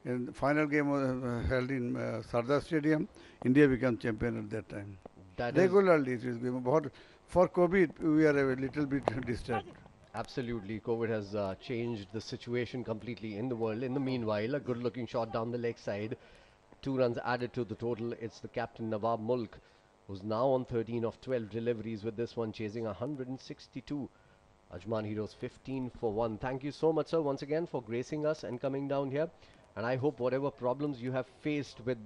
S7: in the final game was held in Sardar Stadium. India became champion at that time.
S3: That
S7: Regularly it is given. But for COVID we are a little bit disturbed.
S3: Absolutely. COVID has changed the situation completely in the world. In the meanwhile, a good-looking shot down the leg side. 2 runs added to the total. It's the captain Nawab Mulk, who's now on 13 of 12 deliveries with this one, chasing 162. Ajman Heroes 15 for 1. Thank you so much, sir, once again for gracing us and coming down here. And I hope whatever problems you have faced with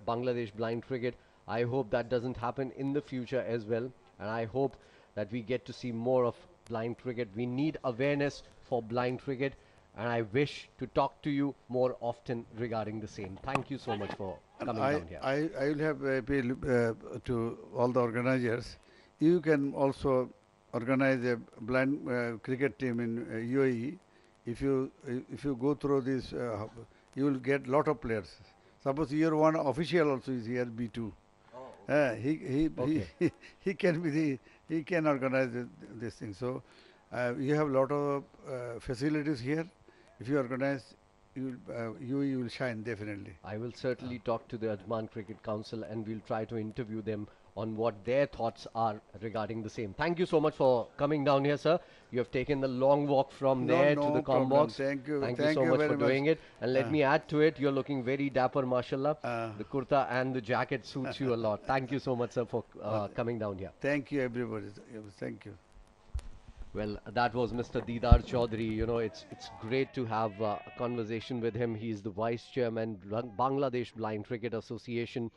S3: Bangladesh blind cricket, I hope that doesn't happen in the future as well. And I hope that we get to see more of blind cricket. We need awareness for blind cricket. And I wish to talk to you more often regarding the same. Thank you so much for coming down here.
S7: I will have appeal to all the organizers. You can also organize a blind cricket team in UAE. If you go through this, you will get lot of players. Suppose year one official also is here B2. He can be he can organize this thing. So you have lot of facilities here. If you organize, you will shine definitely.
S3: I will certainly talk to the Ajman Cricket Council and we'll try to interview them on what their thoughts are regarding the same. Thank you so much for coming down here, sir. You have taken the long walk from there to the comm box.
S7: Thank you.
S3: Thank you so much for doing it. And let me add to it, you're looking very dapper, mashallah. The kurta and the jacket suits you a lot. Thank you so much, sir, for coming down here.
S7: Thank you, everybody. Thank you.
S3: Well, that was Mr. Didar Chaudhary. You know, it's great to have a conversation with him. He's the vice chairman, Bangladesh Blind Cricket Association.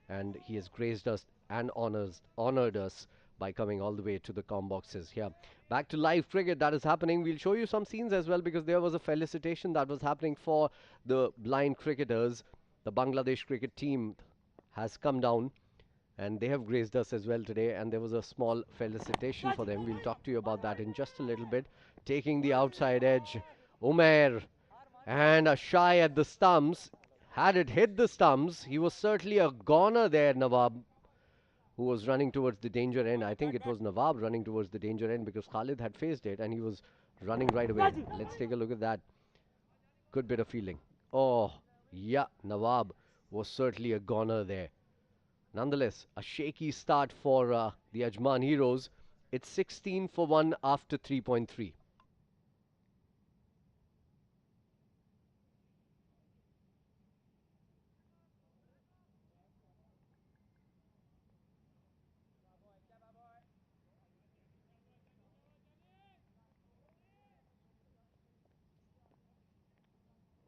S3: and he has graced us and honored us by coming all the way to the com boxes here. Back to live cricket that is happening. We'll show you some scenes as well because there was a felicitation that was happening for the blind cricketers. The Bangladesh cricket team has come down and they have graced us as well today, and there was a small felicitation for them. We'll talk to you about that in just a little bit. Taking the outside edge, Umair, and a shy at the stumps. Had it hit the stumps, he was certainly a goner there, Nawab, who was running towards the danger end. I think it was Nawab running towards the danger end because Khalid had faced it and he was running right away. Let's take a look at that. Good bit of fielding. Oh, yeah, Nawab was certainly a goner there. Nonetheless, a shaky start for the Ajman Heroes. It's 16 for 1 after 3.3.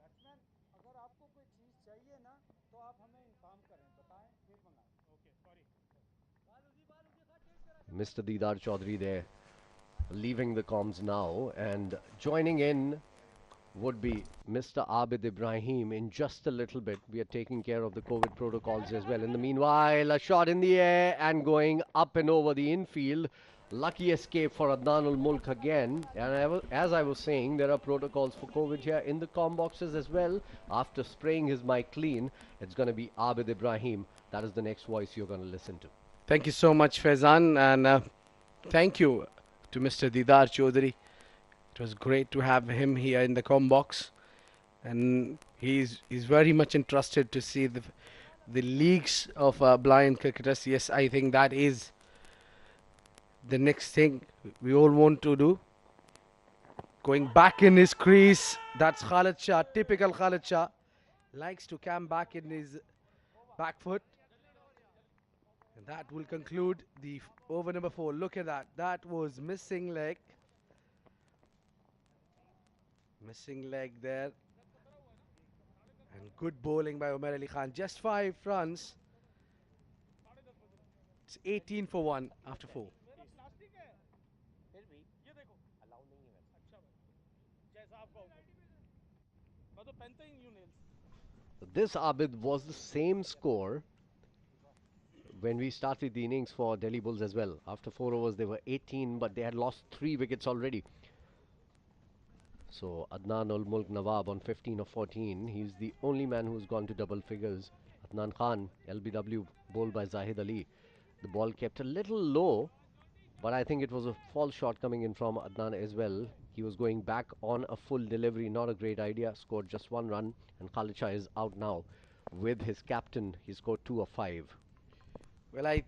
S6: Batsman अगर आपको कोई चीज़ चाहिए ना तो आप हमें inform करें बताएं फिर मंगाएं okay sorry
S3: Mr. Didar Chaudhary there, leaving the comms now, and joining in would be Mr. Abid Ibrahim in just a little bit. We are taking care of the COVID protocols as well. In the meanwhile, a shot in the air and going up and over the infield. Lucky escape for Adnan Mulk again. And as I was saying, there are protocols for COVID here in the com boxes as well. After spraying his mic clean, it's going to be Abid Ibrahim. That is the next voice you're going to listen to.
S1: Thank you so much, Faizan, and thank you to Mr. Didar Chaudhary. It was great to have him here in the com box, and he's very much interested to see the leagues of blind cricketers. Yes, I think that is the next thing we all want to do. Going back in his crease, that's Khalid Shah, typical Khalid Shah. Likes to camp back in his back foot. And that will conclude the over number 4. Look at that. That was missing leg. Missing leg there. And good bowling by Umair Ali Khan. Just 5 runs. It's 18 for 1 after 4.
S3: This Abid was the same score when we started the innings for Delhi Bulls as well. After 4 overs, they were 18, but they had lost 3 wickets already. So Adnan Mulk Nawab on 15 of 14. He's the only man who's gone to double figures. Adnan Khan, LBW, bowled by Zahid Ali. The ball kept a little low, but I think it was a false shot coming in from Adnan as well. He was going back on a full delivery, not a great idea. Scored just 1 run, and Khalid Shah is out now. With his captain, he scored 2 of 5.
S1: Well, I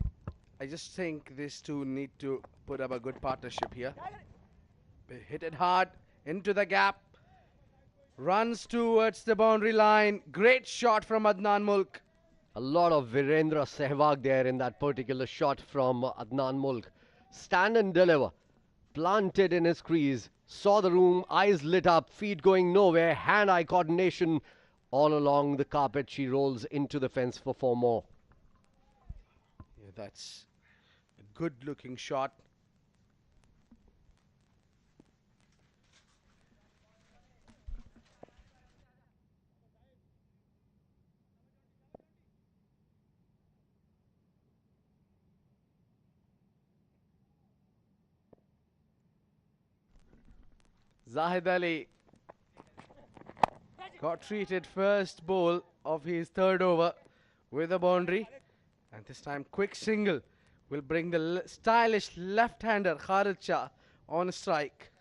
S1: just think these two need to put up a good partnership here. Hit it hard into the gap. Runs towards the boundary line. Great shot from Adnan Mulk.
S3: A lot of Virendra Sehwag there in that particular shot from Adnan Mulk. Stand and deliver. Planted in his crease. Saw the room, eyes lit up, feet going nowhere, hand-eye coordination. All along the carpet, she rolls into the fence for 4 more.
S1: Yeah, that's a good-looking shot. Zahid Ali got treated first ball of his 3rd over with a boundary, and this time quick single will bring the stylish left-hander Khalid Shah on strike.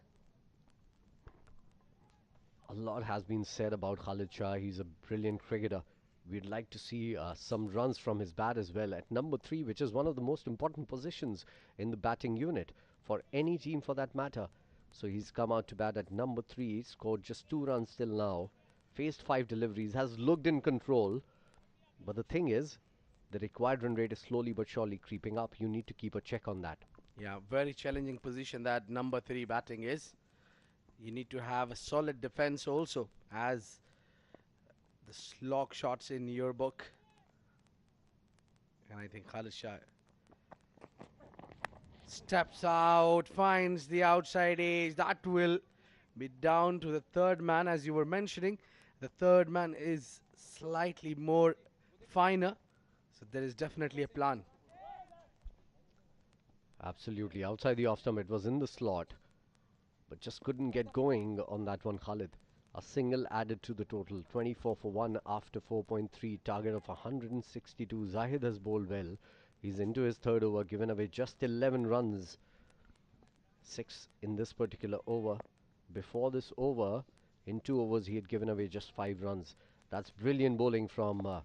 S3: A lot has been said about Khalid Shah. He's a brilliant cricketer. We'd like to see some runs from his bat as well at number 3, which is one of the most important positions in the batting unit for any team for that matter. So he's come out to bat at number 3, scored just 2 runs till now, faced 5 deliveries, has looked in control. But the thing is, the required run rate is slowly but surely creeping up. You need to keep a check on that.
S1: Yeah, very challenging position that number 3 batting is. You need to have a solid defense also, as the slog shots in your book. And I think Khalid Shah steps out, finds the outside edge. That will be down to the third man, as you were mentioning. The third man is slightly more finer, so there is definitely a plan.
S3: Absolutely. Outside the off stump, it was in the slot, but just couldn't get going on that one, Khalid. A single added to the total. 24 for 1 after 4.3. Target of 162. Zahid has bowled well. He's into his third over, given away just 11 runs. 6 in this particular over. Before this over, in 2 overs, he had given away just 5 runs. That's brilliant bowling from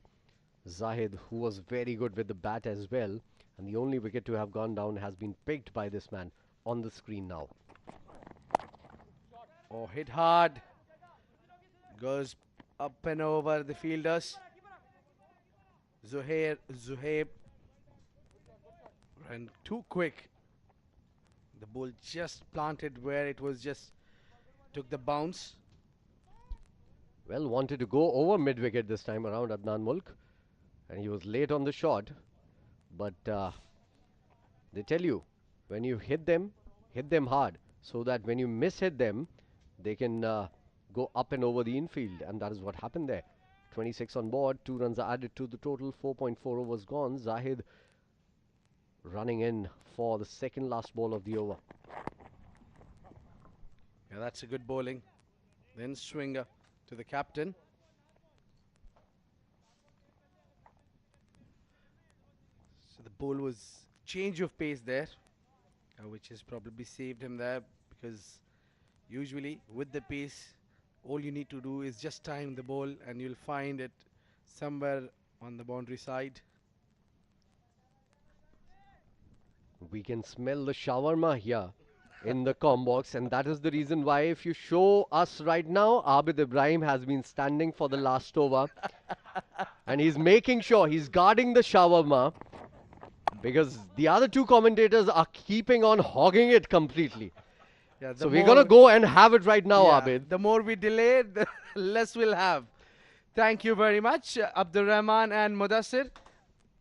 S3: Zahid, who was very good with the bat as well. And the only wicket to have gone down has been picked by this man on the screen now.
S1: Oh, hit hard. Goes up and over the fielders. Zuhaib ran too quick. The ball just planted where it was, just took the bounce.
S3: Well, wanted to go over mid-wicket this time around, Adnan Mulk. And he was late on the shot. But they tell you, when you hit them hard. So that when you miss-hit them, they can go up and over the infield. And that is what happened there. 26 on board, 2 runs are added to the total, 4.4 overs gone. Zahid running in for the second last ball of the over.
S1: Yeah, that's a good bowling. Then swinger to the captain. So the ball was change of pace there, which has probably saved him there, because usually with the pace, all you need to do is just time the ball and you'll find it somewhere on the boundary side.
S3: We can smell the shawarma here in the com box, and that is the reason why, if you show us right now, Abid Ibrahim has been standing for the last over and he's making sure he's guarding the shawarma, because the other 2 commentators are keeping on hogging it completely.
S1: Yeah,
S3: So we're going to go and have it right now,
S1: yeah,
S3: Abid.
S1: the more we delay, the less we'll have. Thank you very much, Abdur Rahman and Mudassir.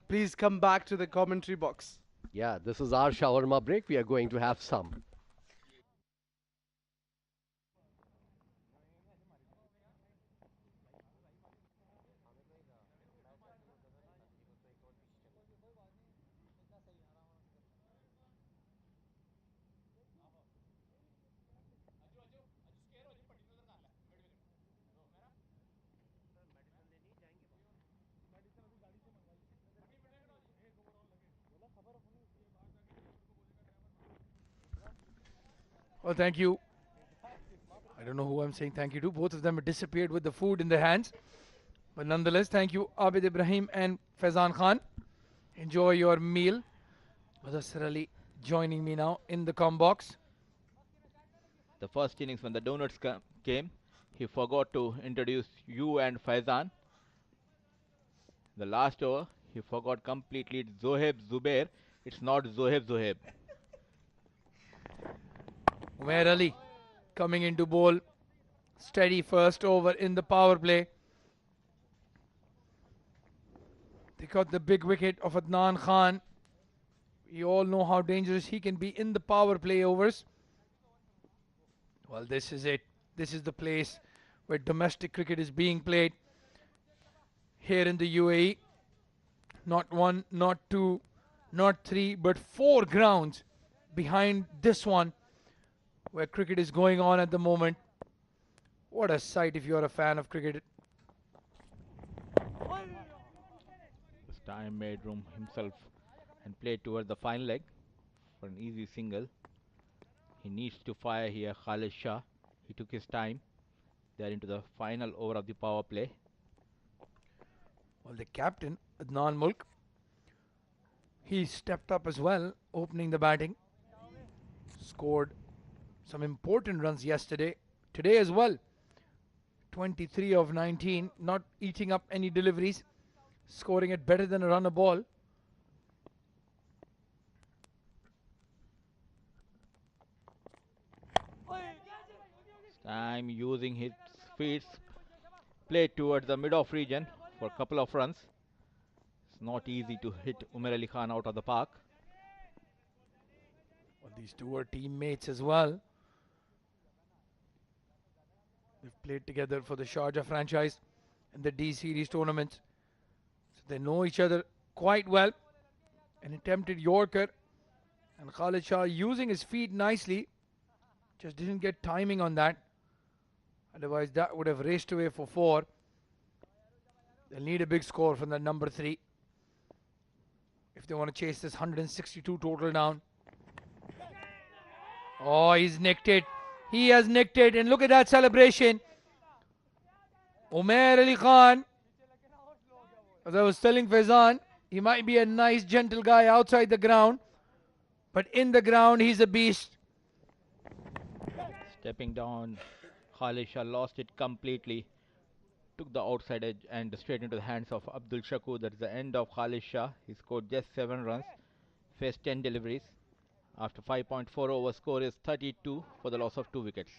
S1: Please come back to the commentary box.
S3: Yeah, this is our shawarma break. We are going to have some.
S4: Well, thank you. I don't know who I'm saying thank you to. Both of them have disappeared with the food in their hands. But nonetheless, thank you, Abid Ibrahim and Faizan Khan. Enjoy your meal. Mudassir Ali joining me now in the com box.
S2: The first innings when the donuts came, he forgot to introduce you and Faizan. The last over, he forgot completely. It's Zohaib Zubair. It's not Zohaib.
S4: Umair Ali coming into bowl. Steady first over in the power play. They got the big wicket of Adnan Khan. You all know how dangerous he can be in the power play overs. Well, this is it. This is the place where domestic cricket is being played here in the UAE. Not 1, not 2, not 3, but 4 grounds behind this one where cricket is going on at the moment. What a sight if you are a fan of cricket.
S2: This time made room himself and played towards the final leg for an easy single. He needs to fire here, Khalid Shah. He took his time. They are into the final over of the power play.
S4: Well, the captain, Adnan Mulk, he stepped up as well, opening the batting. Scored some important runs yesterday. Today as well. 23 of 19, not eating up any deliveries. Scoring it better than a run a ball.
S2: This time using his feet, played towards the mid-off region for a couple of runs. It's not easy to hit Umair Ali Khan out of the park.
S4: Well, these two are teammates as well. They've played together for the Sharjah franchise and the D Series tournament. So they know each other quite well. An attempted Yorker. And Khalid Shah using his feet nicely. Just didn't get timing on that. Otherwise, that would have raced away for 4. They'll need a big score from that number 3 if they want to chase this 162 total down. Oh, he's nicked it. He has nicked it. And look at that celebration. Umair Ali Khan. As I was telling Faizan, he might be a nice, gentle guy outside the ground. But in the ground, he's a beast.
S2: Stepping down, Khalid Shah lost it completely. Took the outside edge and straight into the hands of Abdul Shakur. That is the end of Khalid Shah. He scored just 7 runs, faced 10 deliveries. After 5.4 overs, score is 32 for the loss of 2 wickets.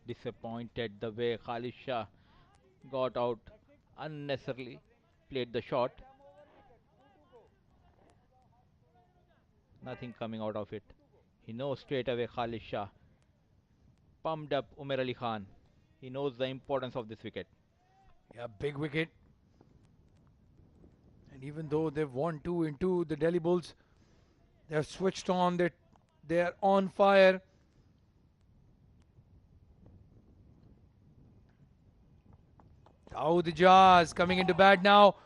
S2: Disappointed the way Khalid Shah got out unnecessarily, played the shot. Nothing coming out of it. He knows straight away Khalid Shah pumped up Umair Ali Khan. He knows the importance of this wicket.
S4: Yeah, big wicket. And even though they've won 2 in 2, the Delhi Bulls, they've switched on. They're on fire. Dawood Ejaz coming into bat now.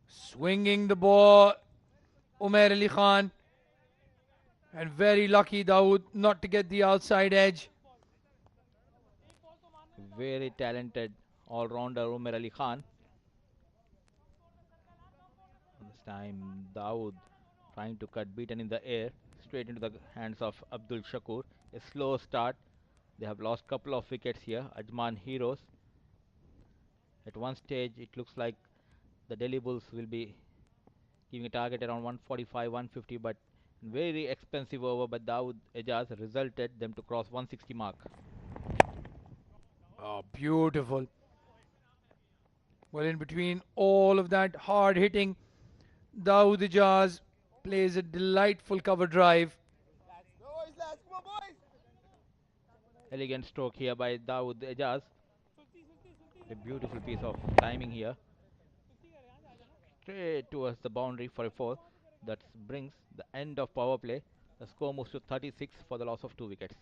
S4: Swinging the ball. Umair Ali Khan. And very lucky Dawood not to get the outside edge.
S2: Very talented all-rounder Umair Ali Khan. This time Dawood trying to cut beaten in the air, straight into the hands of Abdul Shakur. A slow start. They have lost couple of wickets here. Ajman Heroes. At one stage it looks like the Delhi Bulls will be giving a target around 145, 150, but very expensive over by Dawood Ejaz resulted them to cross 160 mark.
S4: Oh, beautiful. Well, in between all of that hard hitting, Dawood Ejaz plays a delightful cover drive.
S2: Elegant stroke here by Dawood Ejaz. A beautiful piece of timing here. Straight towards the boundary for a 4. That brings the end of power play. The score moves to 36 for the loss of 2 wickets.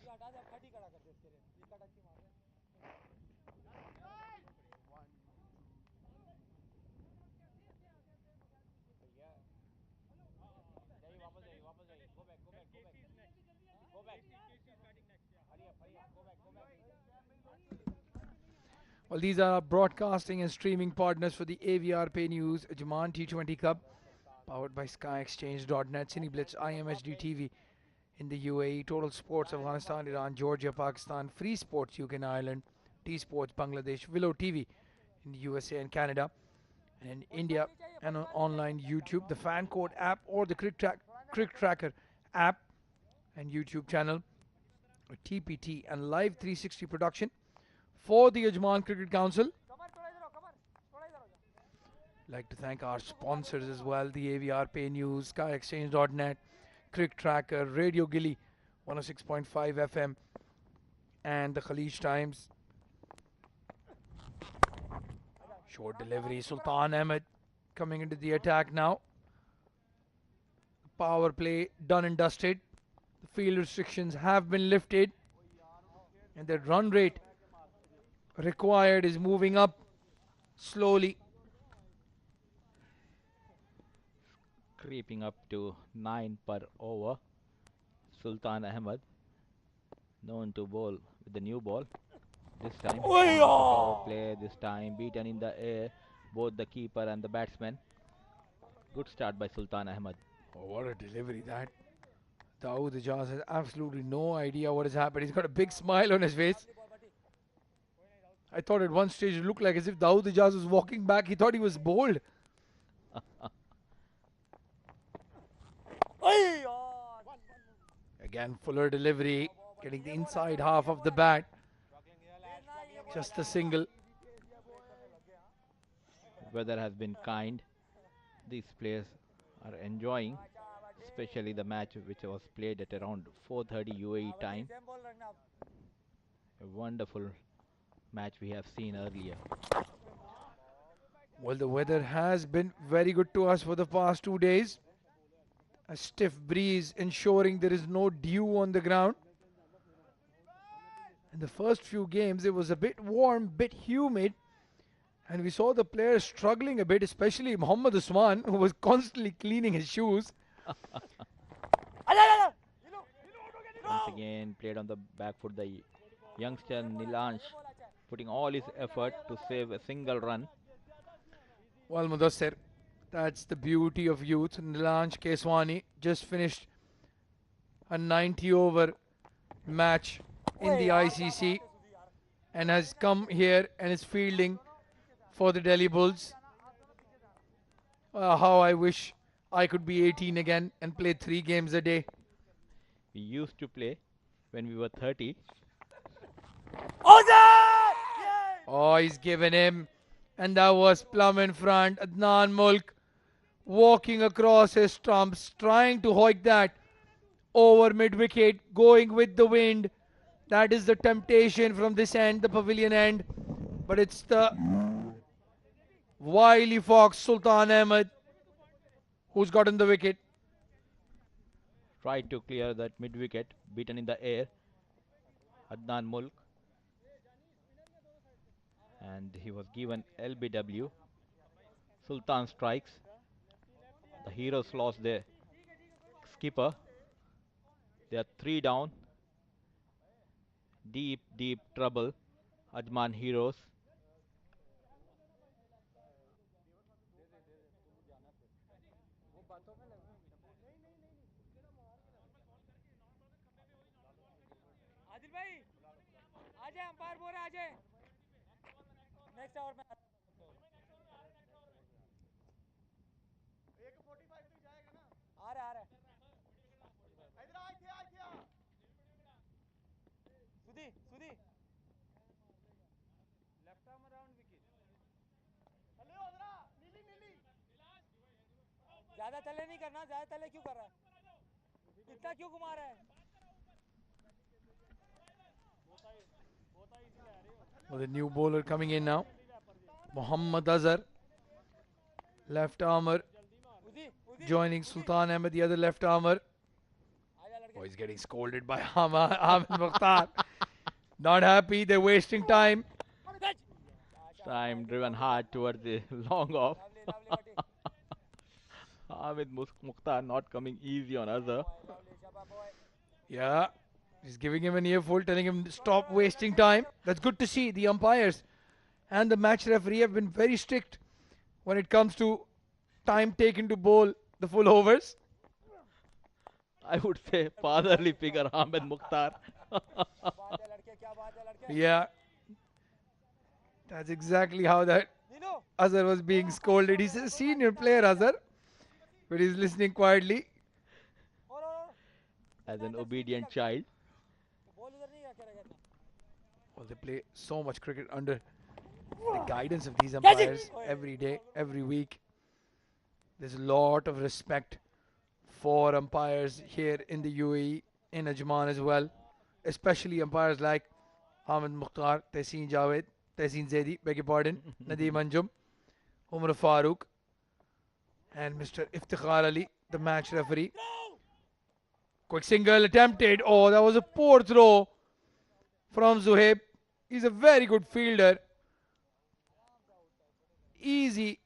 S4: Well, these are our broadcasting and streaming partners for the AVR Pay News Ajman T20 Cup, powered by SkyExchange.net, CineBlitz, IMHD TV in the UAE, Total Sports Afghanistan, Iran, Georgia, Pakistan, Free Sports UK and Ireland, T Sports Bangladesh, Willow TV in the USA and Canada, and in India and on online YouTube, the Fan Code app or the CricTracker app and YouTube channel, TPT and Live 360 production for the Ajman Cricket Council. Like to thank our sponsors as well, the AVR Pay News, SkyExchange.net, CricTracker, Radio Gilly, 106.5 FM, and the Khalid Times. Short delivery, Sultan Ahmed coming into the attack now. Power play done and dusted. The field restrictions have been lifted, and the run rate required is moving up slowly.
S2: Creeping up to 9 per over. Sultan Ahmed. known to bowl with the new ball. This time, wonderful power play. This time, beaten in the air, both the keeper and the batsman. Good start by Sultan Ahmed.
S4: Oh, what a delivery that. Dawood Ejaz has absolutely no idea what has happened. He's got a big smile on his face. I thought at one stage it looked like as if Dawood Ejaz was walking back. He thought he was bowled. Again, fuller delivery, getting the inside half of the bat. Just a single.
S2: Weather has been kind. These players are enjoying, especially the match which was played at around 4:30 UAE time. A wonderful match we have seen earlier.
S4: Well, the weather has been very good to us for the past 2 days. A stiff breeze ensuring there is no dew on the ground. In the first few games, it was a bit warm, bit humid, and we saw the players struggling a bit, especially Mohammad Usman, who was constantly cleaning his shoes.
S2: Once again, played on the back foot. The youngster Nilansh putting all his effort to save a single run.
S4: Well, Mudassir, that's the beauty of youth. Nilansh Keswani just finished a 90-over match in the ICC and has come here and is fielding for the Delhi Bulls. How I wish I could be 18 again and play 3 games a day.
S2: We used to play when we were 30.
S4: Oh, he's given him. And that was plumb in front. Adnan Mulk walking across his stumps, trying to hoik that over mid-wicket, going with the wind. That is the temptation from this end, the pavilion end. But it's the wily fox, Sultan Ahmed, who's gotten the wicket.
S2: Tried to clear that mid-wicket, beaten in the air. Adnan Mulk. And he was given LBW. Sultan strikes. The Heroes lost their skipper. They are 3 down. Deep, deep trouble. Ajman Heroes.
S6: ज्यादा तले नहीं करना ज्यादा तले क्यों कर रहा है इतना क्यों घुमा रहा है
S4: Well, the new bowler coming in now, Muhammad Azhar, left armer, joining Sultan Ahmed, the other left armer. Oh, he's getting scolded by Ahmed Mukhtar. Not happy, they're wasting time.
S2: Time driven hard towards the long off. Ahmed Mukhtar not coming easy on Azhar.
S4: Yeah, he's giving him an earful, telling him stop wasting time. That's good to see. The umpires and the match referee have been very strict when it comes to time taken to bowl the full overs.
S2: I would say fatherly figure Ahmed Mukhtar.
S4: Yeah, that's exactly how that Azhar was being scolded. He's a senior player, Azhar, but he's listening quietly.
S2: As an obedient child.
S4: Well, they play so much cricket under the guidance of these umpires every day, every week. There's a lot of respect for umpires here in the UAE, in Ajman as well, especially umpires like Ahmed Mukhtar, Tehseen Javed, Tehseen Zaidi, beg your pardon, Nadeem Anjum, Umar Farooq, and Mr. Iftikhar Ali, the match referee. Quick single attempted. Oh, that was a poor throw from Zuhaib. He's a very good fielder. Easy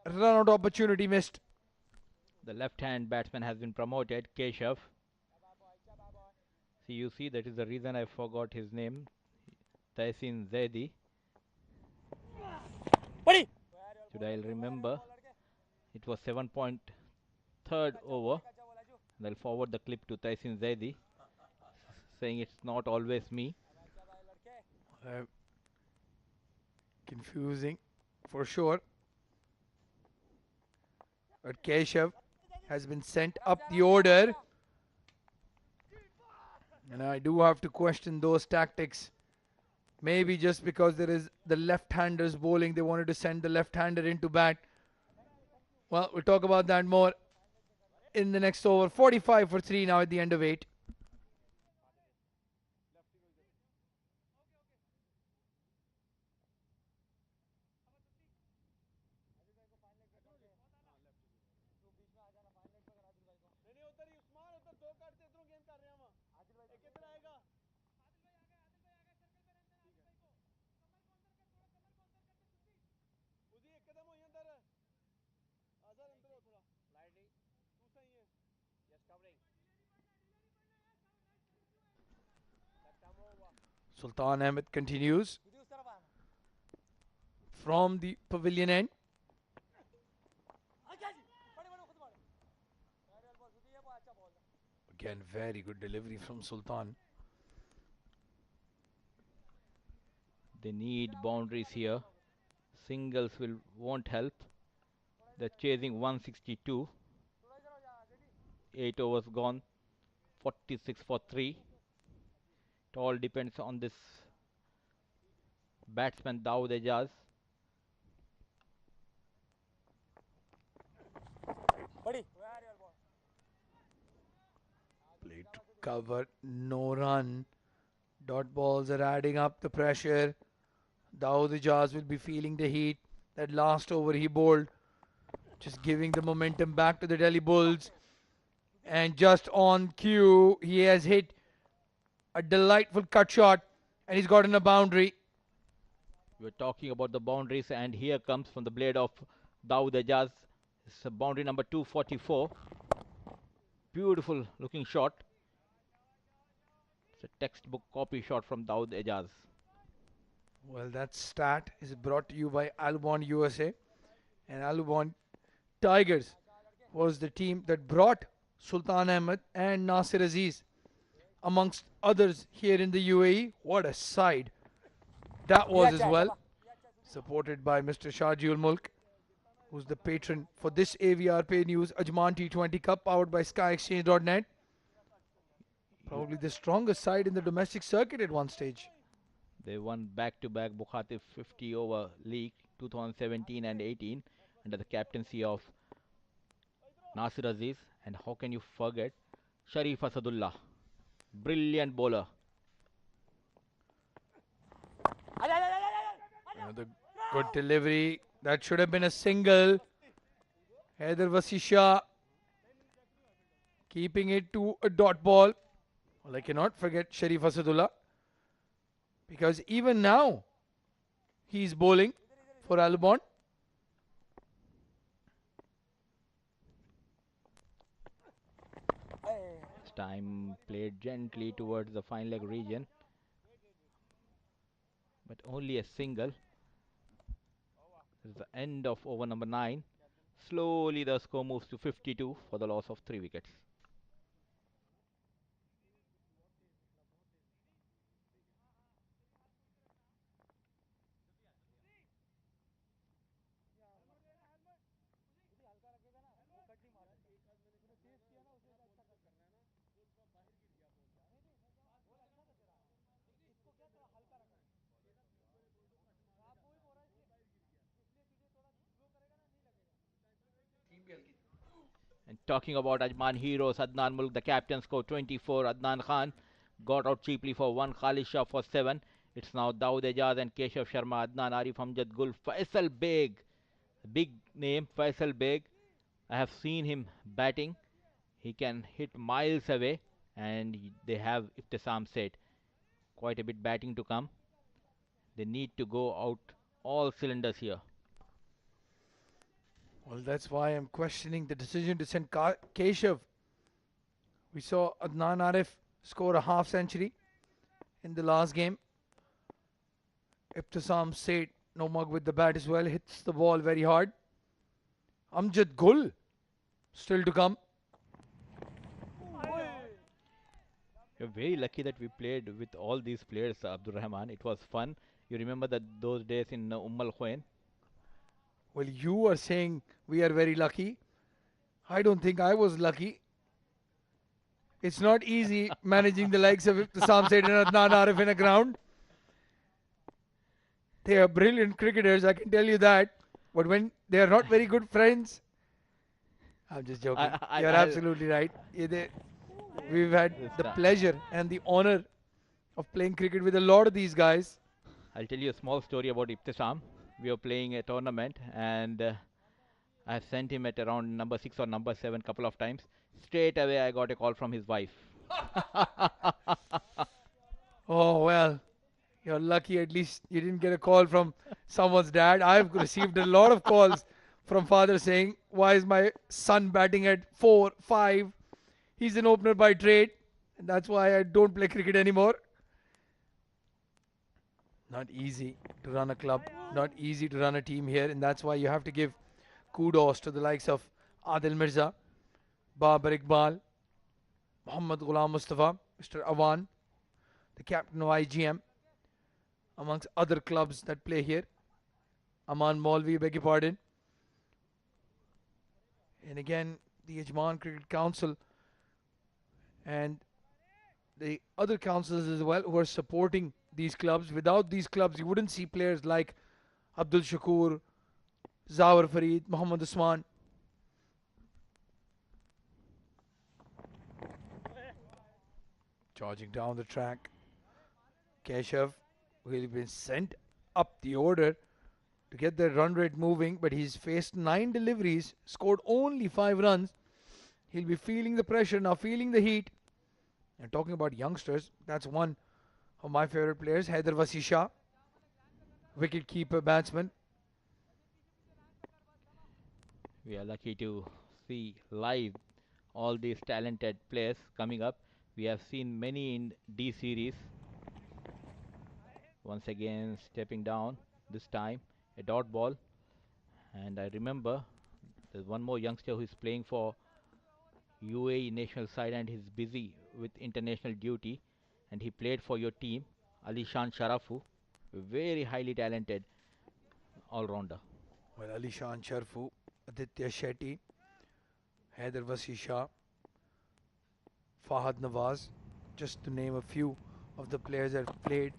S4: run out opportunity missed.
S2: The left-hand batsman has been promoted, Keshav. See, you see, that is the reason I forgot his name. Taisin Zaidi. Should I remember? It was 7.3rd over. And I'll forward the clip to Taisin Zaidi, saying it's not always me.
S4: Confusing for sure. But Keshav has been sent up the order. And I do have to question those tactics. Maybe just because there is the left-handers bowling, they wanted to send the left-hander into bat. Well, we'll talk about that more in the next over. 45 for 3 now at the end of 8. Sultan Ahmed continues from the pavilion end. Again, very good delivery from Sultan.
S2: They need boundaries here. Singles won't help. They're chasing 162. 8 overs gone. 46 for 3. It all depends on this batsman Dawood Ejaz.
S4: Played to cover, no run. Dot balls are adding up the pressure. Dawood Ejaz will be feeling the heat. That last over he bowled, just giving the momentum back to the Delhi Bulls. And just on cue, he has hit a delightful cut shot and he's gotten a boundary.
S2: We're talking about the boundaries, and here comes from the blade of Dawood Ejaz. It's a boundary number 244. Beautiful looking shot. It's a textbook copy shot from Dawood Ejaz.
S4: Well, that stat is brought to you by Albon USA. And Albon Tigers was the team that brought Sultan Ahmed and Nasir Aziz, amongst others, here in the UAE. What a side that was as well. Supported by Mr. Shahjul Mulk, who's the patron for this AVR Pay News Ajman T20 Cup, powered by SkyExchange.net. Probably the strongest side in the domestic circuit at one stage.
S2: They won back-to-back Bukhatif 50 over league 2017 and 18 under the captaincy of Nasir Aziz. And how can you forget Sharif Asadullah, brilliant bowler.
S4: Another good delivery. That should have been a single. Haider Vasisha keeping it to a dot ball. Well, I cannot forget Sharif Asadullah, because even now he's bowling for Albon.
S2: This time played gently towards the fine leg region, but only a single. This is the end of over number 9. Slowly the score moves to 52 for the loss of 3 wickets. And talking about Ajman Heroes, Adnan Mulk, the captain, scored 24. Adnan Khan got out cheaply for 1. Khalid Shah for 7. It's now Dawood Ejaz and Keshav Sharma, Adnan, Arif, Amjad, Gul, Faisal Baig. Big name, Faisal Baig. I have seen him batting. He can hit miles away, and they have Iftisam said quite a bit batting to come. They need to go out all cylinders here.
S4: Well, that's why I'm questioning the decision to send Keshav. We saw Adnan Arif score a half century in the last game. Ibtisam Seth, no mug with the bat as well, hits the ball very hard. Amjad Gul, still to come.
S2: You're very lucky that we played with all these players, Abdul Rahman. It was fun. You remember that those days in Al Khawain?
S4: Well, you are saying we are very lucky. I don't think I was lucky. It's not easy managing the likes of Ibtisam Seth and Adnan Arif in a ground. They are brilliant cricketers, I can tell you that. But when they are not very good friends, I'm just joking. You're absolutely right. We've had the pleasure and the honor of playing cricket with a lot of these guys.
S2: I'll tell you a small story about Ibtisam. We were playing a tournament and I sent him at around number 6 or number 7 couple of times. Straight away I got a call from his wife.
S4: Oh, well, you're lucky at least you didn't get a call from someone's dad. I've received a lot of calls from father saying, why is my son batting at 4, 5? He's an opener by trade, and that's why I don't play cricket anymore. Not easy to run a club, not easy to run a team here, and that's why you have to give kudos to the likes of Adil Mirza, Babar Iqbal, Muhammad Ghulam Mustafa, Mr. Awan, the captain of IGM, amongst other clubs that play here. Aman Maulvi, beg your pardon. And again, the Ajman Cricket Council and the other councils as well who are supporting these clubs. Without these clubs, you wouldn't see players like Abdul Shakur, Zawar Fareed, Muhammad Usman. Charging down the track. Keshav will be sent up the order to get the run rate moving, but he's faced 9 deliveries, scored only 5 runs. He'll be feeling the pressure now, feeling the heat. And talking about youngsters, that's one of my favorite players, Haider Wasi Shah, wicket keeper batsman.
S2: We are lucky to see live all these talented players coming up. We have seen many in D series. Once again stepping down, this time a dot ball. And I remember there's one more youngster who is playing for UAE national side and he's busy with international duty, and he played for your team, Ali Shan Sharafu, very highly talented all-rounder.
S4: Well, Ali Shan Sharafu, Aditya Shetty, Haider Wasi Shah, Fahad Nawaz, just to name a few of the players that have played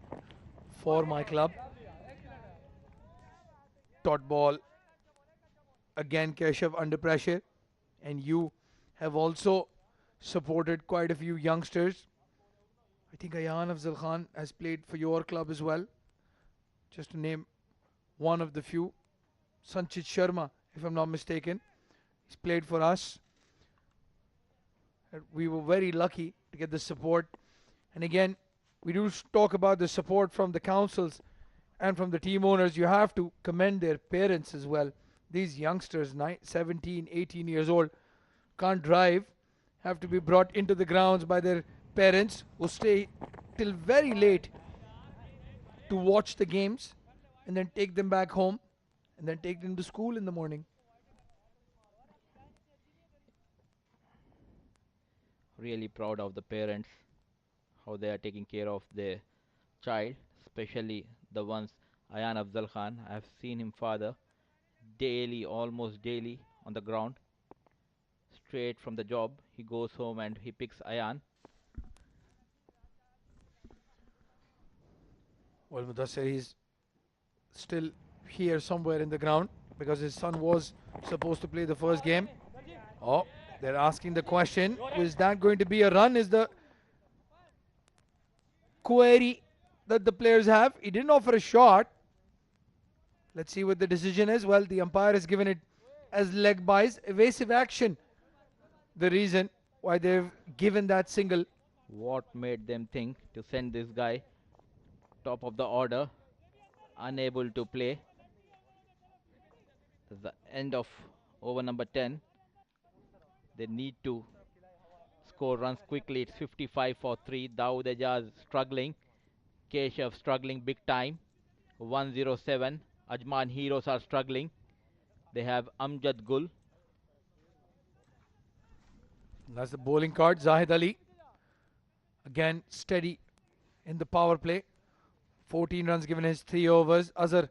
S4: for my club. Dot ball, again Keshav under pressure, and you have also supported quite a few youngsters. I think Ayan Afzal Khan has played for your club as well, just to name one of the few. Sanchit Sharma, if I'm not mistaken, he's played for us. And we were very lucky to get the support. And again, we do talk about the support from the councils and from the team owners. You have to commend their parents as well. These youngsters, 17, 18 years old, can't drive, have to be brought into the grounds by their parents who stay till very late to watch the games and then take them back home and then take them to school in the morning.
S2: Really proud of the parents, how they are taking care of their child, especially the ones Ayan Afzal Khan. I have seen him father daily, almost daily on the ground. Straight from the job, he goes home and he picks Ayan.
S4: Well, Mudassir, he's still here somewhere in the ground because his son was supposed to play the first game. Oh, they're asking the question, is that going to be a run? Is the query that the players have. He didn't offer a shot. Let's see what the decision is. Well, the umpire has given it as leg buys, evasive action. The reason why they've given that single.
S2: What made them think to send this guy top of the order, unable to play? This is the end of over number 10. They need to score runs quickly. It's 55 for 3. Dawood Ejaz struggling. Keshav struggling big time. 107. Ajman Heroes are struggling. They have Amjad Gul.
S4: That's the bowling card. Zahid Ali. Again, steady in the power play. 14 runs given in his 3 overs. Azhar,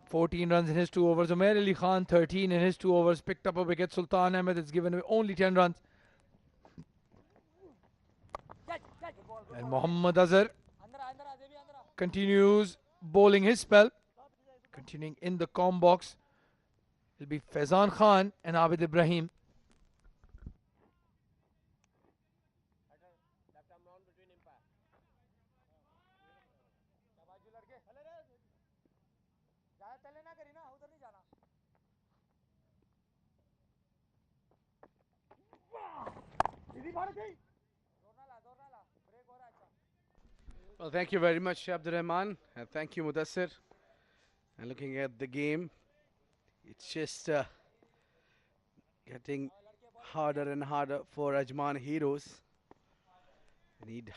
S4: 14 runs in his 2 overs. Umair Ali Khan, 13 in his 2 overs. Picked up a wicket. Sultan Ahmed has given away only 10 runs. And Mohammad Azhar continues bowling his spell. Continuing in the com box. It'll be Faizan Khan and Abid Ibrahim.
S1: Well, thank you very much, Abdul Rehman, and thank you, Mudassir. And looking at the game, it's just getting harder and harder for Ajman Heroes. They need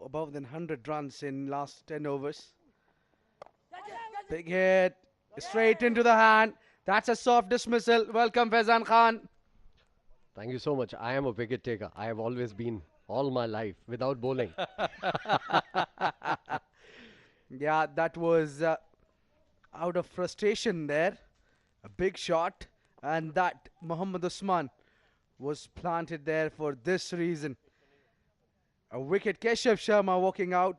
S1: above than 100 runs in last 10 overs. Big hit, straight into the hand. That's a soft dismissal. Welcome, Faizan Khan.
S3: Thank you so much. I am a wicket taker. I have always been all my life without bowling.
S1: Yeah, that was out of frustration there. A big shot, and that Muhammad Usman was planted there for this reason. A wicket. Keshav Sharma walking out.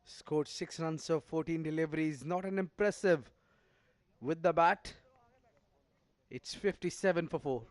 S1: Scored 6 runs of 14 deliveries. Not an impressive with the bat. It's 57 for 4.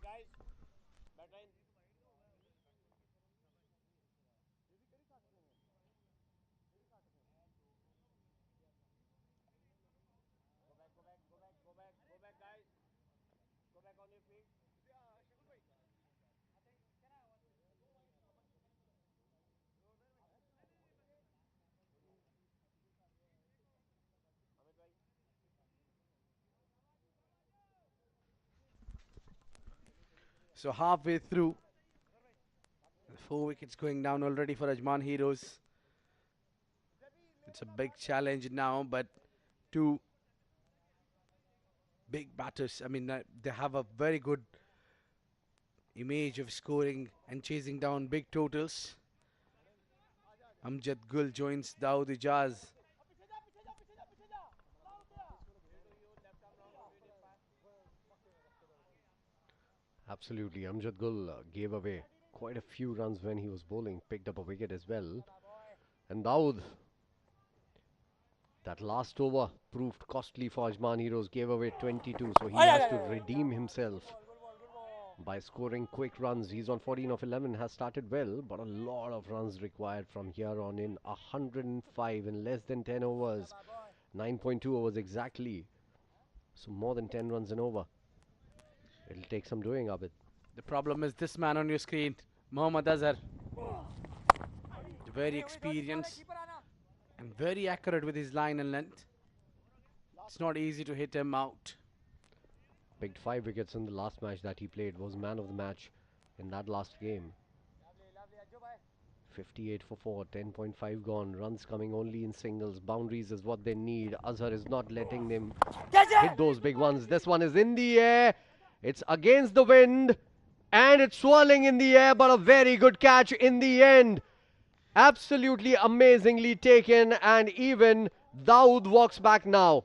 S1: So halfway through, 4 wickets going down already for Ajman Heroes. It's a big challenge now, but 2 big batters. I mean, they have a very good image of scoring and chasing down big totals. Amjad Gul joins Dawood Ejaz.
S3: Absolutely. Amjad Gul gave away quite a few runs when he was bowling, picked up a wicket as well. And Dawood, that last over proved costly for Ajman Heroes, gave away 22, so he has to redeem himself by scoring quick runs. He's on 14 of 11, has started well, but a lot of runs required from here on in. 105 in less than 10 overs, 9.2 overs exactly. So more than 10 runs an over. It'll take some doing, Abid.
S1: The problem is this man on your screen, Mohammad Azhar. Very experienced and very accurate with his line and length. It's not easy to hit him out.
S3: Picked 5 wickets in the last match that he played, was man of the match in that last game. 58 for 4, 10.5 gone, runs coming only in singles, boundaries is what they need. Azhar is not letting them hit those big ones. This one is in the air, it's against the wind, and it's swirling in the air, but a very good catch in the end. Absolutely amazingly taken, and even Dawood walks back now.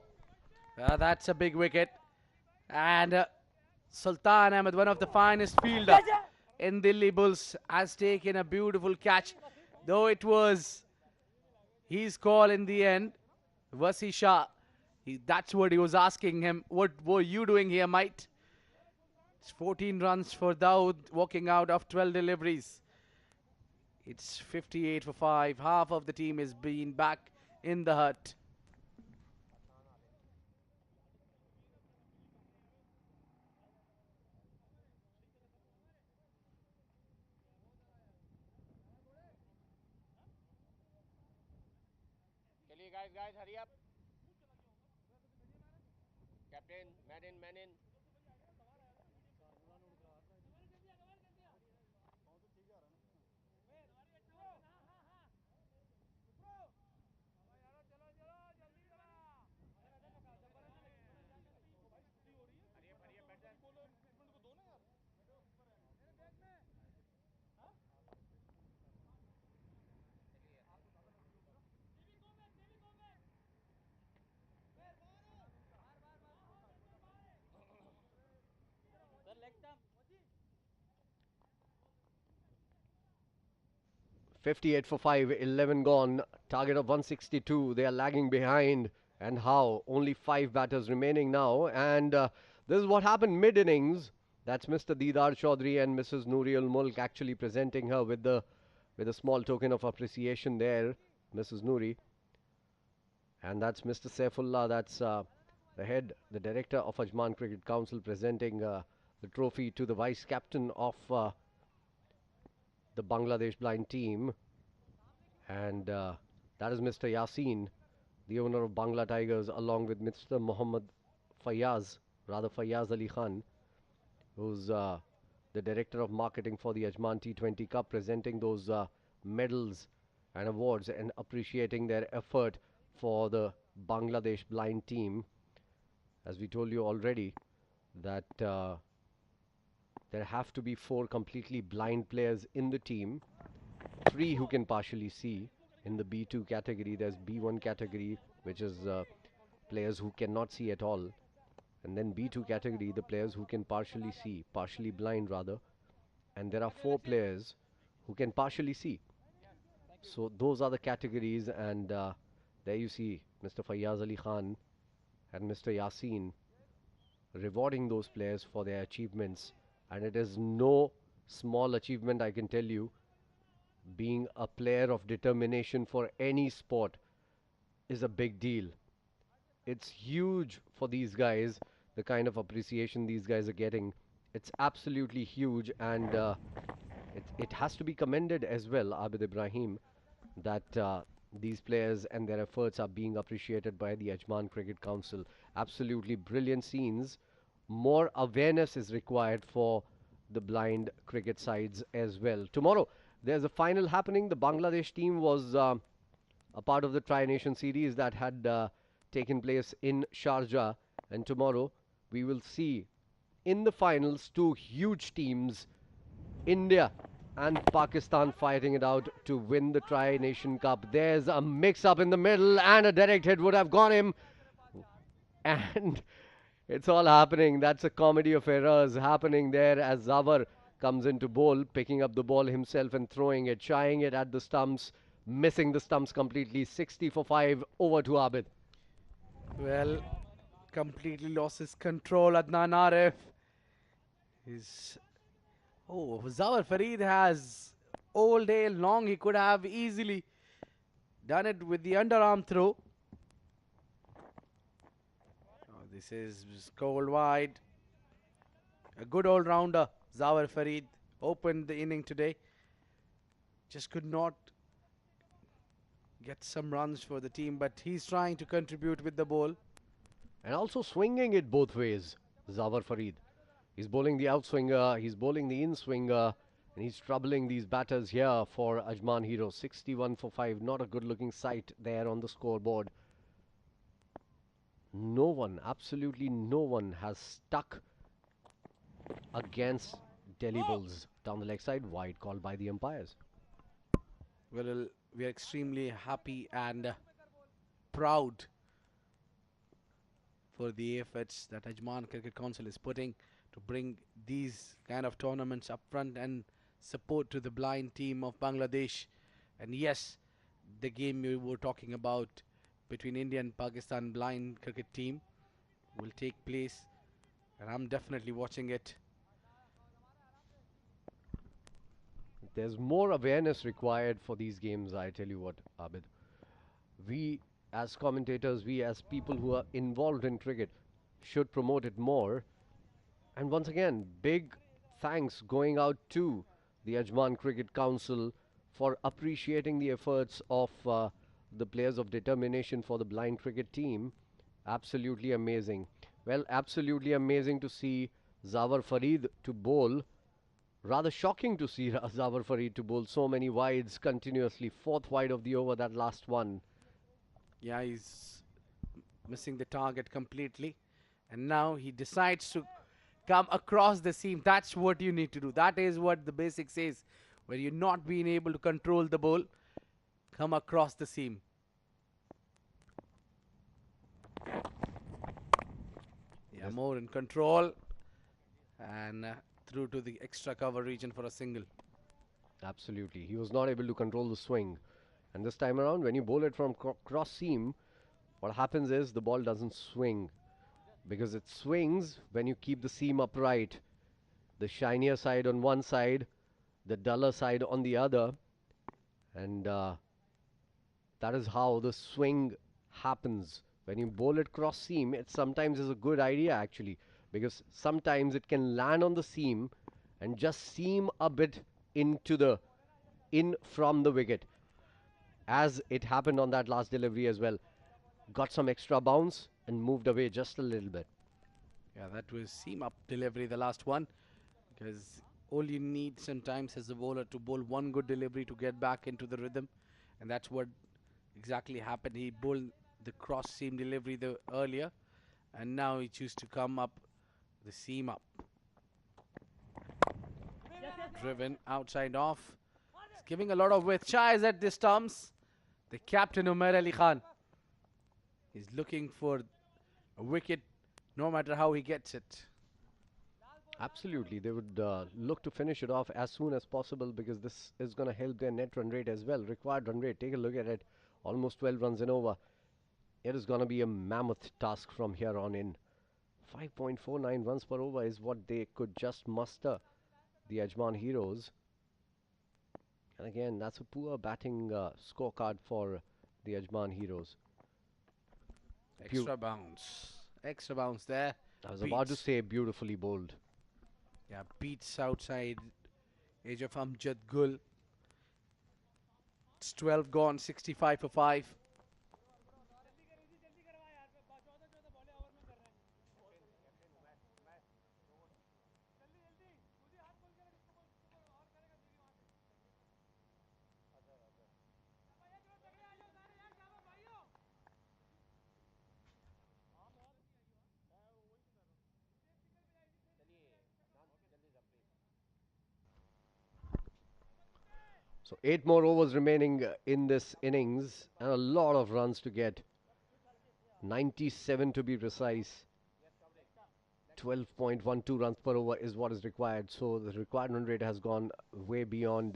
S1: That's a big wicket. And Sultan Ahmed, one of the finest fielders in Delhi Bulls, has taken a beautiful catch. Though it was his call in the end, Wasi Shah, that's what he was asking him. What were you doing here, mate? It's 14 runs for Dawood, walking out of 12 deliveries. It's 58 for 5. Half of the team is being back in the hut.
S8: Guys, hurry up. Captain, man in, man in.
S3: 58 for 5, 11 gone. Target of 162. They are lagging behind. And how? Only 5 batters remaining now. And this is what happened mid-innings. That's Mr. Deedar Chaudhary and Mrs. Nooriul Mulk actually presenting her with a small token of appreciation there, Mrs. Noori. And that's Mr. Saifullah, that's the director of Ajman Cricket Council, presenting the trophy to the vice captain of the Bangladesh blind team. And that is Mr. Yasin, the owner of Bangla Tigers, along with Mr. Muhammad Fayaz Ali Khan, who's the director of marketing for the Ajman T20 Cup, presenting those medals and awards and appreciating their effort for the Bangladesh blind team. As we told you already, that there have to be 4 completely blind players in the team, 3 who can partially see. In the B2 category, there's B1 category, which is players who cannot see at all. And then B2 category, the players who can partially see, partially blind rather. And there are 4 players who can partially see. So those are the categories, and there you see Mr. Fayaz Ali Khan and Mr. Yasin rewarding those players for their achievements. And it is no small achievement, I can tell you. Being a player of determination for any sport is a big deal. It's huge for these guys, the kind of appreciation these guys are getting. It's absolutely huge, and it has to be commended as well, Abid Ibrahim, that these players and their efforts are being appreciated by the Ajman Cricket Council. Absolutely brilliant scenes. More awareness is required for the blind cricket sides as well. Tomorrow, there's a final happening. The Bangladesh team was a part of the Tri-Nation series that had taken place in Sharjah. And tomorrow, we will see in the finals 2 huge teams, India and Pakistan, fighting it out to win the Tri-Nation Cup. There's a mix-up in the middle, and a direct hit would have gone him. And it's all happening. That's a comedy of errors happening there as Zawar comes into bowl, picking up the ball himself and throwing it, shying it at the stumps, missing the stumps completely. 60 for 5, over to Abid.
S1: Well, completely lost his control. Adnan Arif is... Oh, Zawar Farid has all day long. He could have easily done it with the underarm throw. Oh, this is cold wide. A good all-rounder, Zawar Farid, opened the inning today. Just could not get some runs for the team, but he's trying to contribute with the ball.
S3: And also swinging it both ways, Zawar Farid. He's bowling the outswinger, he's bowling the in-swinger, and he's troubling these batters here for Ajman Heroes. 61 for 5, not a good-looking sight there on the scoreboard. No one, absolutely no one has stuck against Delhi Bulls down the leg side. Wide call by the umpires.
S1: Well, we are extremely happy and proud for the efforts that Ajman Cricket Council is putting to bring these kind of tournaments up front and support to the blind team of Bangladesh. And yes, the game we were talking about between India and Pakistan blind cricket team will take place, and I'm definitely watching it.
S3: There's more awareness required for these games, I tell you what, Abid. We as commentators, we as people who are involved in cricket should promote it more. And once again, big thanks going out to the Ajman Cricket Council for appreciating the efforts of the players of determination for the blind cricket team. Absolutely amazing. Well, absolutely amazing to see Zawar Farid to bowl. Rather shocking to see Zawar Farid to bowl so many wides continuously. 4th wide of the over, that last one.
S1: Yeah, he's missing the target completely. And now he decides to come across the seam. That's what you need to do. That is what the basic says. Where you're not being able to control the ball, come across the seam. Yeah, more in control. And through to the extra cover region for a single.
S3: Absolutely. He was not able to control the swing. And this time around, when you bowl it from cross seam, what happens is the ball doesn't swing because it swings when you keep the seam upright. The shinier side on one side, the duller side on the other. And that is how the swing happens. When you bowl it cross seam, it sometimes is a good idea actually, because sometimes it can land on the seam and just seam a bit into the in from the wicket, as it happened on that last delivery as well. Got some extra bounce and moved away just a little bit.
S1: Yeah, that was seam up delivery, the last one, because all you need sometimes as a bowler to bowl one good delivery to get back into the rhythm, and that's what exactly happened. He bowled the cross seam delivery the earlier, and now he chose to come up the seam up. Driven outside off. He's giving a lot of width. Shah is at the stumps. The captain Umair Ali Khan is looking for a wicket no matter how he gets it.
S3: Absolutely, they would look to finish it off as soon as possible because this is going to help their net run rate as well. Required run rate, take a look at it, almost 12 runs in over. It is going to be a mammoth task from here on in. 5.49 runs per over is what they could just muster, the Ajman Heroes. And again, that's a poor batting scorecard for the Ajman Heroes.
S1: Extra bounce. Extra bounce there.
S3: I was about to say beautifully bowled.
S1: Yeah, beats outside edge of Amjad Gul. It's 12 gone, 65 for 5.
S3: So 8 more overs remaining in this innings and a lot of runs to get. 97 to be precise. 12.12 runs per over is what is required. So the required run rate has gone way beyond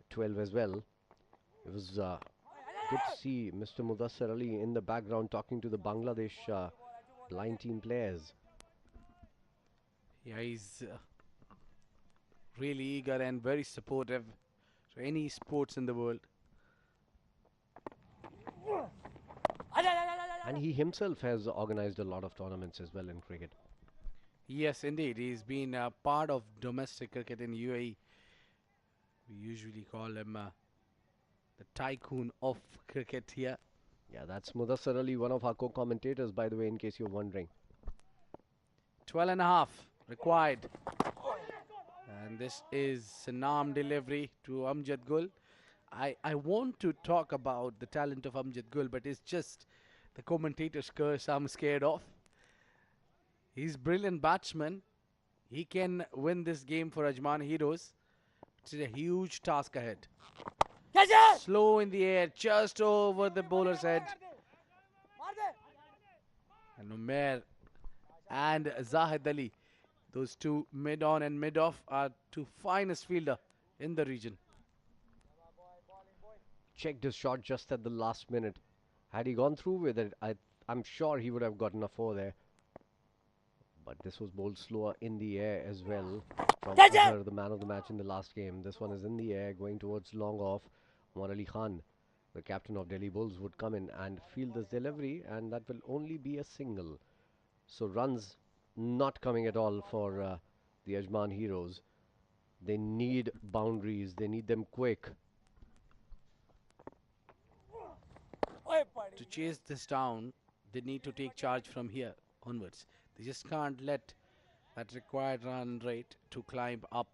S3: 12 as well. It was good to see Mr. Mudassar Ali in the background talking to the Bangladesh blind team players.
S1: Yeah, he's really eager and very supportive to any sports in the world.
S3: And he himself has organized a lot of tournaments as well in cricket.
S1: Yes, indeed. He's been a part of domestic cricket in UAE. We usually call him the tycoon of cricket here.
S3: Yeah, that's Mudassar Ali, one of our co-commentators, by the way, in case you're wondering.
S1: 12 and a half required. And this is Sanam delivery to Amjad Gul. I want to talk about the talent of Amjad Gul, but it's just the commentator's curse I'm scared of. He's a brilliant batsman. He can win this game for Ajman Heroes. It's a huge task ahead. Slow in the air, just over the bowler's head. And Umair and Zahid Ali, those two mid-on and mid-off, are two finest fielder in the region.
S3: Checked his shot just at the last minute. Had he gone through with it, I'm sure he would have gotten a 4 there. But this was bowled slower in the air as well from Azhar, the man of the match in the last game. This one is in the air, going towards long off. Umar Ali Khan, the captain of Delhi Bulls, would come in and field this delivery, and that will only be a single. So runs not coming at all for the Ajman Heroes. They need boundaries. They need them quick.
S1: To chase this down, they need to take charge from here onwards. They just can't let that required run rate to climb up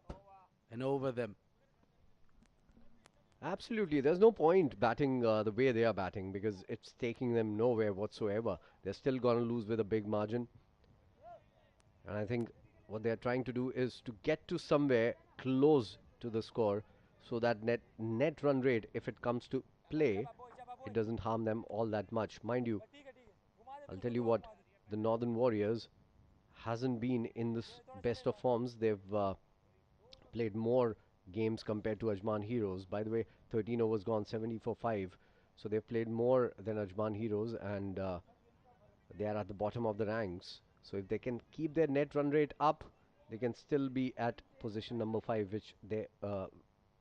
S1: and over them.
S3: Absolutely. There's no point batting the way they are batting because it's taking them nowhere whatsoever. They're still going to lose with a big margin. And I think what they're trying to do is to get to somewhere close to the score so that net run rate, if it comes to play, it doesn't harm them all that much. Mind you, I'll tell you what, the Northern Warriors hasn't been in this best of forms. They've played more games compared to Ajman Heroes. By the way, 13 overs gone, 70 for 5. So they've played more than Ajman Heroes, and they are at the bottom of the ranks. So if they can keep their net run rate up, they can still be at position number 5,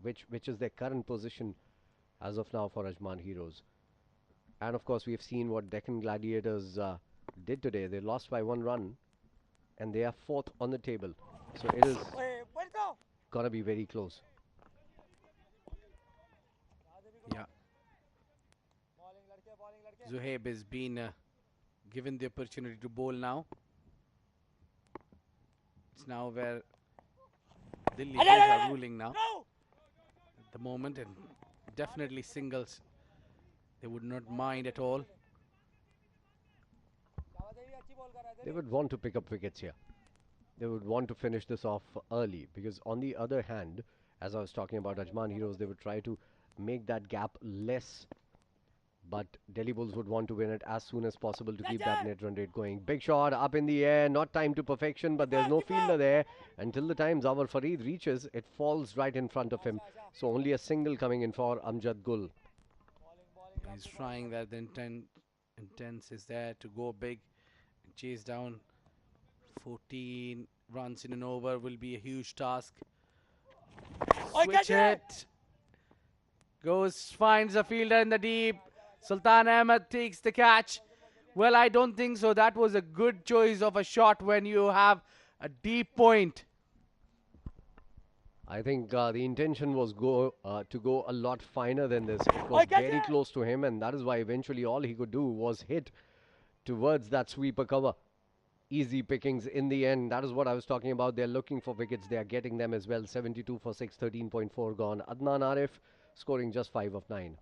S3: which is their current position as of now for Ajman Heroes. And of course, we have seen what Deccan Gladiators did today. They lost by 1 run, and they are 4th on the table. So it is gonna be very close.
S1: Yeah. Zuhaib has been given the opportunity to bowl now. It's now where Delhi are ruling now at the moment, and definitely singles. They would not mind at all.
S3: They would want to pick up wickets here. They would want to finish this off early, because on the other hand, as I was talking about Ajman Heroes, they would try to make that gap less, but Delhi Bulls would want to win it as soon as possible to keep that net run rate going. Big shot up in the air, not timed to perfection, but there's no fielder there. Until the time Zawar Fareed reaches, it falls right in front of him. So only a single coming in for Amjad Gul.
S1: He's trying that. The intense is there to go big and chase down. 14 runs in an over will be a huge task. Switch it. Goes, finds a fielder in the deep. Sultan Ahmed takes the catch. Well, I don't think so. That was a good choice of a shot when you have a deep point.
S3: I think the intention was to go a lot finer than this. It was very close to him, and that is why eventually all he could do was hit towards that sweeper cover. Easy pickings in the end. That is what I was talking about. They're looking for wickets. They are getting them as well. 72 for 6, 13.4 gone. Adnan Arif scoring just 5 of 9.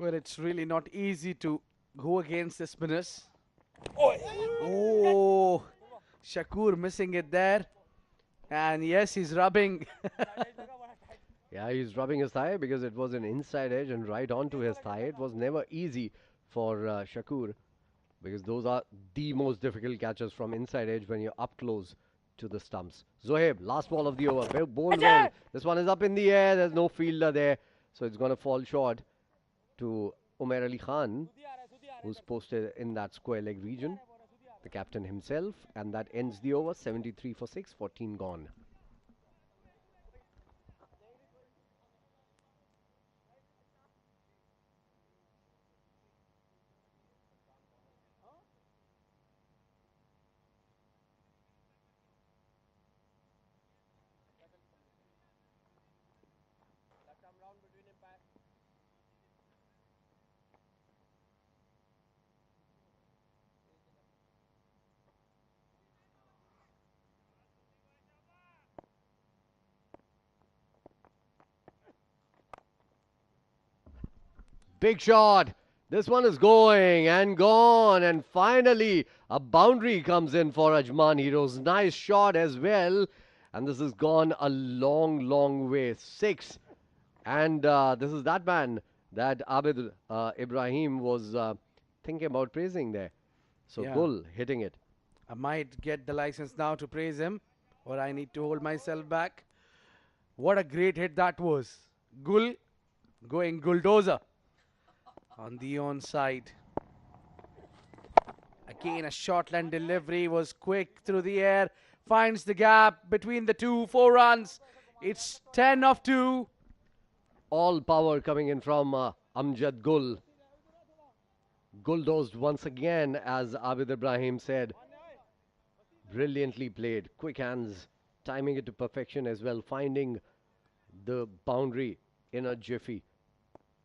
S1: Well, it's really not easy to go against the spinners. Oh, Shakur missing it there. And yes, he's rubbing.
S3: Yeah, he's rubbing his thigh because it was an inside edge and right onto his thigh. It was never easy for Shakur, because those are the most difficult catches from inside edge when you're up close to the stumps. Zohaib, last ball of the over. Ball well. This one is up in the air. There's no fielder there, so it's going to fall short to Umair Ali Khan, who's posted in that square leg region, the captain himself, and that ends the over. 73 for 6, 14 gone. Big shot. This one is going and gone, and finally a boundary comes in for Ajman Heroes. Nice shot as well, and this has gone a long, long way. 6, and this is that man that Abid Ibrahim was thinking about praising there. So
S1: Yeah.
S3: Gul hitting it.
S1: I might get the license now to praise him, or I need to hold myself back. What a great hit that was. Gul going bulldozer on the onside. Again, a shortland delivery was quick through the air. Finds the gap between the two. 4 runs. It's 10 of 2.
S3: All power coming in from Amjad Gul. Bulldozed once again, as Abid Ibrahim said. Brilliantly played. Quick hands, timing it to perfection as well, finding the boundary in a jiffy.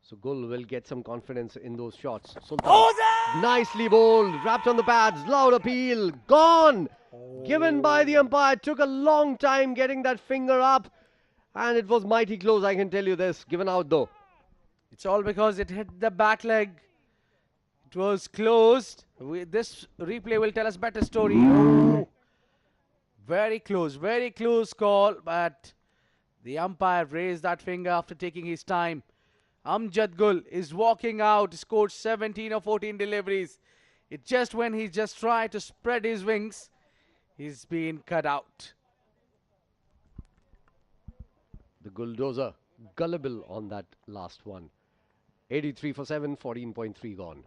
S3: So Gul will get some confidence in those shots. Sultan, nicely bowled, wrapped on the pads, loud appeal, gone. given by the umpire. Took a long time getting that finger up, and it was mighty close, I can tell you this. Given out though.
S1: It's all because it hit the back leg. It was closed. This replay will tell us better story. Oh, very close call, but the umpire raised that finger after taking his time. Amjad Gul is walking out, scored 17 or 14 deliveries. It just when he just tried to spread his wings, he's been cut out.
S3: The Bulldozer gullible on that last one. 83 for 7, 14.3 gone.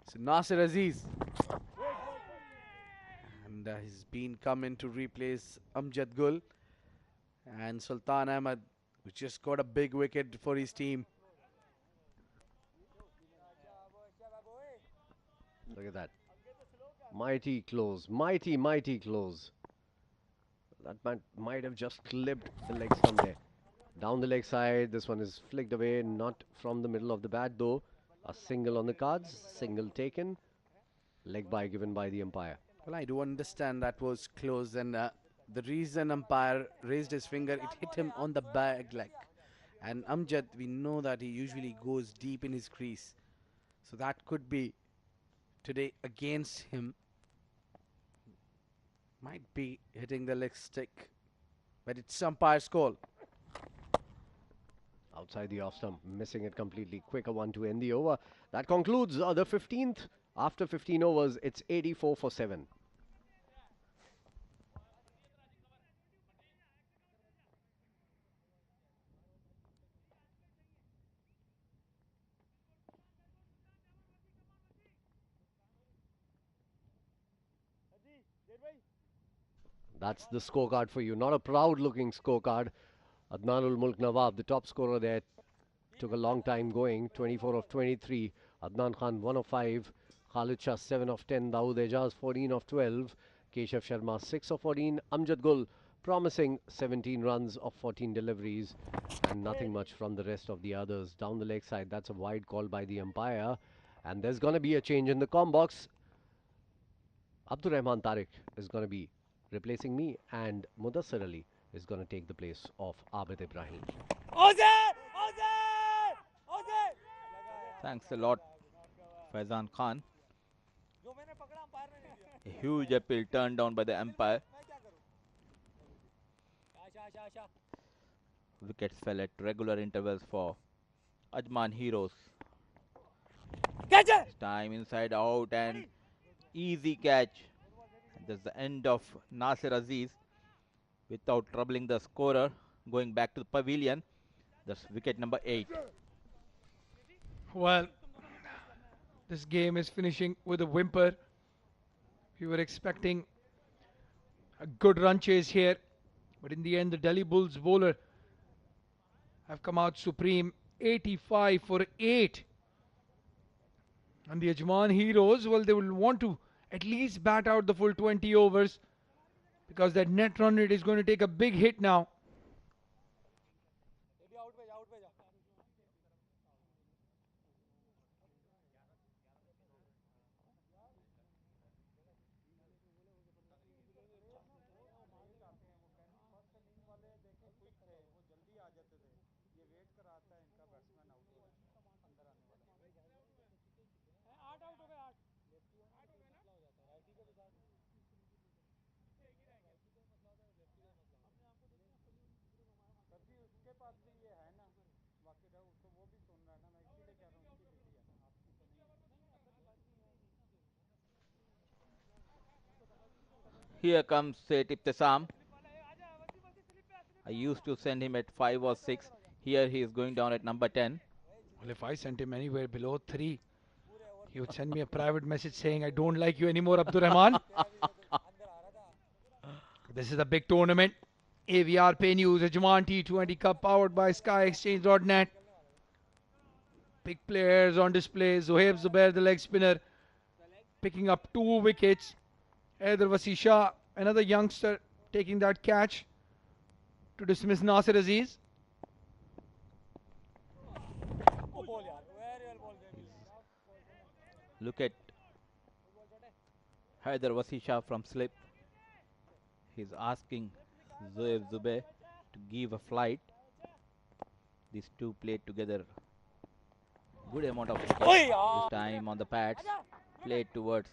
S1: So Nasir Aziz. And he's been coming to replace Amjad Gul. And Sultan Ahmed, who just got a big wicket for his team.
S3: Look at that. Mighty close. Mighty close. That might have just clipped the leg stump there. Down the leg side. This one is flicked away. Not from the middle of the bat though. A single on the cards. Single taken. Leg bye given by the umpire.
S1: Well, I do understand that was close, and the reason umpire raised his finger, it hit him on the back leg. And Amjad, we know that he usually goes deep in his crease. So that could be today against him. Might be hitting the leg stick, but it's umpire's call.
S3: Outside the off stump, missing it completely. Quicker one to end the over. That concludes the 15th. After 15 overs, it's 84 for 7. That's the scorecard for you. Not a proud looking scorecard. Adnan Mulk Nawab, the top scorer there, took a long time going. 24 of 23. Adnan Khan 1 of 5. Khalid Shah 7 of 10. Dawood Ejaz 14 of 12. Keshav Sharma 6 of 14. Amjad Gul promising 17 runs of 14 deliveries. And nothing much from the rest of the others. Down the leg side, that's a wide call by the umpire. And there's going to be a change in the com box. Abdur Rehman Tariq is going to be replacing me, and Mudassir Ali is going to take the place of Abid Ibrahim.
S2: Thanks a lot, Faizan Khan. A huge appeal turned down by the umpire. Wickets fell at regular intervals for Ajman Heroes. This time inside out and easy catch. That's the end of Nasir Aziz without troubling the scorer. Going back to the pavilion. That's wicket number 8.
S4: Well, this game is finishing with a whimper. We were expecting a good run chase here, but in the end the Delhi Bulls bowler have come out supreme. 85 for 8. And the Ajman Heroes, well, they will want to at least bat out the full 20 overs, because that net run rate is going to take a big hit now.
S2: Here comes Said Ibtisam. I used to send him at 5 or 6. Here he is going down at number 10.
S4: Well, if I sent him anywhere below 3, he would send me a private message saying, I don't like you anymore, Abdur Rahman. This is a big tournament. AVR Pay News, Ajman T20 Cup powered by SkyExchange.net. Big players on display. Zohaib Zubair, the leg spinner, picking up 2 wickets. Haider Wasi Shah, another youngster, taking that catch to dismiss Nasir Aziz.
S2: Look at Haider Wasi Shah from slip. He's asking Zohaib Zubair to give a flight. These two played together good amount of cricket. This time on the pads, played towards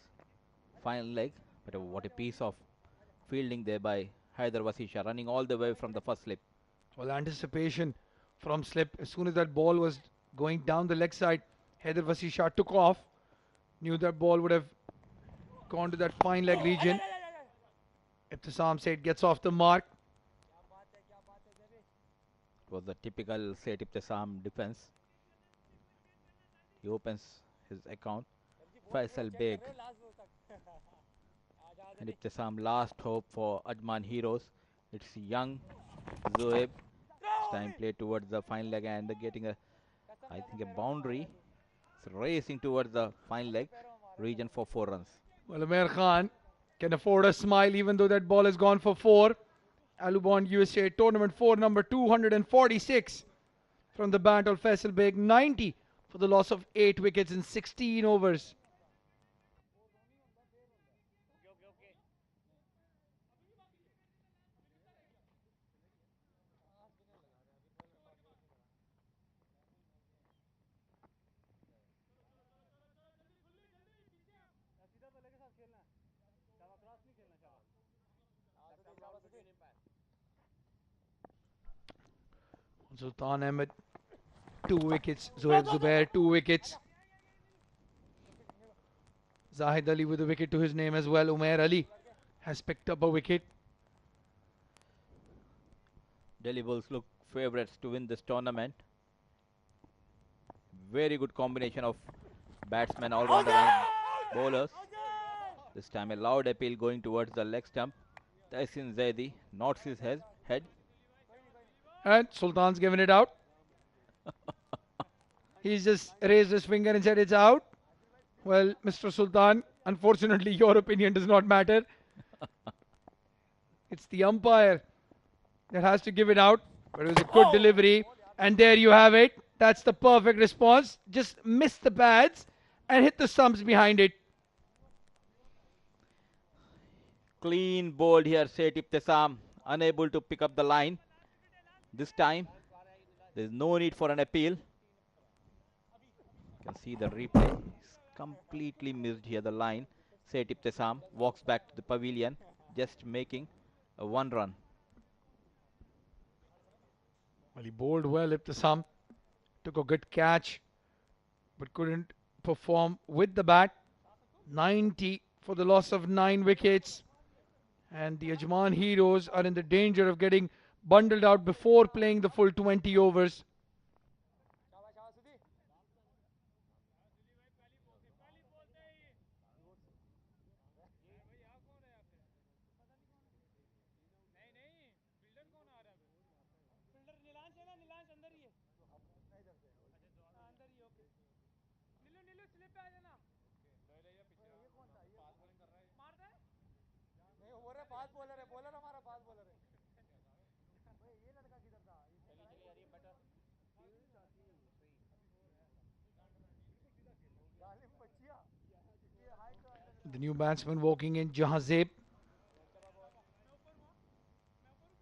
S2: final leg. But what a piece of fielding there by Haider Wasi Shah, running all the way from the first slip.
S4: Well, anticipation from slip. As soon as that ball was going down the leg side, Haider Wasi Shah took off. Knew that ball would have gone to that fine leg region. Ibtisam Said gets off the mark.
S2: It was the typical Said Ibtisam defense. He opens his account. Faisal Baig. And Ibtisam, last hope for Ajman Heroes. It's young Zohaib. This time played towards the fine leg and getting a, I think, a boundary. It's racing towards the fine leg region for 4 runs.
S4: Well, Umair Khan can afford a smile even though that ball has gone for 4. Alubon USA Tournament 4, number 246 from the bat of Faisal Baig, 90 for the loss of 8 wickets in 16 overs. Sultan Ahmed, 2 wickets. Zohaib Zubair, 2 wickets. Zahid Ali with a wicket to his name as well. Umair Ali has picked up a wicket.
S2: Delhi Bulls look favourites to win this tournament. Very good combination of batsmen, all-rounder and bowlers. This time a loud appeal going towards the leg stump. Tahsin Zaidi nods his head.
S4: And Sultan's given it out. He's just raised his finger and said it's out. Well, Mr. Sultan, unfortunately your opinion does not matter. It's the umpire that has to give it out. But it was a good delivery. And there you have it. That's the perfect response. Just missed the pads and hit the stumps behind it.
S2: Clean bowled here, Said Ibtisam, unable to pick up the line. This time, there is no need for an appeal. You can see the replay. He's completely missed here the line. Said Ibtisam walks back to the pavilion, just making a 1 run.
S4: Well, he bowled well, Ibtisam. Took a good catch, but couldn't perform with the bat. 90 for the loss of 9 wickets. And the Ajman Heroes are in the danger of getting bundled out before playing the full 20 overs. The new batsman walking in, Jahazeb.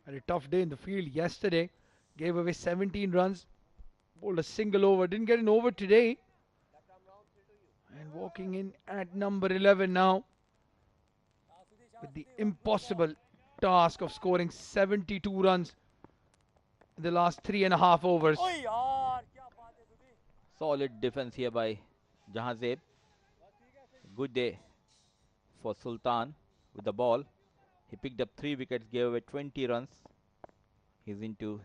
S4: Had a tough day in the field yesterday. Gave away 17 runs. Bowled a single over. Didn't get an over today. And walking in at number 11 now. With the impossible task of scoring 72 runs in the last 3.5 overs.
S2: Solid defense here by Jahazeb. Good day for Sultan with the ball. He picked up 3 wickets, gave away 20 runs. He's into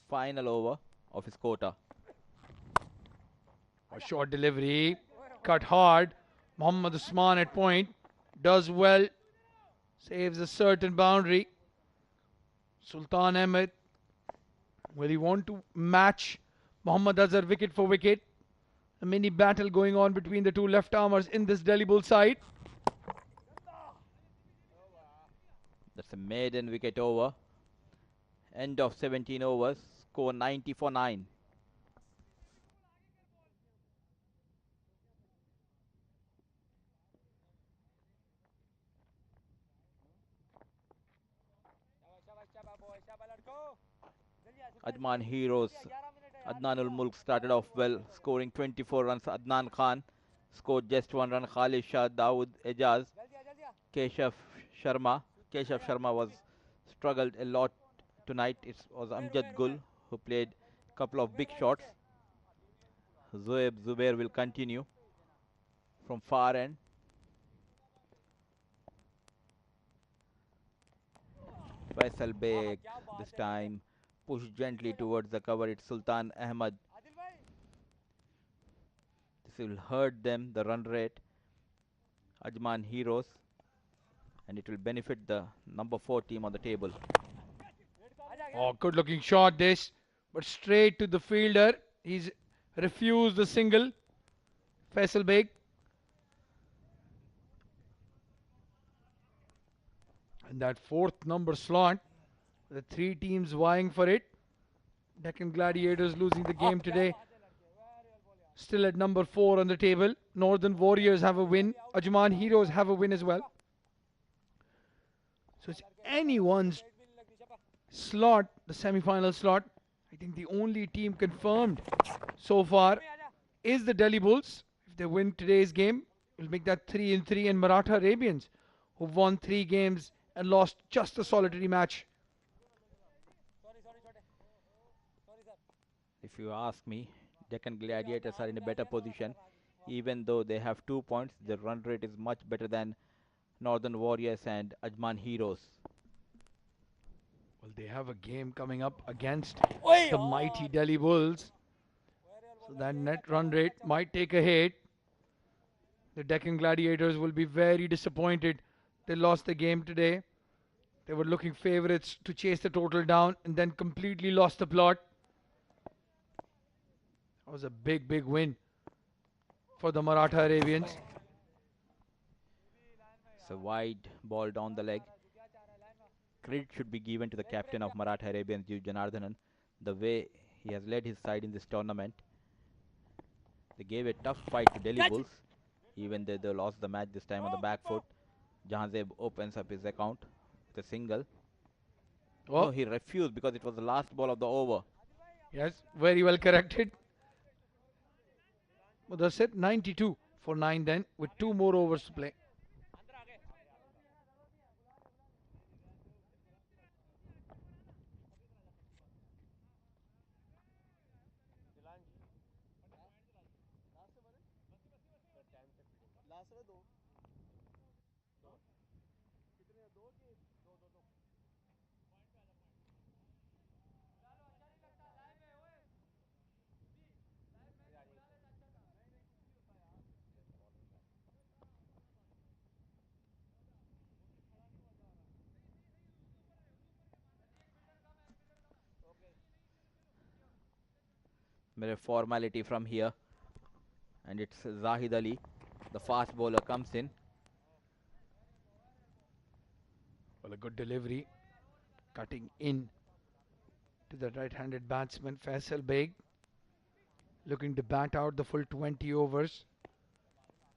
S2: final over of his quota.
S4: A short delivery, cut hard. Mohammad Usman at point, does well, saves a certain boundary. Sultan Ahmed, will he want to match Mohammad Azhar wicket for wicket? A mini battle going on between the two left armers in this Delhi Bull side.
S2: That's a maiden wicket over. End of 17 overs. Score 90 for 9. Ajman Heroes. Adnan Mulk started off well, scoring 24 runs. Adnan Khan scored just 1 run. Khalid, Shah, Dawood, Ejaz, Keshav Sharma. Keshav Sharma was struggled a lot tonight. It was Amjad who played a couple of big shots. Zoeb Zubair will continue from far end. Faisal Baig this time pushed gently towards the cover. It's Sultan Ahmed. This will hurt them, the run rate. Ajman Heroes. And it will benefit the number 4 team on the table.
S4: Oh, good looking shot this, but straight to the fielder. He's refused the single. Faisal Baig. And that 4th number slot, the 3 teams vying for it. Deccan Gladiators losing the game today. Still at number 4 on the table. Northern Warriors have a win. Ajman Heroes have a win as well. So it's anyone's slot, the semi-final slot. I think the only team confirmed so far is the Delhi Bulls. If they win today's game, it'll make that 3-3, and Maratha Arabians, who've won 3 games and lost just a solitary match.
S2: If you ask me, Deccan Gladiators are in a better position. Even though they have 2 points, their run rate is much better than Northern Warriors and Ajman Heroes.
S4: Well, they have a game coming up against the mighty Delhi Bulls. So that net run rate might take a hit. The Deccan Gladiators will be very disappointed. They lost the game today. They were looking favourites to chase the total down and then completely lost the plot. That was a big, big win for the Maratha Arabians.
S2: It's a wide ball down the leg. Credit should be given to the captain of Maratha Arabians, Janardhanan, the way he has led his side in this tournament. They gave a tough fight to Delhi Bulls, even though they lost the match this time on the back foot. Jahanzeb opens up his account with a single.
S4: Oh,
S2: No, he refused because it was the last ball of the over.
S4: yes, very well corrected. Well, that's it, 92 for 9 then, with 2 more overs to play.
S2: Mere formality from here. And it's Zahid Ali. The fast bowler comes in.
S4: Well, a good delivery. Cutting in to the right-handed batsman Faisal Baig. Looking to bat out the full 20 overs.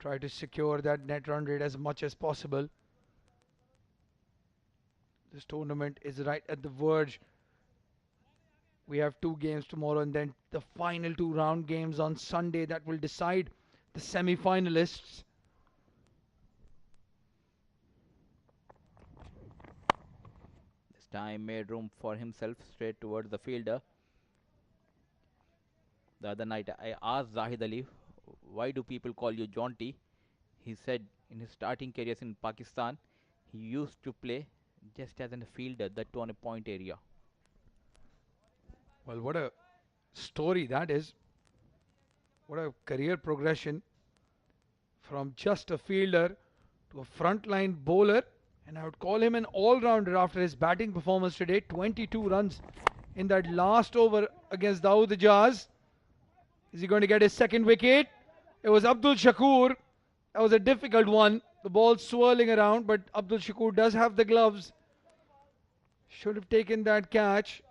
S4: Try to secure that net run rate as much as possible. This tournament is right at the verge. We have 2 games tomorrow and then the final 2 round games on Sunday that will decide the semi-finalists.
S2: This time made room for himself straight towards the fielder. The other night I asked Zahid Ali, why do people call you Jaunty? He said in his starting careers in Pakistan, he used to play just as a fielder, that too on a point area.
S4: Well, what a story that is. What a career progression from just a fielder to a frontline bowler. And I would call him an all-rounder after his batting performance today. 22 runs in that last over against Dawood Ejaz. Is he going to get his second wicket? It was Abdul Shakur. That was a difficult one. The ball swirling around, but Abdul Shakur does have the gloves. Should have taken that catch.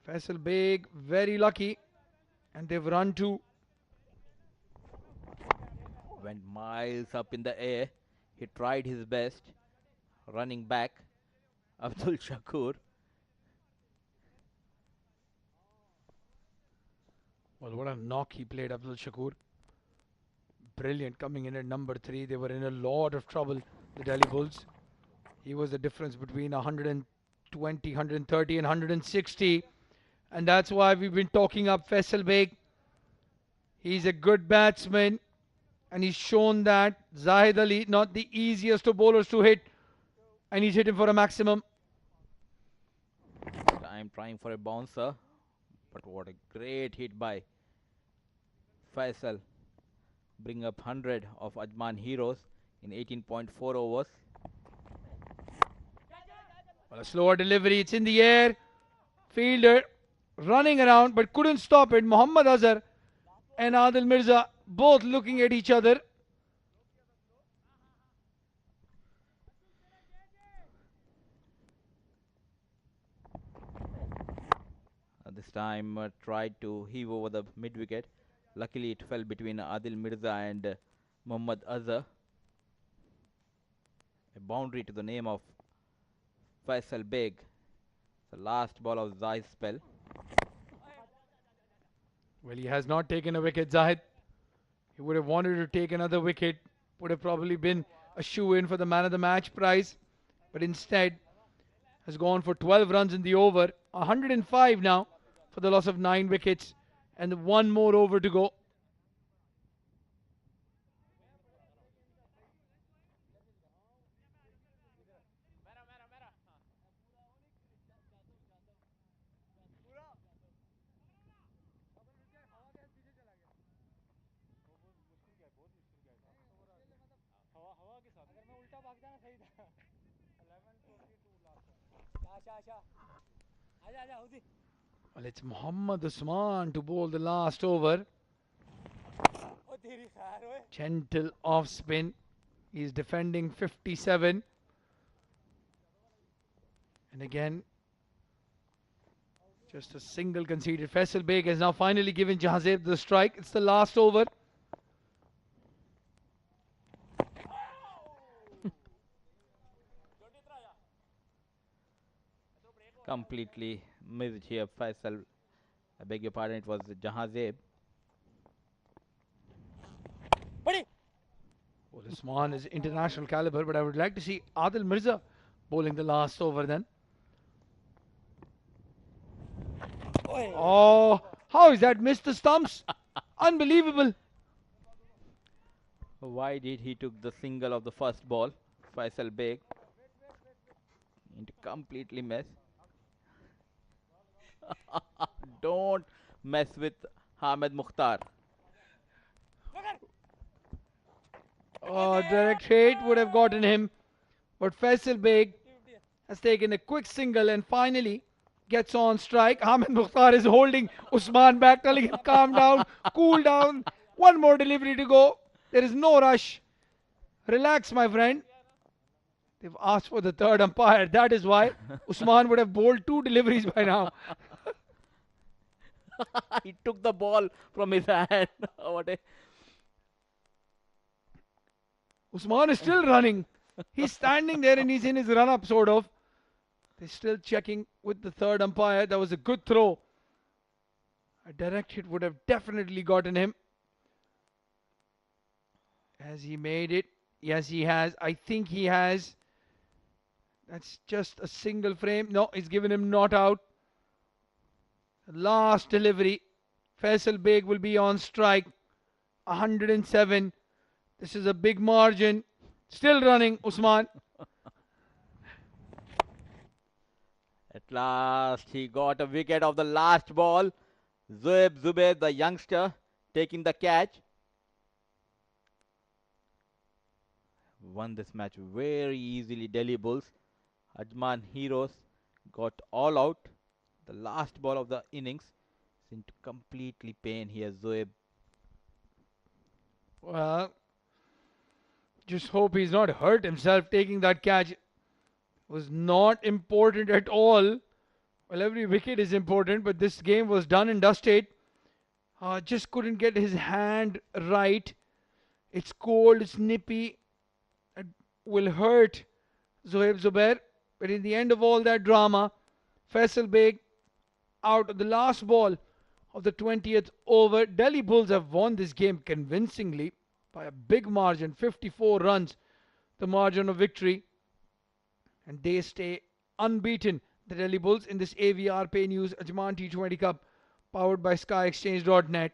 S4: Faisal Baig very lucky. And they've run two.
S2: Went miles up in the air. He tried his best. Running back. Abdul Shakur.
S4: Well, what a knock he played, Abdul Shakur. Brilliant coming in at number 3. They were in a lot of trouble, the Delhi Bulls. He was the difference between 120, 130 and 160. And that's why we've been talking up Faisal Baig. He's a good batsman. And he's shown that Zahid Ali, not the easiest of bowlers to hit. And he's hitting for a maximum.
S2: I'm trying for a bouncer. But what a great hit by Faisal. Bring up 100 of Ajman Heroes in 18.4 overs.
S4: Well, a slower delivery. It's in the air. Fielder running around but couldn't stop it. Muhammad Azhar and Adil Mirza both looking at each other.
S2: This time tried to heave over the mid wicket. Luckily it fell between Adil Mirza and Muhammad Azhar. A boundary to the name of Faisal Baig. The last ball of Zahid's spell.
S4: Well, he has not taken a wicket, Zahid. He would have wanted to take another wicket. Would have probably been a shoe-in for the man of the match prize. But instead has gone for 12 runs in the over. 105 now for the loss of 9 wickets. And one more over to go. Well, it's Muhammad Usman to bowl the last over. Gentle off spin. He's defending 57. And again, just a single conceded. Faisal Baig has now finally given Jahazeb the strike. It's the last over.
S2: Completely missed here, Faisal. I beg your pardon, it was Jahazeb.
S4: Well, Usman is international caliber, but I would like to see Adil Mirza bowling the last over then. Oh, how is that missed the stumps? Unbelievable.
S2: Why did he took the single of the first ball? Faisal Baig. Into completely mess. Don't mess with Hamed Mukhtar.
S4: Oh, direct hit would have gotten him. But Faisal Baig has taken a quick single and finally gets on strike. Hamed Mukhtar is holding Usman back, telling him calm down, cool down. One more delivery to go. There is no rush. Relax, my friend. They've asked for the third umpire. That is why Usman would have bowled 2 deliveries by now.
S2: He took the ball from his hand. What a
S4: Usman is still running. He's standing there and he's in his run-up, sort of. They're still checking with the third umpire. That was a good throw. A direct hit would have definitely gotten him. Has he made it? Yes, he has. I think he has. That's just a single frame. No, he's given him not out. Last delivery. Faisal Baig will be on strike. 107. This is a big margin. Still running, Usman.
S2: At last, he got a wicket of the last ball. Zoeb Zubair, the youngster, taking the catch. Won this match very easily, Delhi Bulls. Ajman Heroes got all out. The last ball of the innings seemed to completely pain here, Zoeb.
S4: Well, just hope he's not hurt himself taking that catch. Was not important at all. Well, every wicket is important, but this game was done and dusted. Just couldn't get his hand right. It's cold, it's nippy. It will hurt Zoeb Zubair. But in the end of all that drama, Faisal Baig out of the last ball of the 20th over. Delhi Bulls have won this game convincingly by a big margin, 54 runs, the margin of victory. And they stay unbeaten, the Delhi Bulls, in this AVR Pay News Ajman T20 Cup, powered by SkyExchange.net.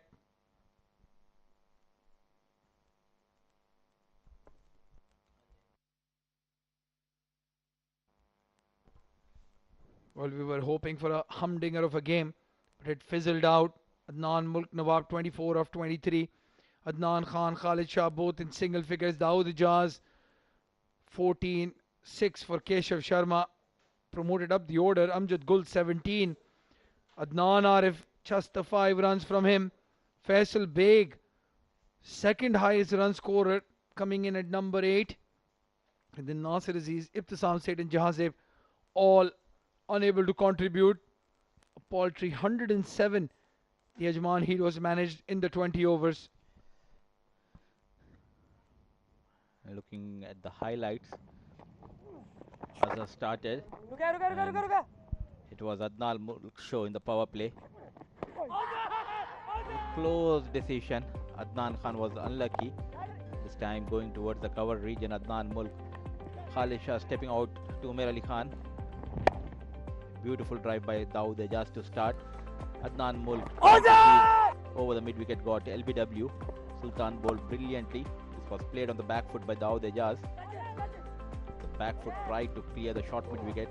S4: Well, we were hoping for a humdinger of a game, but it fizzled out. Adnan, Mulk, Nawab 24 of 23. Adnan Khan, Khalid, Shah both in single figures. Dawood, Ejaz 14-6 for Keshav Sharma. Promoted up the order. Amjad Gul 17. Adnan Arif just the 5 runs from him. Faisal Baig, second highest run scorer, coming in at number 8. And then Nasir Aziz, Ibtisam Seth and Jahazev all unable to contribute. A paltry 107 the Ajman Heroes managed in the 20 overs.
S2: Looking at the highlights, Azhar started. And it was Adnan Mulk show in the power play. Close decision. Adnan Khan was unlucky. This time going towards the cover region. Adnan Mulk. Khalid Shah stepping out to Umair Ali Khan. Beautiful drive by Dawood Ejaz to start. Adnan Mulk over the mid-wicket got LBW. Sultan bowled brilliantly. This was played on the back foot by Dawood Ejaz. The back foot tried to clear the short mid-wicket.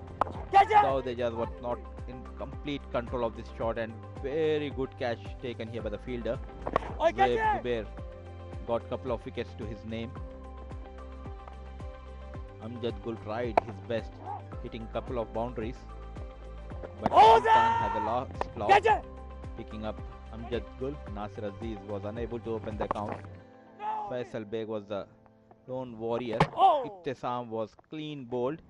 S2: Dawood Ejaz was not in complete control of this shot, and very good catch taken here by the fielder. Zoeb Zubair got a couple of wickets to his name. Amjad Gul tried his best, hitting a couple of boundaries. But Sultan had the last loss, picking up Amjad Gul. Nasir Aziz was unable to open the account. Faisal Baig was the lone warrior. Ibtisam was clean bowled.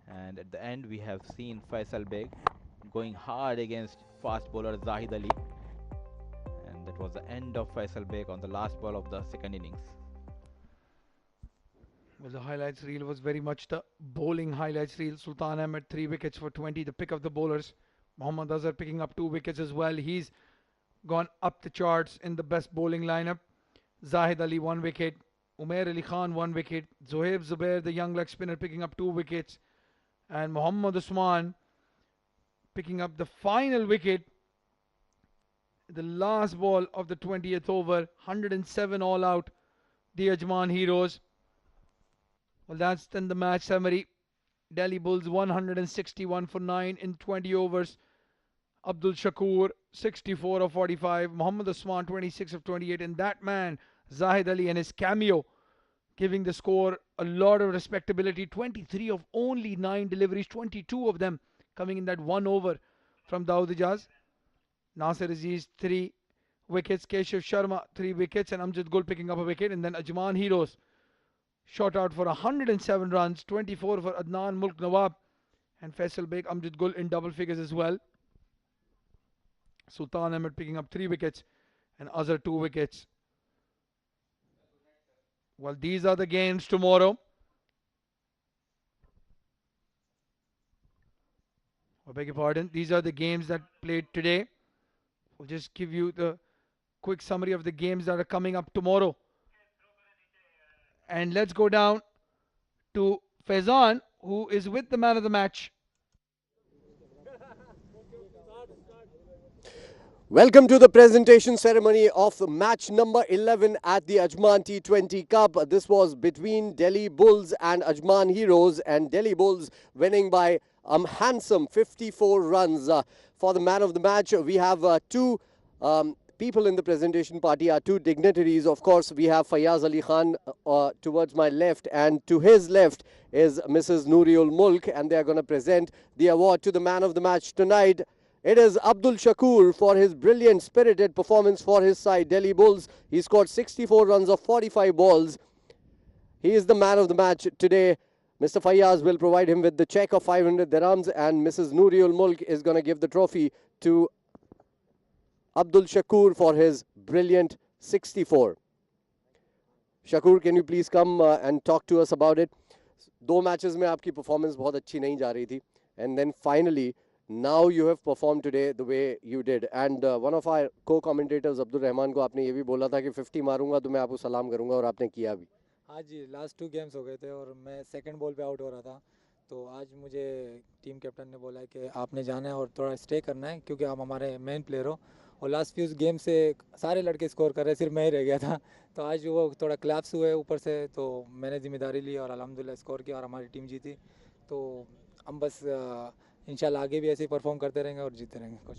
S2: And at the end, we have seen Faisal Baig going hard against fast bowler Zahid Ali. And that was the end of Faisal Baig on the last ball of the second innings.
S4: Well, the highlights reel was very much the bowling highlights reel. Sultan Ahmed 3 wickets for 20, the pick of the bowlers. Mohammad Azhar picking up 2 wickets as well. He's gone up the charts in the best bowling lineup. Zahid Ali 1 wicket. Umair Ali Khan 1 wicket. Zoeb Zubair, the young leg spinner, picking up 2 wickets. And Muhammad Usman picking up the final wicket. The last ball of the 20th over. 107 all out. The Ajman Heroes. Well, that's then the match summary. Delhi Bulls 161 for 9 in 20 overs. Abdul Shakur 64 of 45. Muhammad Usman 26 of 28. And that man, Zahid Ali, and his cameo, giving the score a lot of respectability. 23 of only 9 deliveries. 22 of them coming in that 1 over from Dawood Ejaz. Nasir Aziz 3 wickets. Keshav Sharma 3 wickets. And Amjad Gul picking up a wicket. And then Ajman Heroes shot out for 107 runs, 24 for Adnan, Mulk, Nawab, and Faisal Baig, Amjad Gul in double figures as well. Sultan Ahmed picking up 3 wickets and Azhar 2 wickets. Well, these are the games tomorrow. I beg your pardon. These are the games that played today. We'll just give you the quick summary of the games that are coming up tomorrow. And let's go down to Faizan, who is with the man of the match.
S3: Welcome to the presentation ceremony of match number 11 at the Ajman T20 Cup. This was between Delhi Bulls and Ajman Heroes, and Delhi Bulls winning by handsome 54 runs for the man of the match. We have two people in the presentation party, are two dignitaries. Of course, we have Fayaz Ali Khan towards my left, and to his left is Mrs. Nooriul Mulk, and they are going to present the award to the man of the match tonight. It is Abdul Shakur for his brilliant, spirited performance for his side, Delhi Bulls. He scored 64 runs of 45 balls. He is the man of the match today. Mr. Fayaz will provide him with the check of 500 dirhams, and Mrs. Nooriul Mulk is going to give the trophy to Abdul Shakur for his brilliant 64. Shakur, can you please come and talk to us about it? दो matches में आपकी performance बहुत अच्छी नहीं जा रही थी, and then finally now you have performed today the way you did. And one of our co-commentators Abdul Rehman को आपने ये भी बोला था कि 50 मारूंगा तो मैं आपको सलाम करूंगा, और आपने किया भी.
S9: हाँ जी, लास्ट 2 गेम्स हो गए थे और मैं सेकंड बॉल पे आउट हो रहा था, तो आज मुझे टीम कैप्टन ने बोला है कि आपने जाना है और थोड़ा स्टे करना है क्योंकि आप हमारे मेन प्लेयर हो, और लास्ट फ्यू गेम से सारे लड़के स्कोर कर रहे, सिर्फ मैं ही रह गया था. तो आज वो थोड़ा क्लैप्स हुए ऊपर से, तो मैंने जिम्मेदारी ली और अल्हम्दुलिल्लाह स्कोर किया और हमारी टीम जीती. तो हम बस इंशाल्लाह आगे भी ऐसे ही परफॉर्म करते रहेंगे और जीतते रहेंगे. कुछ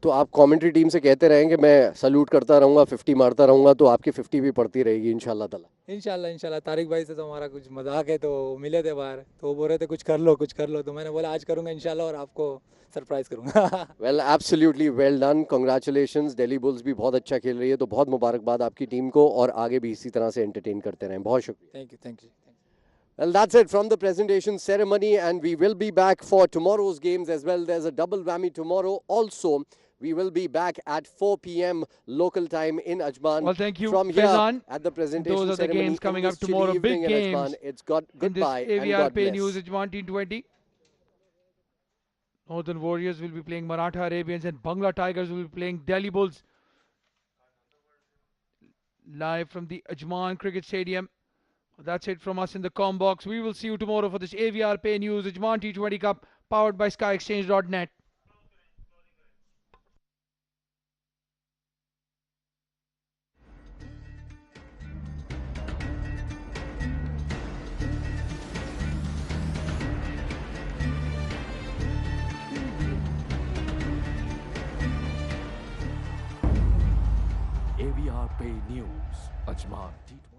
S3: तो आप कमेंट्री टीम से कहते रहेंगे मैं सल्यूट करता रहूँगा, 50 मारता रहूँगा, तो आपकी 50 भी पड़ती रहेगी इंशाल्लाह ताला.
S9: इंशाल्लाह तारिक भाई से तो हमारा कुछ मजाक है, तो मिले थे बाहर, तो वो बोल रहे थे कुछ कर लो, तो मैंने बोला आज करूँगा इंशाल्लाह और आपको सरप्राइज करूँगा.
S3: Well, absolutely well done, congratulations. Delhi bulls भी बहुत अच्छा खेल रही है, तो बहुत मुबारकबाद आपकी टीम को, और आगे भी इसी तरह से एंटरटेन करते रहें. बहुत शुक्रिया.
S9: Thank you.
S3: Well, that's it from the presentation ceremony, and we will be back for tomorrow's games as well. There's a double whammy tomorrow. Also, we will be back at 4 p.m. local time in Ajman.
S4: Well, thank you,
S3: from here
S4: Faizan.
S3: at the presentation
S4: Those are the
S3: ceremony
S4: games coming
S3: in
S4: up
S3: this chilly
S4: tomorrow.
S3: evening
S4: Big
S3: in
S4: games.
S3: Ajman. It's got goodbye
S4: In this
S3: and God
S4: AVR Pay
S3: bless.
S4: News Ajman T20. Northern Warriors will be playing Maratha Arabians, and Bangla Tigers will be playing Delhi Bulls. Live from the Ajman Cricket Stadium. That's it from us in the com box. We will see you tomorrow for this AVR Pay News Ajman T20 Cup, powered by SkyExchange.net.
S10: AVR Pay News, Ajman T20.